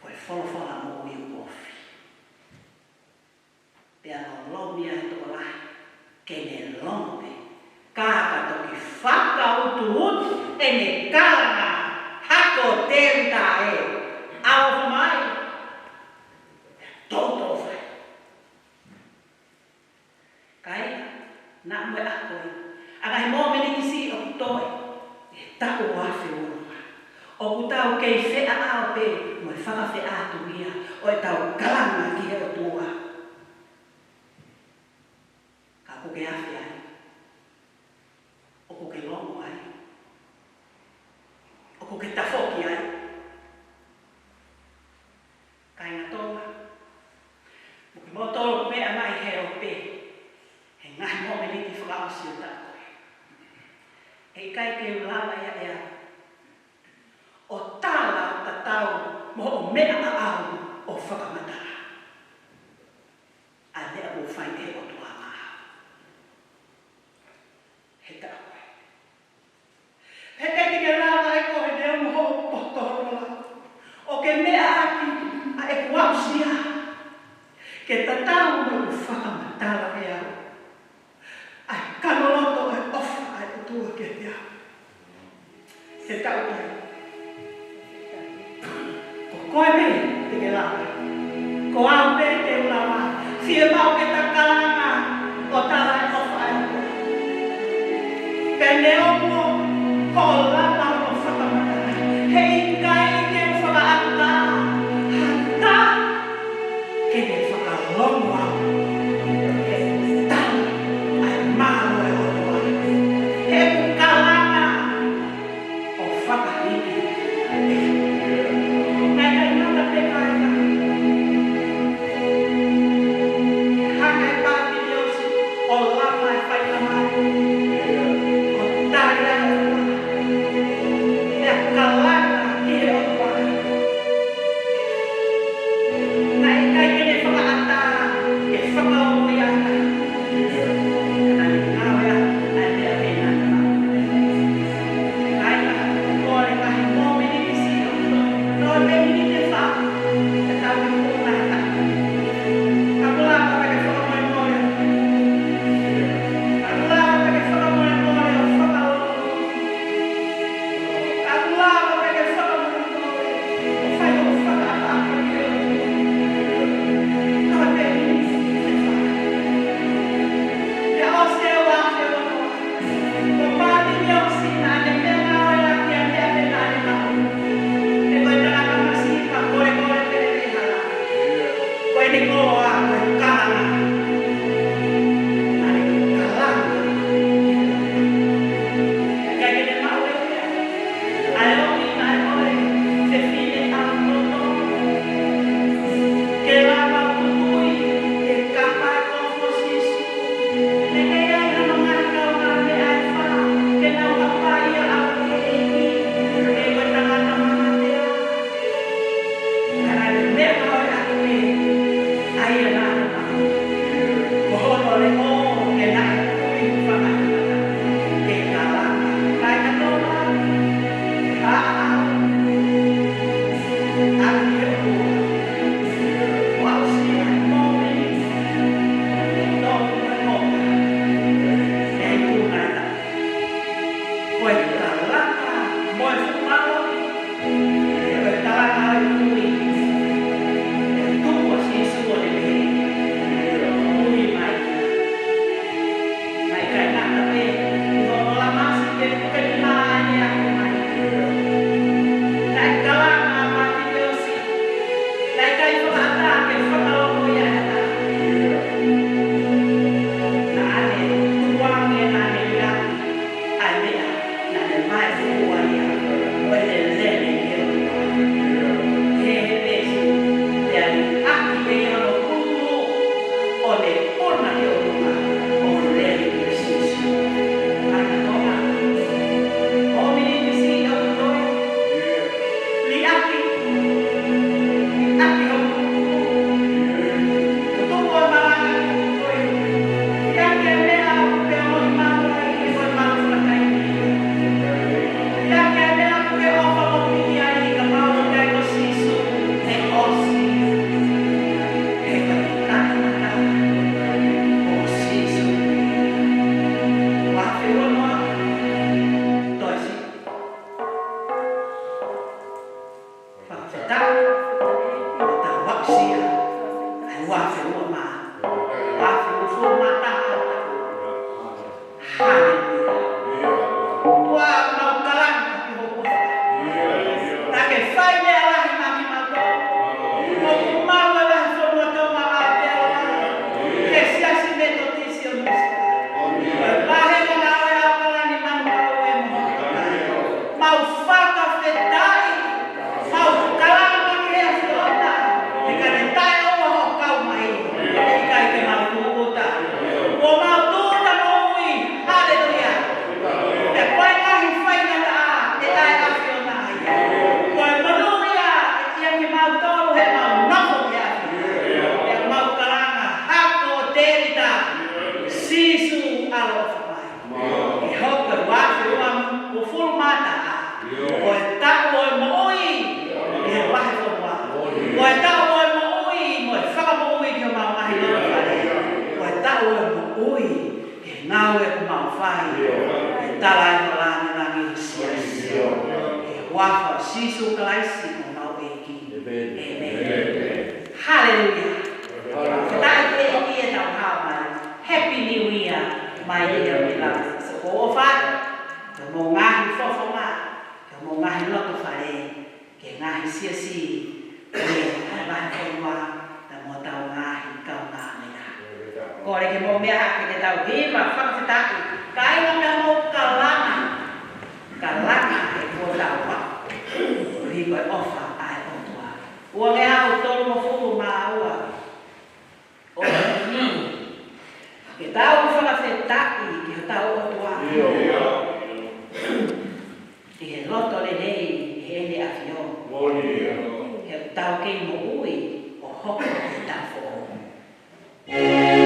Koe wholawhala mo i uofi. Pea no lomia e toko lai, ke ne lompe, kāka toki whakautu utu, e ne kalanga, hako tenta e, au whamai, toto whai. Kai, nā mwe akoi, aga he mōmeni ki si o kutoe, e taku wafi urua. O kutau kei whea au pe, mwe whakawhea atu mia, o e tau kalanga ki he o tua. O ke awhi ai, o ko ke longo ai, o ko ke tafoki ai. Kai ngā tonga, mo ke motoro mea mai he o pe, he ngai mo me niti whakaosi o tākoe. E kai ke ulawa ia ea, o tāla o tatau mo o mea a au o whakamatara. A lea o whai e o tua maa. He ta koe. He te ki ke rāwa e koe neo mo potorola. O ke mea aki a e kuausia. Ke tatau me u whakamatala e au. Ai kanoloto e ofa ai o tua ke te au. He ta koe. Ko koe me te ke rāwa. Ko au me te ulawa. Fie mau ke takalanga o tala e ofa ai o tua. Peneomo kola tamo whakamata. Hei kai ke whakaata. Hata ke te whakalongo au. He tau ai mālo e otoa. He kalanga o whakahiki. Nai kai ngata pe kai. ngau e ku mau whai, e tala e malanga nangi sia sia, e wafa sisu kalaisi o mau e ki. Amen. Hallelujah. Kita iki e tau hao mai. Happy New Year, my dear beloved. So ko fa, ka mo ngahi fofonga, ka mo ngahi loto whare, ke ngahi sia si, ke ai konwa, ka mo tau ngahi kau ngāne na. Kore ke mo mea hake ke tau hiva, whakawhitaki, ka inga mea mo kalanga e ko tau wa. Hiva e ofa ai otua. Ua me hau tolu mo fuku maa ua. O ke tau whakawhitaki, ke tau otua. He loto le nei, he ene awhio. He tau kei mo ui, o hoko he tau fo. Oh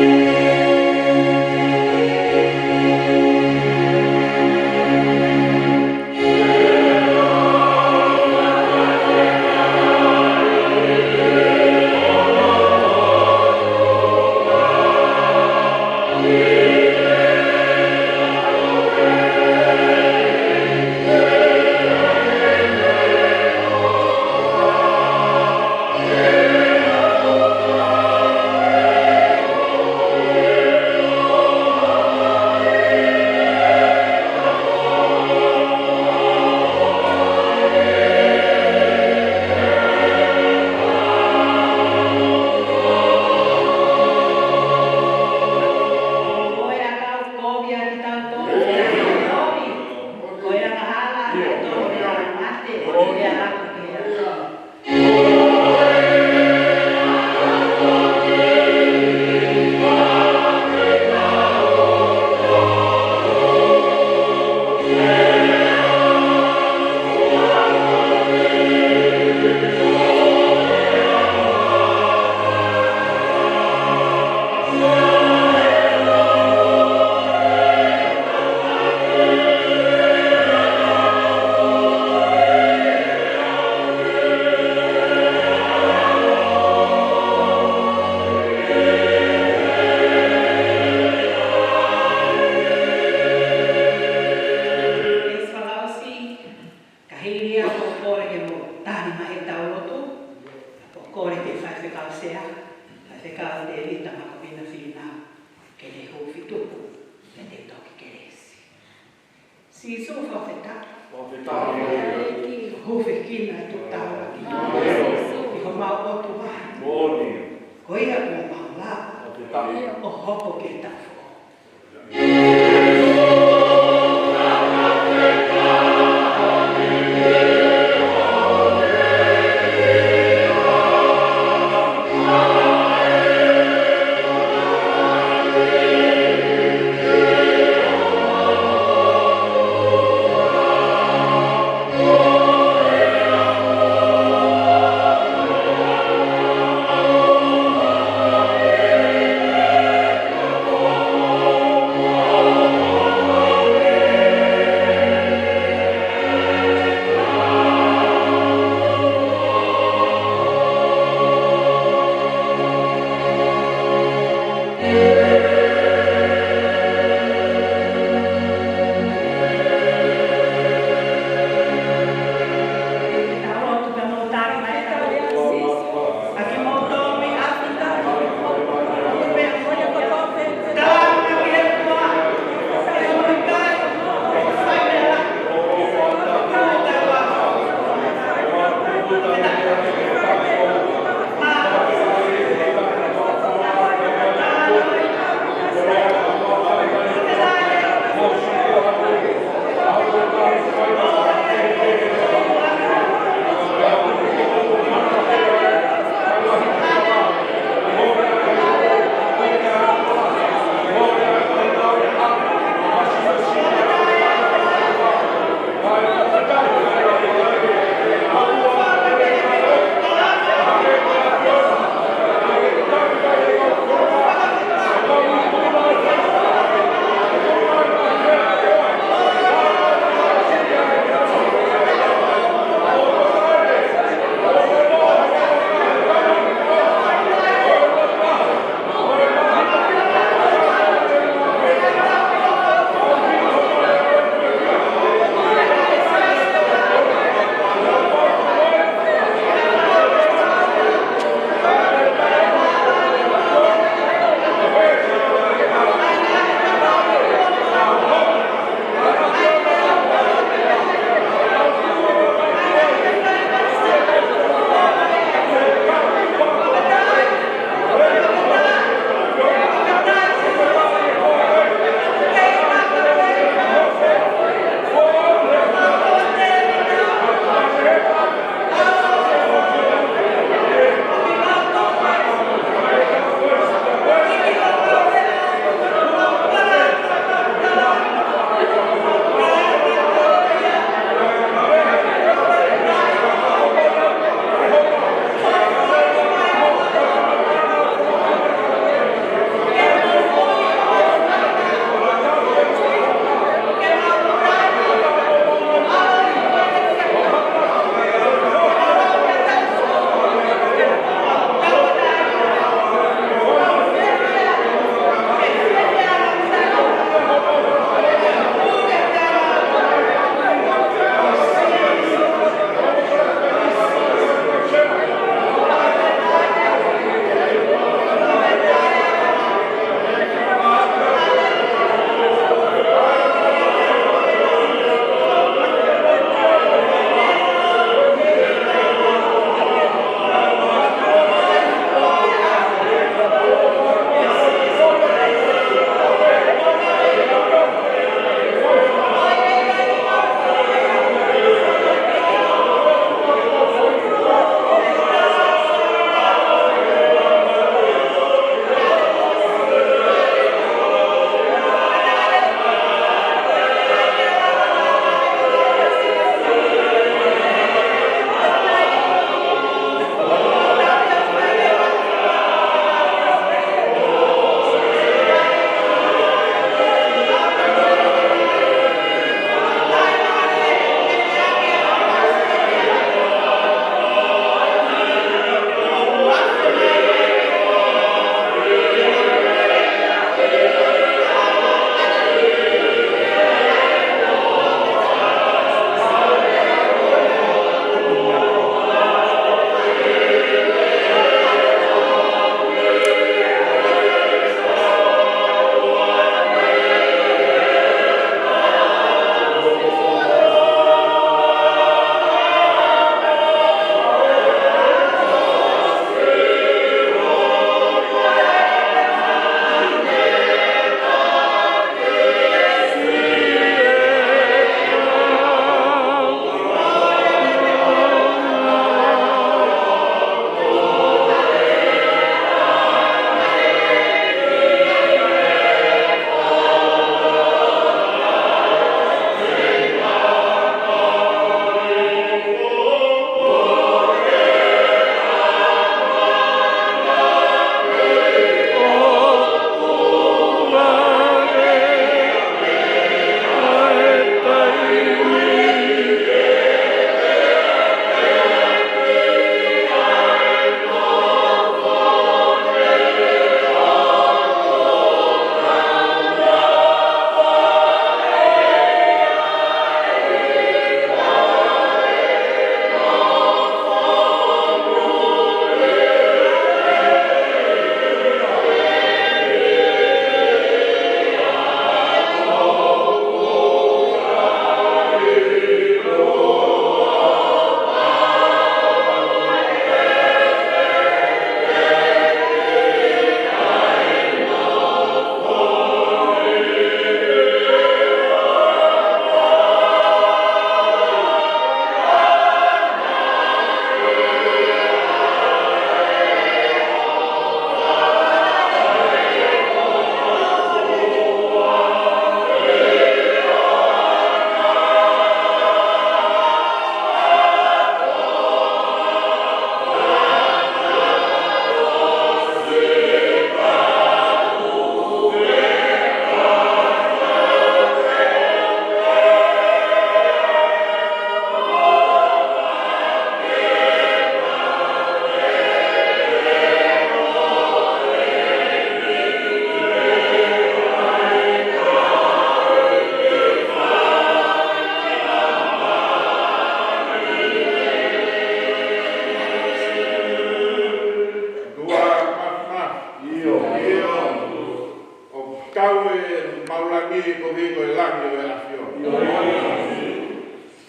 ko vi ko langi o afio.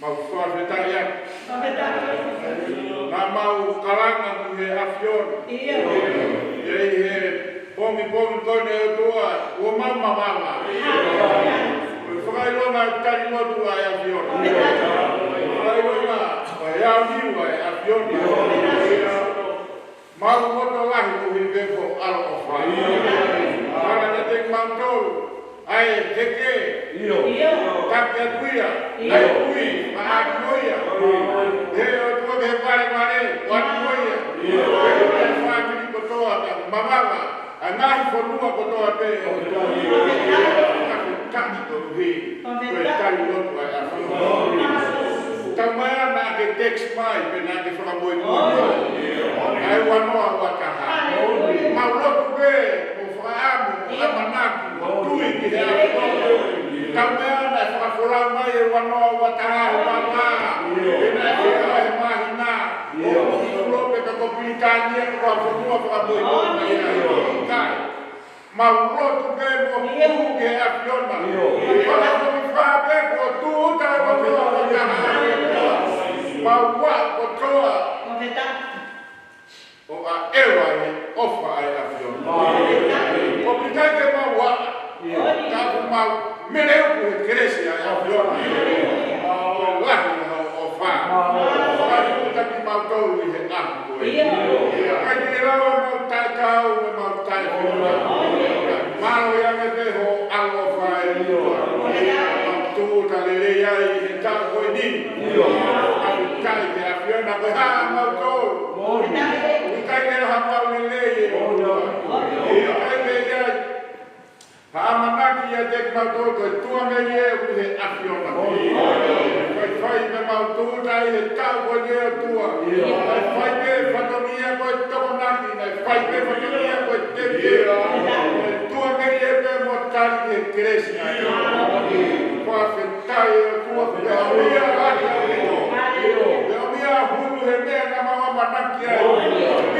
Mau soa fetaia. Na mau kalanga ku he afio. Ei he pomi kone o tua o mama. Whakai longa tari lotu ai afio. Whakai longa ia miu ai afio. Mau moto lahi ku hi veko alo o whai. Mana ne te mantol ai heke. Tapia tuia. Ai ui. Maaki noia. He o tua ke vare. Wani noia. He whakiri kotoa ka mamama. A nahi whanua kotoa te. Kaki toru hi. Koe tari lotu ai afio. Tamaya na ke text mai pe na ke whakamoi ai wanoa wakaha. Mau lotu pe o whaamu o amanaki o tui ki he afio. Tamaya na whakawhora mai e wanoa wakaha o wakaha. E na ke ai mahina. O ulo pe ka kopitania ka whanua whakamoi kai. Mau lotu pe mo hu ke afiona. Whakakomi whape ko tuuta e wanoa wakaha. Mau wa kotoa. O a ewa e ofa ai afiona. O pitai ke mau wa. Tapu mau mereu ku he keresi ai afiona. O lahi na ofa. Whakari kuta ki mau tolu i he ahu koe. Kai te rawa mau tai kau me mau tai fiona. Maro ia me te ho alo ofa e rua. Mau tuuta lele ai he tau koe nini. Kai te afiona koe haa mau tolu. Kai te ha mau lele e kai te iai. Haamanaki ia te mau tolu koe tua me ie ku he afiona. Whai me mau tuuta i he tau koe nie tua. Whai me whakamia koe tokonaki. Whai me whakamia koe te kia. Tua me ie me mo tari he keresi. Whawhetai e tua pia mia raki a rino. Pia mia hulu he mea na mawa manaki ai.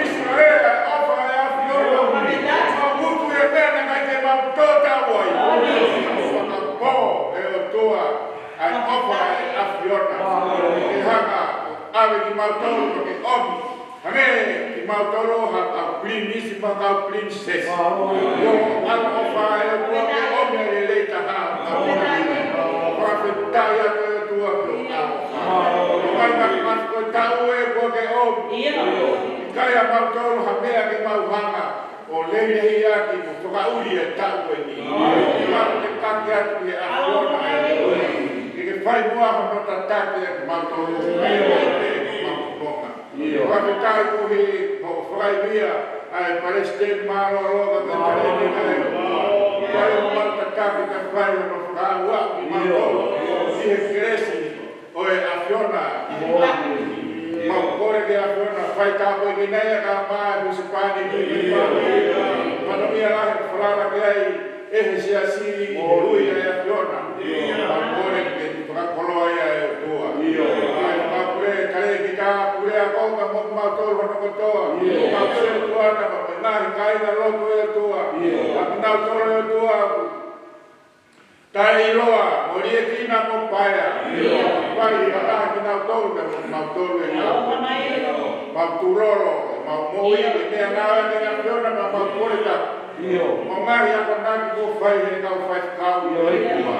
Israel ofa e afiona. Ma hutu he mea na kai te mau tota wai. Whakapo e o tua. Ai ofa e afiona. E hanga awe ki mau tolo ke omi. Hame ki mau tolo ha au plin nisi pa kau plin ses. Yo ala ofa e o tua ke omi e leita ha. Whawhetai a te tua ke o mai makimas koe tau e koe ke omi. Kai a mau tolo ha mea ki mau hanga. O leile ia ki mo toka uri e tau koe ni. Mau te kaki atu ki afiona e whai mua ko no tatate e mau tolu e mau kuponga. Whakatai kuhi ho whai via ai Palestine maro roga me tarene kai. Whai o mau tatake ka whai o no whakaua i mau tolu. I he keresi o e afiona. Mau kore ke afiona whai tāpo i kinea ka maa husipani ki i whai. Manomia lahe whalara ke ai ehe sia siri i lui e afiona. Mau kore ke koloa ia e tua. Ai mau kure kare ki ka kure a konga mo mau tolu no kotoa. Mau kure tua na mo nahi kaina lotu e tua. Aku nau tolu e tua. Tai iloa, mo rie kina mo paia. Pai kataha ki nau tolu me mo mau tolu e nau. Mau turoro, mau moi e mea nawe te nga piona ma mau kore taku. Mau mahi ako naki ko whai he kau whai kau i oi kua.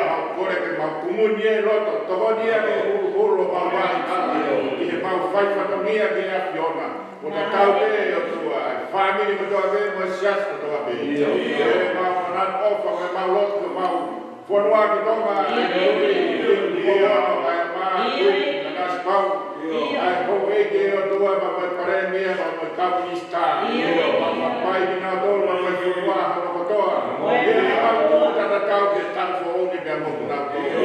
Mau kore ke mau kumuni e loto. Toho nia ke huru mau mahi kaka. I he mau whai whakamia ke a fiona. O te tau pe o tua. Whamiri ko toa pe mo sias ko toa pe. Mau manan ofa me mau loto mau whanua ki tonga. Ai maa kui nanas pau. Ai ho eke o tua ma mai paremia ma mai kapu ista. Ma pai ki nā tolu ma mai whanua hana kotoa. Mau tuta ta tau ke tanfo oni mea mo kuna tolu.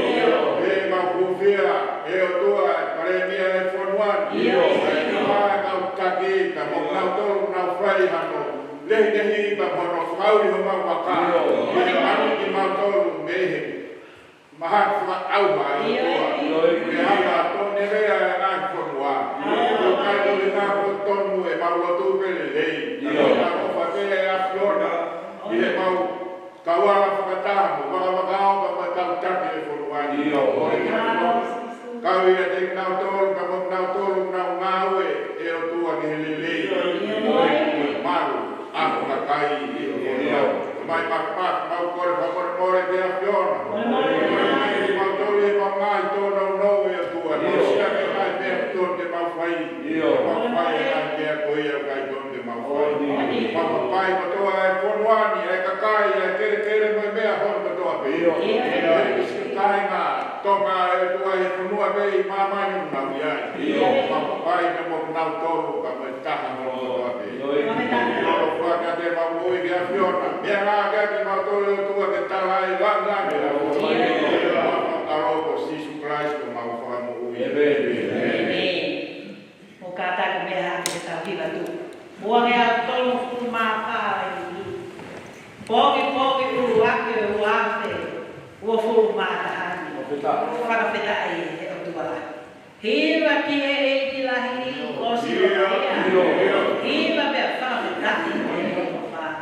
Mau kufia e o tua paremia e whanua. Ai maa kau taki ka mo kuna tolu na whai hano. Lehi ma mono whauri ho mau waka. Anu ki mau tolu mehe. Mahat wha au mai o tua. Me hanga tone rea e ngā whanua. Kai tolu ngā tonu e mau lotu pele lei. Ngā ofa te e afiona. I he mau Kawala whakatamu, whakawakao ka mai kau take e wholuani. Kau ia te nau tolu, ka mo nau tolu, nau ngaue, e o tua ni helelei. Maru, ako ka kai i o wholuau. Mai pakpak, mau kore whakore more te a whiona. Mau tolu e mau ngai tōna unau e o tua. Mau sia ke mai mea tōna te mau whai. Mau whai e ngai mea koe au kai tōna te mau whai. Mau pai matoa e wholuani, e kakai, e kere mai mea hon matoa pe. Kainga, tonga e tua e whanua vei mamai unau iai. Mau pai me mo nau tolu ka mai taha hon matoa pe. Lolo whaka te mau ui kia whiona. Mea ngā kia te mau tolu e tua ke tala e langange. Aroko Sisu Christ ko mau whakamu ui. O ka taku mea hake te tau hiwa tu. Mua ngea tolu kuru maa kaa e ni. Poki uru ake e uafe. Ua furu maa tahani. Whakawheta e he o tuala. Hiwa ki e e ki lahi o si o mea. Hiwa mea whakawheta e o maa.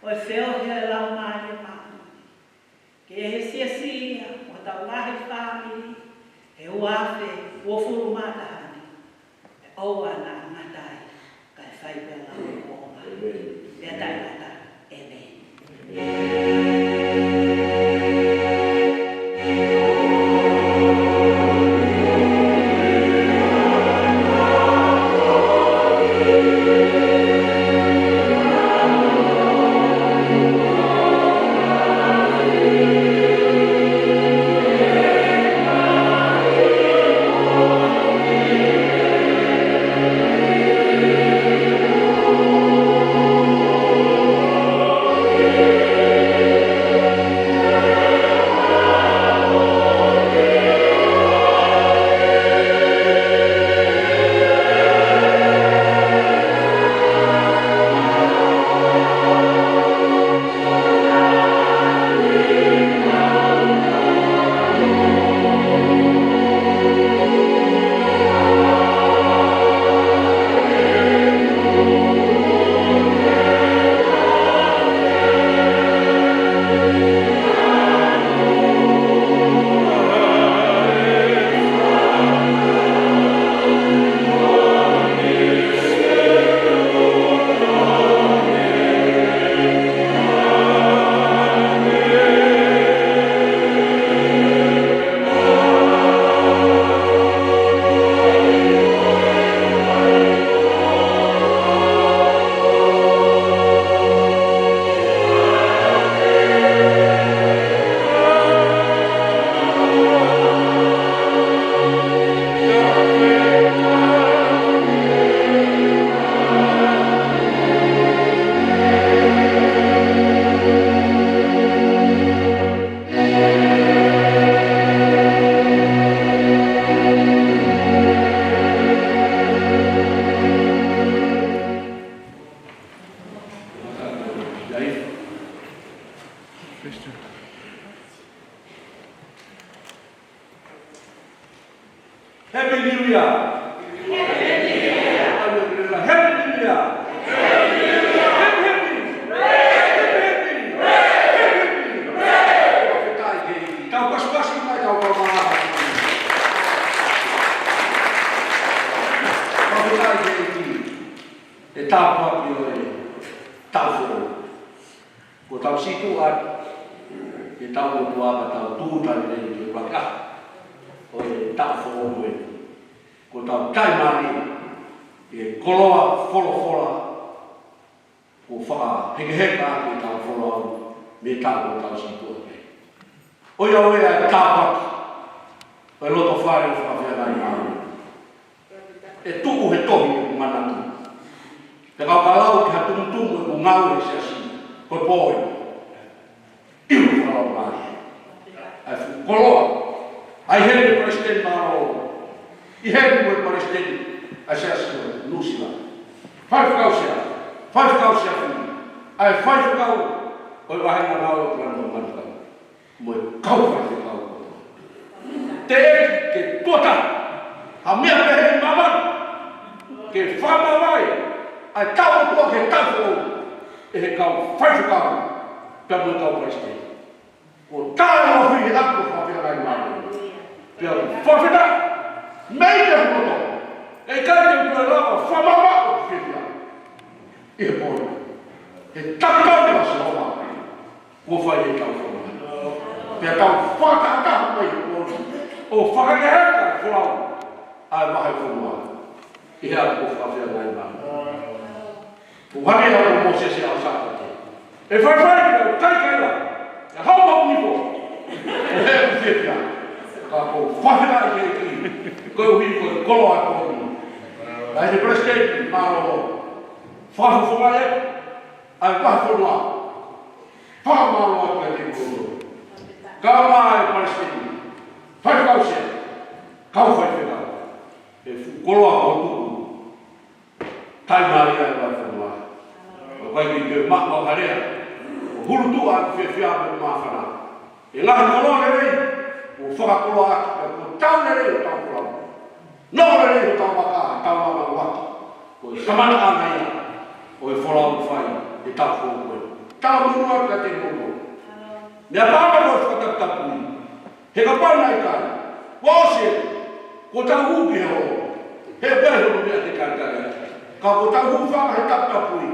o e whio he lau mai e manu. Ke e he sia o tau lahi whamiri, he uafe ua furu matahani, e oua na ngatai, kai whai pia lau e kuonga. Pia tai mata, amen. Happy New Year! Happy New Year! Happy New Year! Kau pas-pasin mai kau marah. Kau fitai keiki. E tau papi oi. Tau fo. Ko tau situat. E tau tua ka tau tuta ni ke baka. Oi tau fo oi. Ko tau kai mari. E koloa fola. Ko fa heke ki tau fola. Me tau situat. Oia oia tāpaki, o loto whare o whawhianai māu. E tuku he tohi o manatu. Te kaukalau ki ha tumutumu e ko ngau e se asi, koe pōi. Iu whalau māi. Ai fu koloa, ai hele presidente māro. I hele koe presidente, ai se asi koe, nusila. Whaiwhakau funi. Ai whaiwhakau, oi wahenga ngau e plano manukau. Moi kau fai te kau. Te eki ke tuata, ha mea pehe maman, ke whamawai, ai tau tua ke tau e he kau fai te kau, pia moi kau preiste. Ko tāre o hui aku whawhianai maru. Pia whawhina, mei te hukoto, e kai te pua lawa whamawa o whiwhia. I he pōri, he takau te wasi hoa, ko whai e kau whamawai. Pia tau whakakaha mai o whakakaheka wholau ai mahi whanua. I hea ko whawhianai maru. Puhane au o Moses e au sāpate. E whaiwhai ka kaikaila, e hau nipo. O hea whiwhia. Ka ko whawhinai ke ki, koe uhi koe kolo ai kōni. Ai te presidente māro whawhawhai e, ai whawhonua. Whamaro ai koe te kōro. Kau mai Palestina, whai kau se, kau whai whenau, e koloa o tuku, tai mari ai wai whanua. O kai ki ke makwa harea, o huru tu a whiawhia me mawhana. E ngahi koloa ne rei, o whakakoloa atu, e ko tau ne rei o tau koloa. Nō ne rei o tau waka, tau waka waki, o e kamana anai, o e wholau whai, e tau whau koe. Tau munua ka te mono. Nea pāma ko whakatapui. He ka pāna i kai. Wāse, ko tau huki he o. He weho mea te kātara. Ka ko tau hu whaka he taptapui.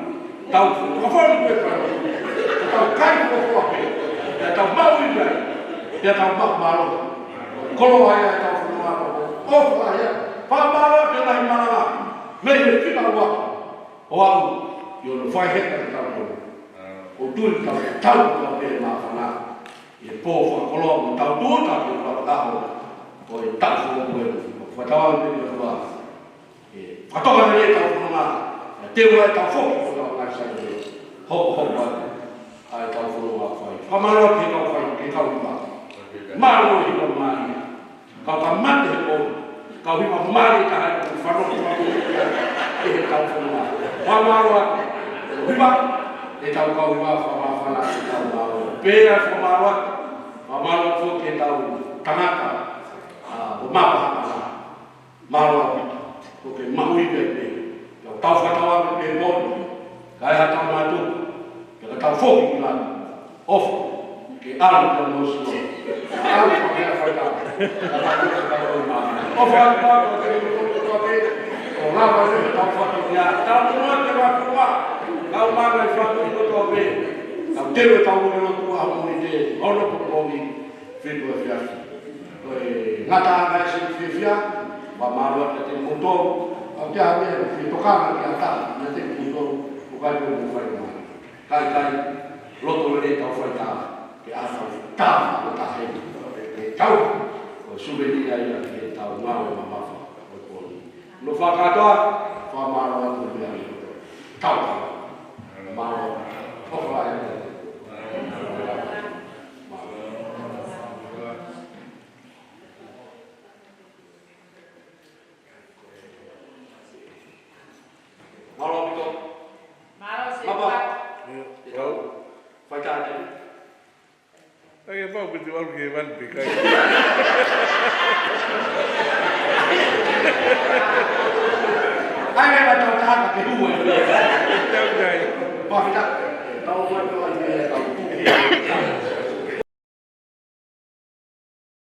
Tau ka whani pe whara. Ko tau kai ko whape. Nea tau mau i kai. Nea tau mau maro. Kolo hai ai tau whanua ko. Ofu ai ai. Whamaro te nahi maranga. Mei he whina waka. O au, i ono whai heka te tau kono. O tui tau e tau tau pere mā whana. I e pō whakoloa mo tau tōta te whakataho. O e tau whakoloa e whatawa me ni whua. E whatoka me e tau whanonga. E te ua e tau whoki o tau ngai sai me. Hoko hoko atu. Ai tau whanonga whai. Whamanoa te kau whai ke kau iwa. Māro hi kau māri. Kau ka mate he kōru. Kau hiwa māri ka hai kau whanonga whanonga. E he tau whanonga. Whamaro atu. Hiwa. E tau kau iwa whamawhana e tau māro. Pēra whamaro atu. Whamaro atu ke tau tangata. O māpahana. Māro atu. O ke mahui pepe. Kau tau whatawa me pe mōni. Kai ha tau mātu. Ka tau whoki ki lani. Ofu. Ke alu ka mōsino. Alu ka mea whaitau. Ka tau ka tau o mātu. Ofu atu mātu. Ka tau ka tau o rāpa se tau whatu ki a. Tau mua te whakua. Kau māngai whatu i koto a me. Kau tewe tau ure no tua hau ni te. Ono ko komi. Whitu e whiasi. Ngata angai se whiwhia. Wa marua te te moto. Au te hawe e tokana ki a ta. Na te moto. Ukai ko mo whai mai. Kai kai. Loto le tau whai tā. Ke a whai tā. O tā he. E tau. O subeni a ia ki e tau. Ngāwe ma mawha. No whakatoa. Wha marua te mea. Tau tau. Māo, hoko ai te. Mālo pito. Mālo se Papa. Te tau. Whai tā te. Ai e pau piti walu ki e vanpi kai. Ai me tau tāka te hua. Tau dai. Pāwhita. Tau mai tau ai me tau.